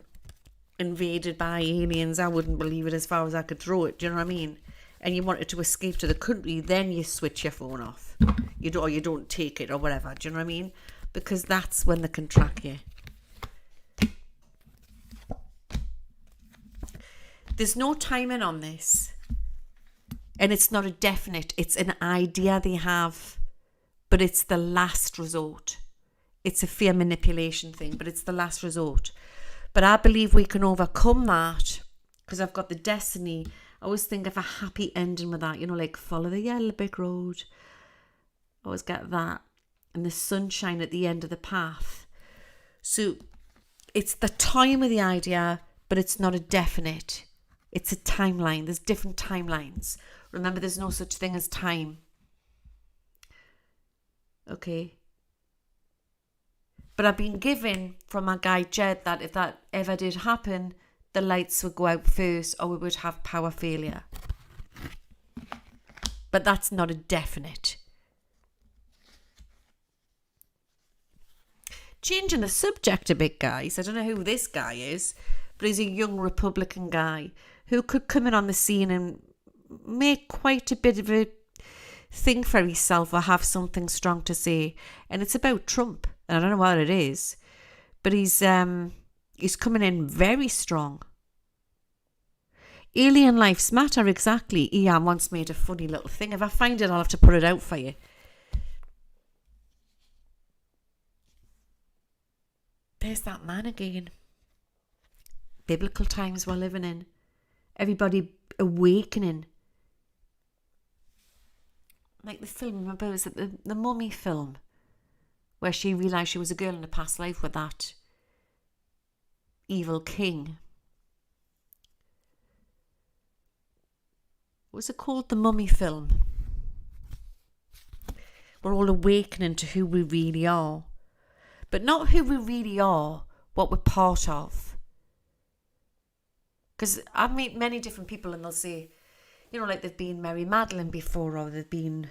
[SPEAKER 1] invaded by aliens, I wouldn't believe it as far as I could throw it. Do you know what I mean? And you wanted to escape to the country, then you switch your phone off. You don't take it or whatever. Do you know what I mean? Because that's when they can track you. There's no timing on this. And it's not a definite. It's an idea they have. But it's the last resort. It's a fear manipulation thing, but it's the last resort. But I believe we can overcome that because I've got the destiny. I always think of a happy ending with that, like follow the yellow brick road. I always get that. And the sunshine at the end of the path. So it's the time of the idea, but it's not a definite. It's a timeline. There's different timelines. Remember, there's no such thing as time. Okay. But I've been given from my guide Jed that if that ever did happen, the lights would go out first or we would have power failure. But that's not a definite. Changing the subject a bit, guys. I don't know who this guy is, but he's a young Republican guy who could come in on the scene and make quite a bit of a thing for himself or have something strong to say. And it's about Trump. And I don't know what it is, but he's coming in very strong. Alien lives matter, exactly. Ian once made a funny little thing. If I find it, I'll have to put it out for you. There's that man again. Biblical times we're living in. Everybody awakening. Like the film, remember, was it the Mummy film? Where she realised she was a girl in a past life with that evil king. What was it called? The Mummy film. We're all awakening to who we really are. But not who we really are, what we're part of. Because I meet many different people and they'll say, like they've been Mary Magdalene before or they've been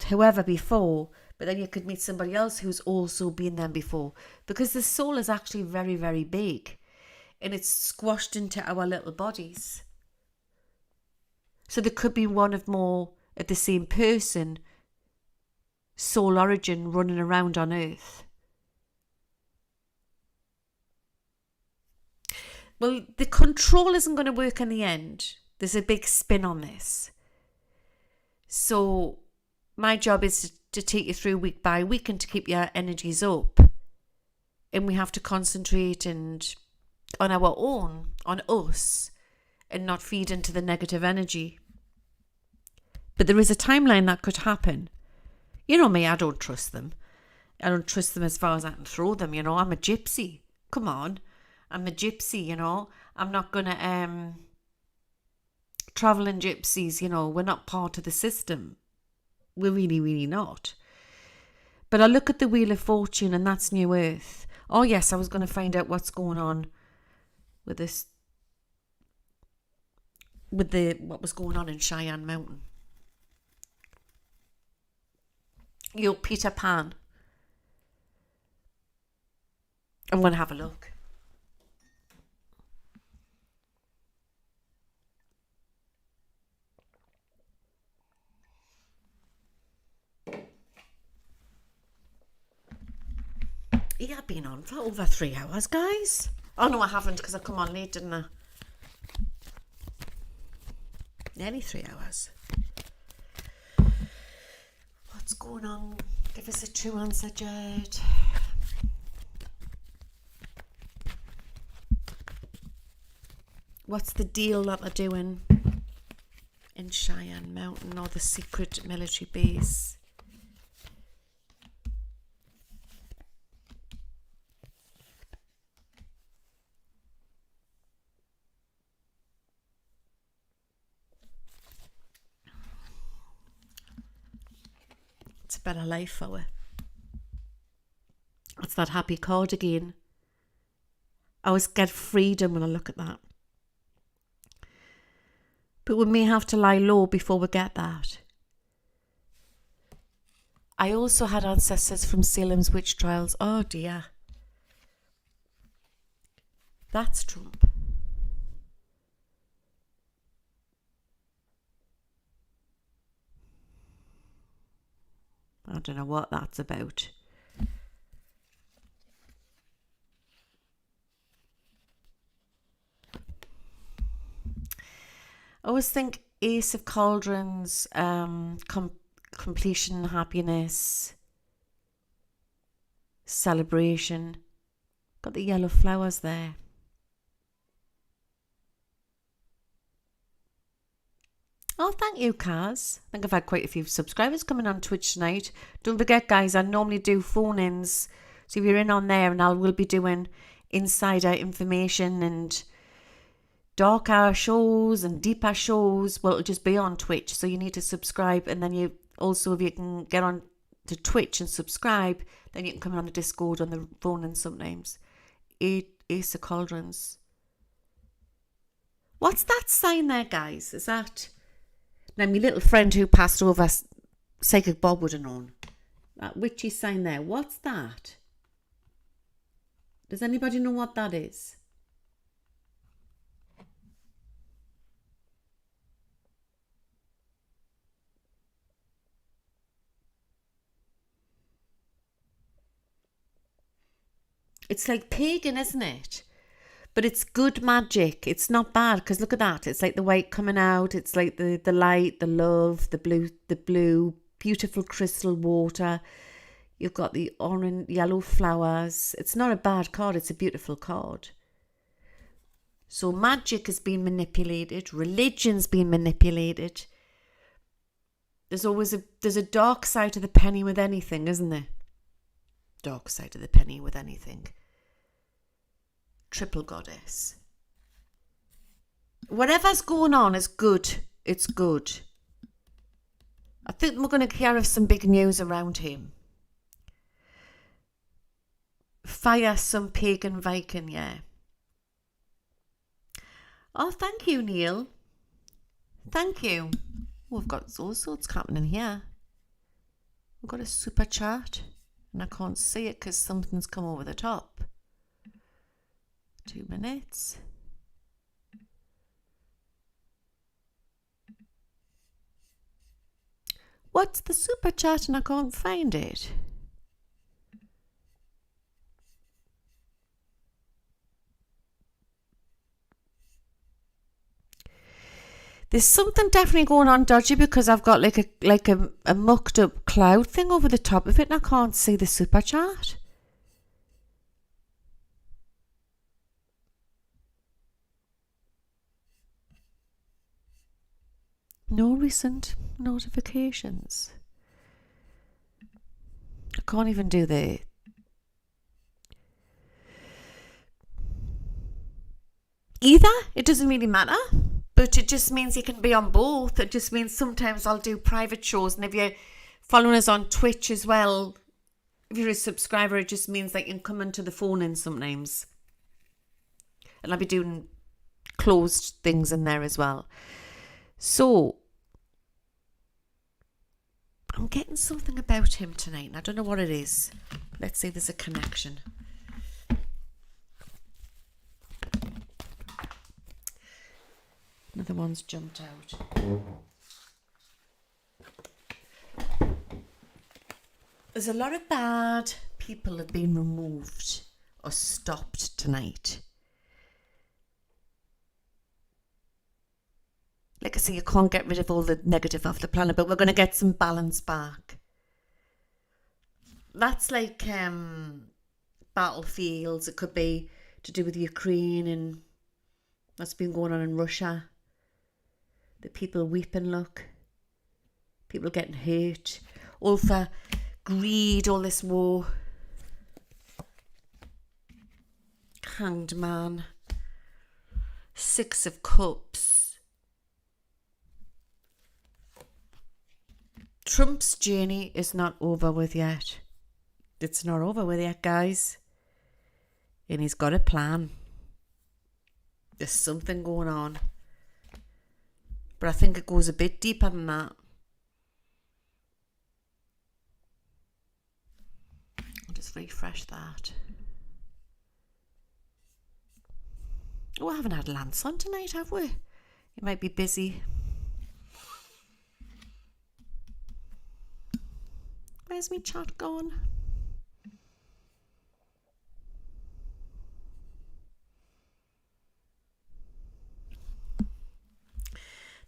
[SPEAKER 1] whoever before. But then you could meet somebody else who's also been them before. Because the soul is actually very, very big. And it's squashed into our little bodies. So there could be one of more of the same person, soul origin, running around on Earth. Well, the control isn't going to work in the end. There's a big spin on this. So my job is to take you through week by week and to keep your energies up. And we have to concentrate on our own, on us, and not feed into the negative energy. But there is a timeline that could happen. You know me, I don't trust them. I don't trust them as far as I can throw them, you know. I'm a gypsy. Come on. I'm a gypsy, you know. I'm not going to... travelling gypsies, you know, we're not part of the system. We're really, really not. But I look at the Wheel of Fortune and that's New Earth. Oh, yes, I was going to find out what's going on with this... what was going on in Cheyenne Mountain. Yo, Peter Pan. I'm going to have a look. Yeah, I've been on for over 3 hours, guys. Oh, no, I haven't because I come on late, didn't I? Nearly 3 hours. What's going on? Give us a true answer, Jade. What's the deal that they're doing in Cheyenne Mountain or the secret military base? It's a better life for her. It's that happy card again. I always get freedom when I look at that. But we may have to lie low before we get that. I also had ancestors from Salem's witch trials. Oh dear. That's Trump. I don't know what that's about. I always think Ace of Cauldrons, completion, happiness, celebration. Got the yellow flowers there. Oh, thank you, Kaz. I think I've had quite a few subscribers coming on Twitch tonight. Don't forget, guys, I normally do phone-ins. So if you're in on there, and I will be doing insider information and darker shows and deeper shows. Well, it'll just be on Twitch. So you need to subscribe. And then you also, if you can get on to Twitch and subscribe, then you can come on the Discord on the phone-in sometimes. Ace of Cauldrons. What's that sign there, guys? Is that... Now, my little friend who passed over, Psychic Bob would have known. That witchy sign there. What's that? Does anybody know what that is? It's like pagan, isn't it? But it's good magic. It's not bad because look at that. It's like the white coming out. It's like the light, the love, the blue, beautiful crystal water. You've got the orange, yellow flowers. It's not a bad card. It's a beautiful card. So magic has been manipulated. Religion's been manipulated. There's always there's a dark side to the penny with anything, isn't there? Dark side of the penny with anything. Triple goddess. Whatever's going on is good. It's good. I think we're going to hear some big news around him. Fire some pagan Viking, yeah. Oh, thank you, Neil. Thank you. We've got all sorts happening here. We've got a super chat. And I can't see it because something's come over the top. 2 minutes. What's the super chat and I can't find it? There's something definitely going on dodgy because I've got like a mucked up cloud thing over the top of it and I can't see the super chat. No recent notifications. I can't even do the... Either. It doesn't really matter. But it just means you can be on both. It just means sometimes I'll do private shows. And if you're following us on Twitch as well, if you're a subscriber, it just means that you can come into the phone in sometimes. And I'll be doing closed things in there as well. So, I'm getting something about him tonight. And I don't know what it is. Let's see, there's a connection. Another one's jumped out. There's a lot of bad people have been removed or stopped tonight. Like I say, you can't get rid of all the negative off the planet, but we're going to get some balance back. That's like battlefields. It could be to do with Ukraine and what's been going on in Russia. The people weeping, look. People getting hurt. All for greed, all this war. Hanged man. 6 of Cups. Trump's journey is not over with yet. It's not over with yet, guys. And he's got a plan. There's something going on. But I think it goes a bit deeper than that. I'll just refresh that. Oh, I haven't had Lance on tonight, have we? He might be busy. Where's me chat going?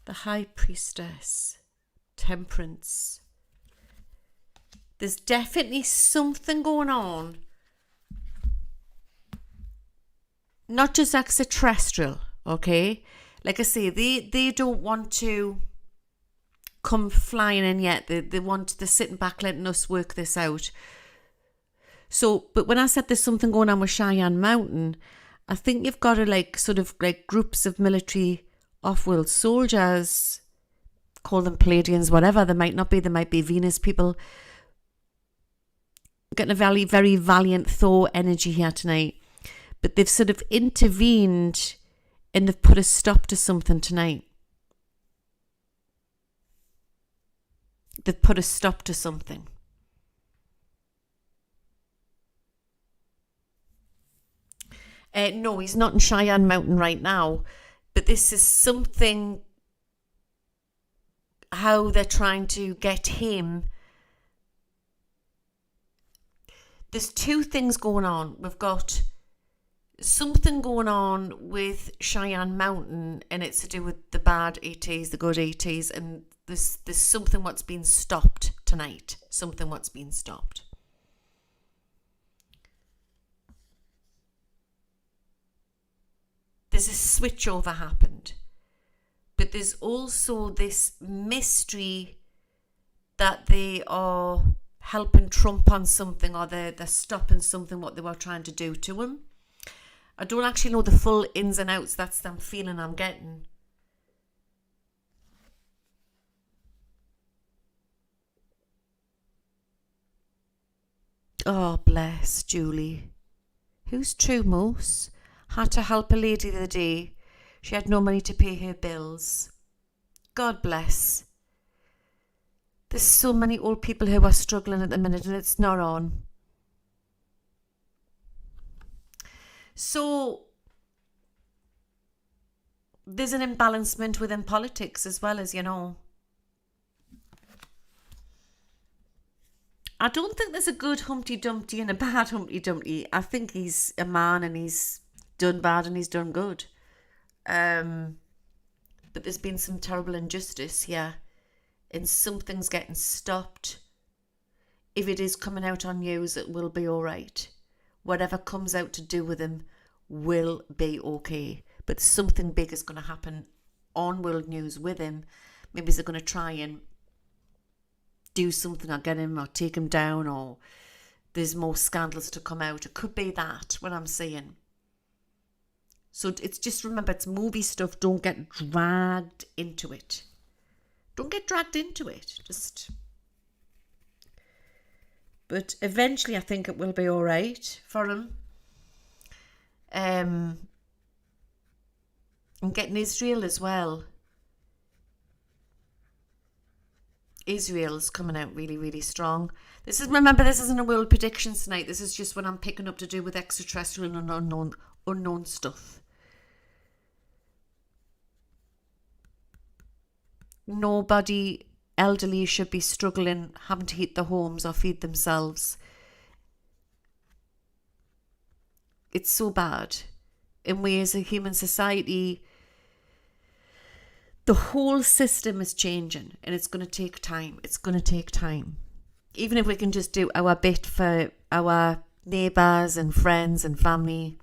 [SPEAKER 1] The High Priestess, Temperance. There's definitely something going on. Not just extraterrestrial, okay? Like I say, they don't want to come flying in yet. They're sitting back letting us work this out. So, but when I said there's something going on with Cheyenne Mountain, I think you've got to like sort of like groups of military off-world soldiers, call them Pleiadians, whatever. There might be Venus people. Getting a very, very valiant Thor energy here tonight. But they've sort of intervened and they've put a stop to something tonight. They've put a stop to something. No, he's not in Cheyenne Mountain right now. But this is something, how they're trying to get him. There's 2 things going on. We've got something going on with Cheyenne Mountain, and it's to do with the bad ETs, the good ETs, and there's something what's been stopped tonight. Something what's been stopped. There's a switchover happened. But there's also this mystery that they are helping Trump on something, or they're stopping something what they were trying to do to him. I don't actually know the full ins and outs. That's the feeling I'm getting. Oh, bless Julie. Who's true, Moose? Had to help a lady the other day. She had no money to pay her bills. God bless. There's so many old people who are struggling at the minute and it's not on. So there's an imbalancement within politics as well, as you know. I don't think there's a good Humpty Dumpty and a bad Humpty Dumpty. I think he's a man and he's done bad and he's done good. But there's been some terrible injustice here, and something's getting stopped. If it is coming out on news, it will be all right. Whatever comes out to do with him will be okay. But something big is going to happen on world news with him. Maybe they're going to try and do something or get him or take him down, or there's more scandals to come out. It could be that, what I'm saying. So it's just, remember, it's movie stuff. Don't get dragged into it. Don't get dragged into it. But eventually I think it will be all right for him. And getting Israel as well. Israel's coming out really, really strong. Remember, this isn't a world predictions tonight. This is just what I'm picking up to do with extraterrestrial and unknown stuff. Nobody elderly should be struggling, having to heat their homes or feed themselves. It's so bad. And we as a human society, the whole system is changing, and it's going to take time. It's going to take time. Even if we can just do our bit for our neighbours and friends and family.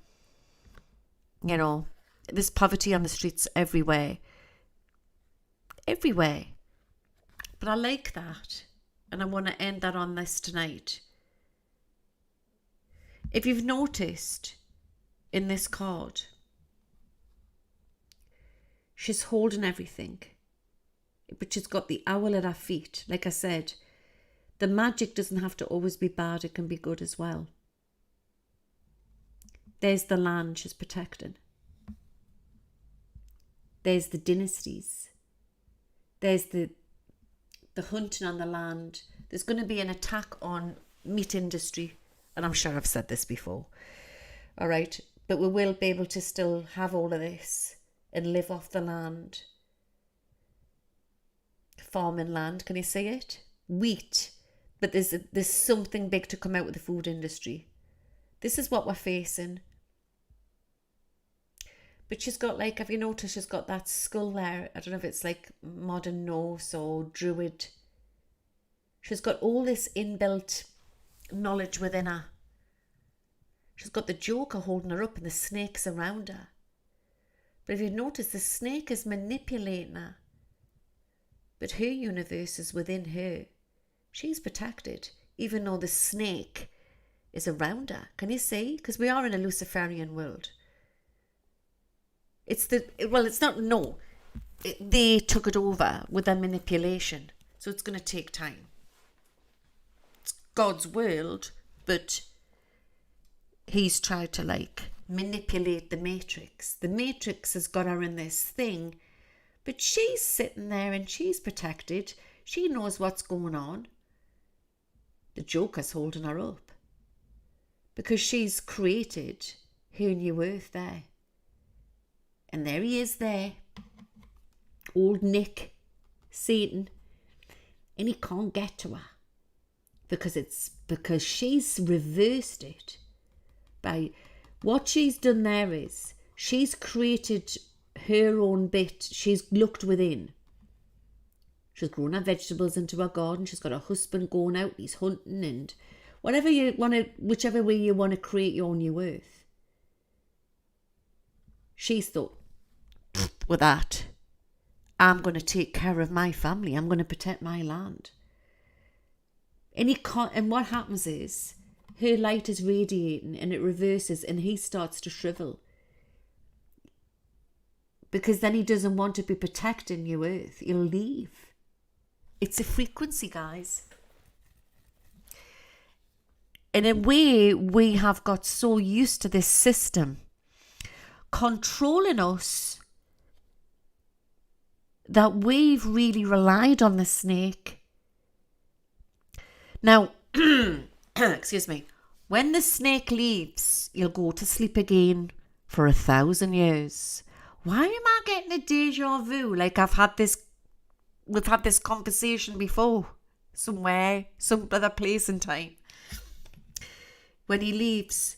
[SPEAKER 1] You know, there's poverty on the streets everywhere. Everywhere. But I like that. And I want to end that on this tonight. If you've noticed in this card, she's holding everything. But she's got the owl at her feet. Like I said, the magic doesn't have to always be bad. It can be good as well. There's the land she's protecting. There's the dynasties. There's the hunting on the land. There's going to be an attack on meat industry. And I'm sure I've said this before. All right. But we will be able to still have all of this and live off the land. Farming land. Can you see it? Wheat. But there's something big to come out with the food industry. This is what we're facing. But she's got, like, have you noticed she's got that skull there? I don't know if it's like modern Norse or Druid. She's got all this inbuilt knowledge within her. She's got the Joker holding her up and the snakes around her. But if you notice, the snake is manipulating her. But her universe is within her. She's protected, even though the snake is around her. Can you see? Because we are in a Luciferian world. They took it over with their manipulation. So it's going to take time. It's God's world, but he's tried to manipulate the Matrix. The Matrix has got her in this thing, but she's sitting there and she's protected. She knows what's going on. The Joker's holding her up because she's created her new earth there. And there he is there, old Nick, Satan, and he can't get to her because she's reversed it. By what she's done there is she's created her own bit. She's looked within. She's grown her vegetables into her garden. She's got her husband going out. He's hunting and whatever you want to, whichever way you want to create your new earth. She's thought, with that, I'm going to take care of my family. I'm going to protect my land. And what happens is her light is radiating and it reverses and he starts to shrivel. Because then he doesn't want to be protecting your earth. He'll leave. It's a frequency, guys. In a way, we have got so used to this system controlling us that we've really relied on the snake. Now, excuse me, when the snake leaves, you'll go to sleep again for 1,000 years. Why am I getting a deja vu? Like we've had this conversation before, somewhere, some other place and time. When he leaves,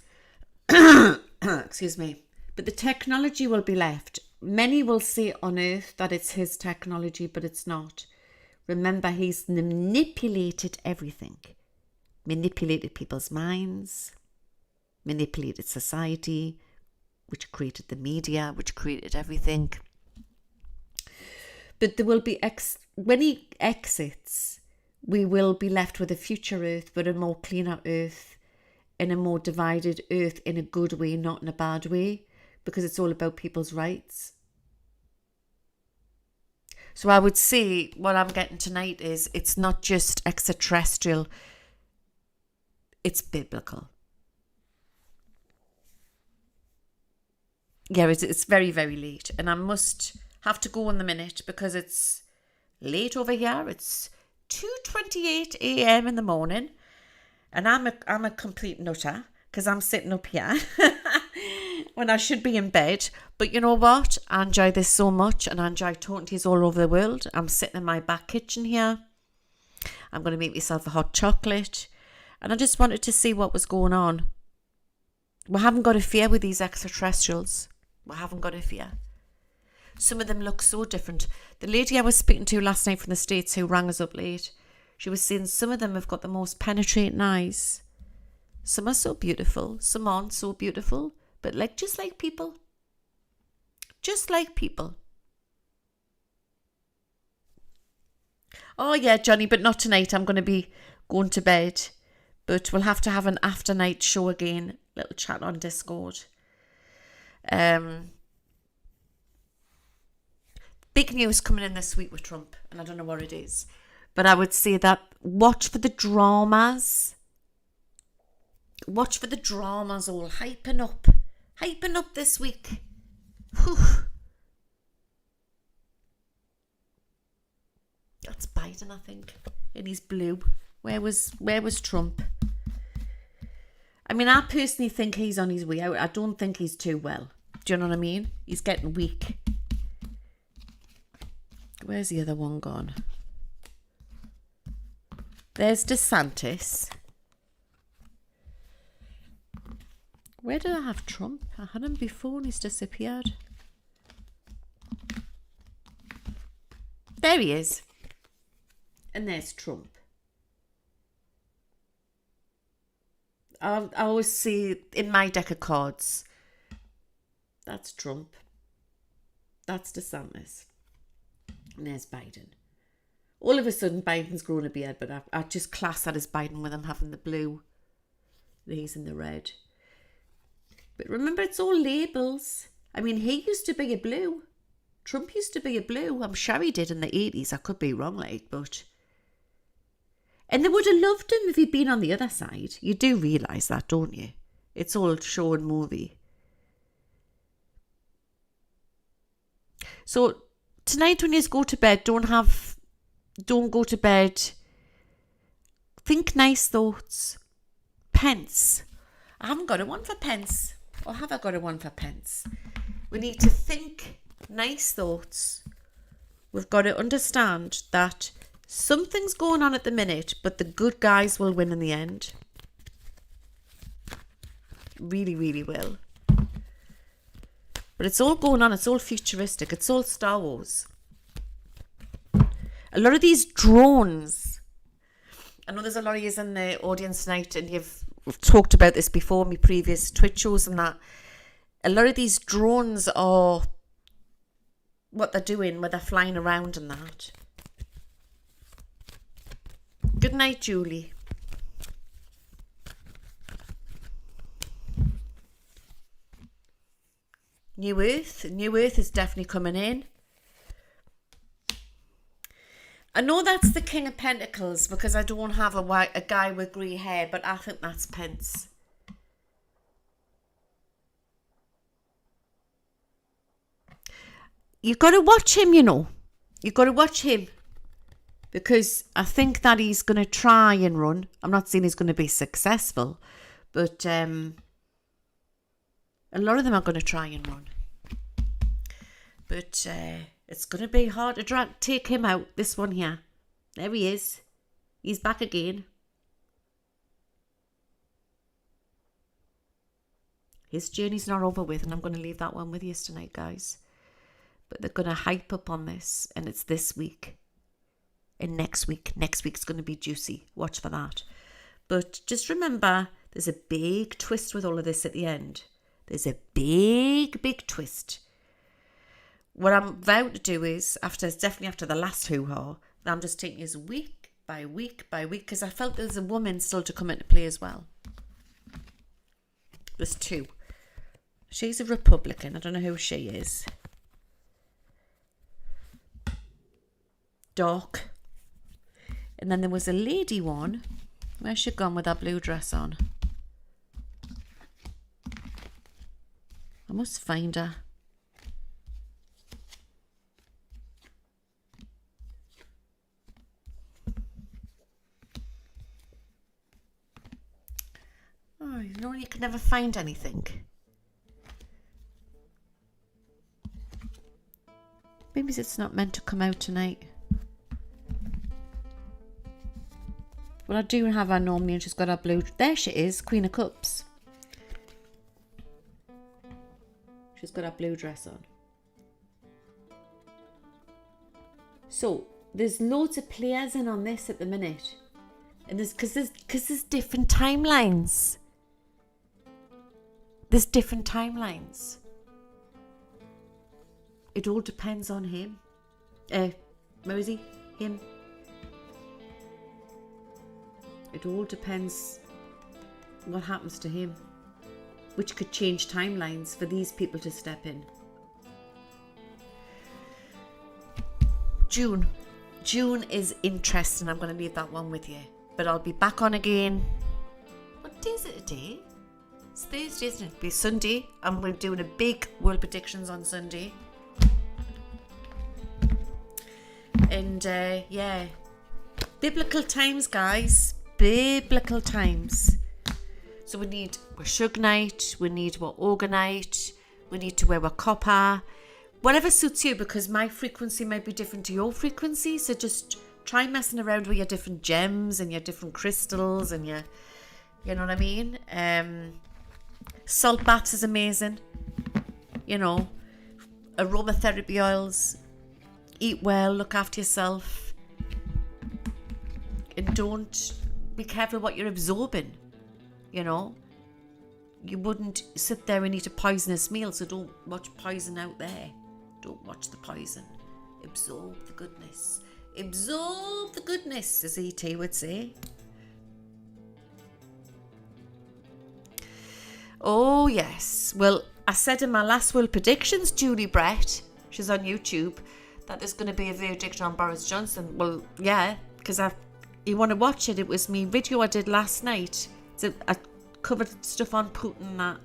[SPEAKER 1] excuse me, but the technology will be left. Many will say on Earth that it's his technology, but it's not. Remember, he's manipulated everything. Manipulated people's minds, manipulated society, which created the media, which created everything. But there will be, when he exits, we will be left with a future Earth, but a more cleaner Earth and a more divided Earth in a good way, not in a bad way, because it's all about people's rights. So I would say what I'm getting tonight is it's not just extraterrestrial, it's biblical. Yeah, it's very, very late. And I must have to go in the minute because it's late over here. It's 2:28 a.m. in the morning. And I'm a complete nutter because I'm sitting up here when I should be in bed. But you know what? I enjoy this so much and I enjoy talking to you all over the world. I'm sitting in my back kitchen here. I'm going to make myself a hot chocolate. And I just wanted to see what was going on. We haven't got a fear with these extraterrestrials. We haven't got a fear. Some of them look so different. The lady I was speaking to last night from the States who rang us up late, she was saying some of them have got the most penetrating eyes. Some are so beautiful. Some aren't so beautiful. But just like people. Just like people. Oh yeah, Johnny, but not tonight. I'm going to be going to bed. But we'll have to have an after night show again. Little chat on Discord. Big news coming in this week with Trump. And I don't know what it is. But I would say that watch for the dramas. Watch for the dramas all hyping up. Hyping up this week. Whew. That's Biden, I think. And he's blue. Where was Trump? I mean, I personally think he's on his way out. I don't think he's too well. Do you know what I mean? He's getting weak. Where's the other one gone? There's DeSantis. Where did I have Trump? I had him before and he's disappeared. There he is. And there's Trump. I always see in my deck of cards, that's Trump. That's DeSantis. And there's Biden. All of a sudden, Biden's grown a beard, but I just class that as Biden with him having the blue. He's in the red. But remember, it's all labels. I mean, he used to be a blue. Trump used to be a blue. I'm sure he did in the 80s. I could be wrong, but... And they would have loved him if he'd been on the other side. You do realise that, don't you? It's all show and movie. So, tonight when you go to bed, don't go to bed. Think nice thoughts. Pence. I haven't got a one for pence. Or have I got a one for pence? We need to think nice thoughts. We've got to understand that something's going on at the minute, but the good guys will win in the end. Really, really will. But it's all going on. It's all futuristic. It's all Star Wars. A lot of these drones. I know there's a lot of you in the audience tonight and we've talked about this before in my previous Twitch shows and that. A lot of these drones are what they're doing, where they're flying around and that. Good night, Julie. New Earth is definitely coming in. I know that's the King of Pentacles because I don't have a guy with grey hair, but I think that's Pence. You've got to watch him, you know. You've got to watch him. Because I think that he's going to try and run. I'm not saying he's going to be successful. But a lot of them are going to try and run. But it's going to be hard to take him out. This one here. There he is. He's back again. His journey's not over with. And I'm going to leave that one with you tonight, guys. But they're going to hype up on this. And it's this week. And next week's going to be juicy. Watch for that. But just remember, there's a big twist with all of this at the end. There's a big, big twist. What I'm about to do is, definitely after the last hoo-ha, I'm just taking you week by week, because I felt there's a woman still to come into play as well. There's two. She's a Republican. I don't know who she is. Dark. And then there was a lady one. Where's she gone with that blue dress on? I must find her. Oh, you know, you can never find anything. Maybe it's not meant to come out tonight. Well, I do have her normally, and she's got her blue. There she is, Queen of Cups. She's got her blue dress on. So there's loads of players in on this at the minute, and there's because there's different timelines. There's different timelines. It all depends on him. Where is he? Him. It all depends what happens to him, which could change timelines for these people to step in. June is interesting. I'm going to leave that one with you, but I'll be back on again. What day is it today? It's Thursday, isn't it? It'll be Sunday, and we're doing a big world predictions on Sunday. And yeah, biblical times, guys. Biblical times. So we're Shug Night, we're Orgonite, we need to wear a copper. Whatever suits you, because my frequency might be different to your frequency. So just try messing around with your different gems and your different crystals and you know what I mean? Salt baths is amazing. You know, aromatherapy oils. Eat well, look after yourself. And don't be careful what you're absorbing. You know, you wouldn't sit there and eat a poisonous meal, so don't watch poison out there. Don't watch the poison. Absorb the goodness. Absorb the goodness, as E.T. would say. Oh, yes. Well, I said in my last World Predictions, Julie Brett, she's on YouTube, that there's going to be a verdict on Boris Johnson. Well, yeah, because you want to watch it. It was me video I did last night. So I covered stuff on Putin and that.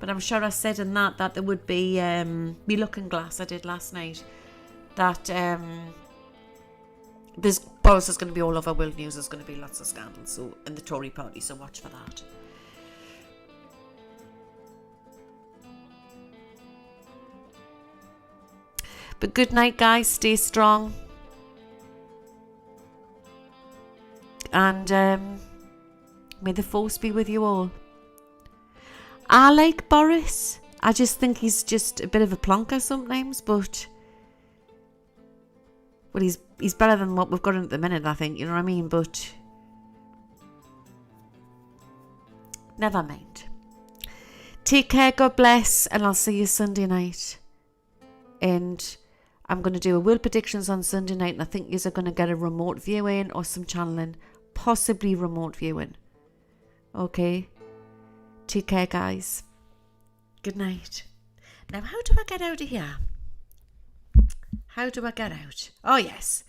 [SPEAKER 1] But I'm sure I said in that there would be me looking glass I did last night. That Boris is going to be all over world news. There's going to be lots of scandals. So in the Tory party. So watch for that. But good night, guys. Stay strong. And may the force be with you all. I like Boris. I just think he's just a bit of a plonker sometimes, but well, he's better than what we've got at the minute, I think, you know what I mean? But never mind. Take care, God bless, and I'll see you Sunday night. And I'm going to do a World Predictions on Sunday night, and I think you're going to get a remote viewing or some channeling, possibly remote viewing. Okay? Take care, guys. Good night. Now, how do I get out of here? How do I get out? Oh, yes.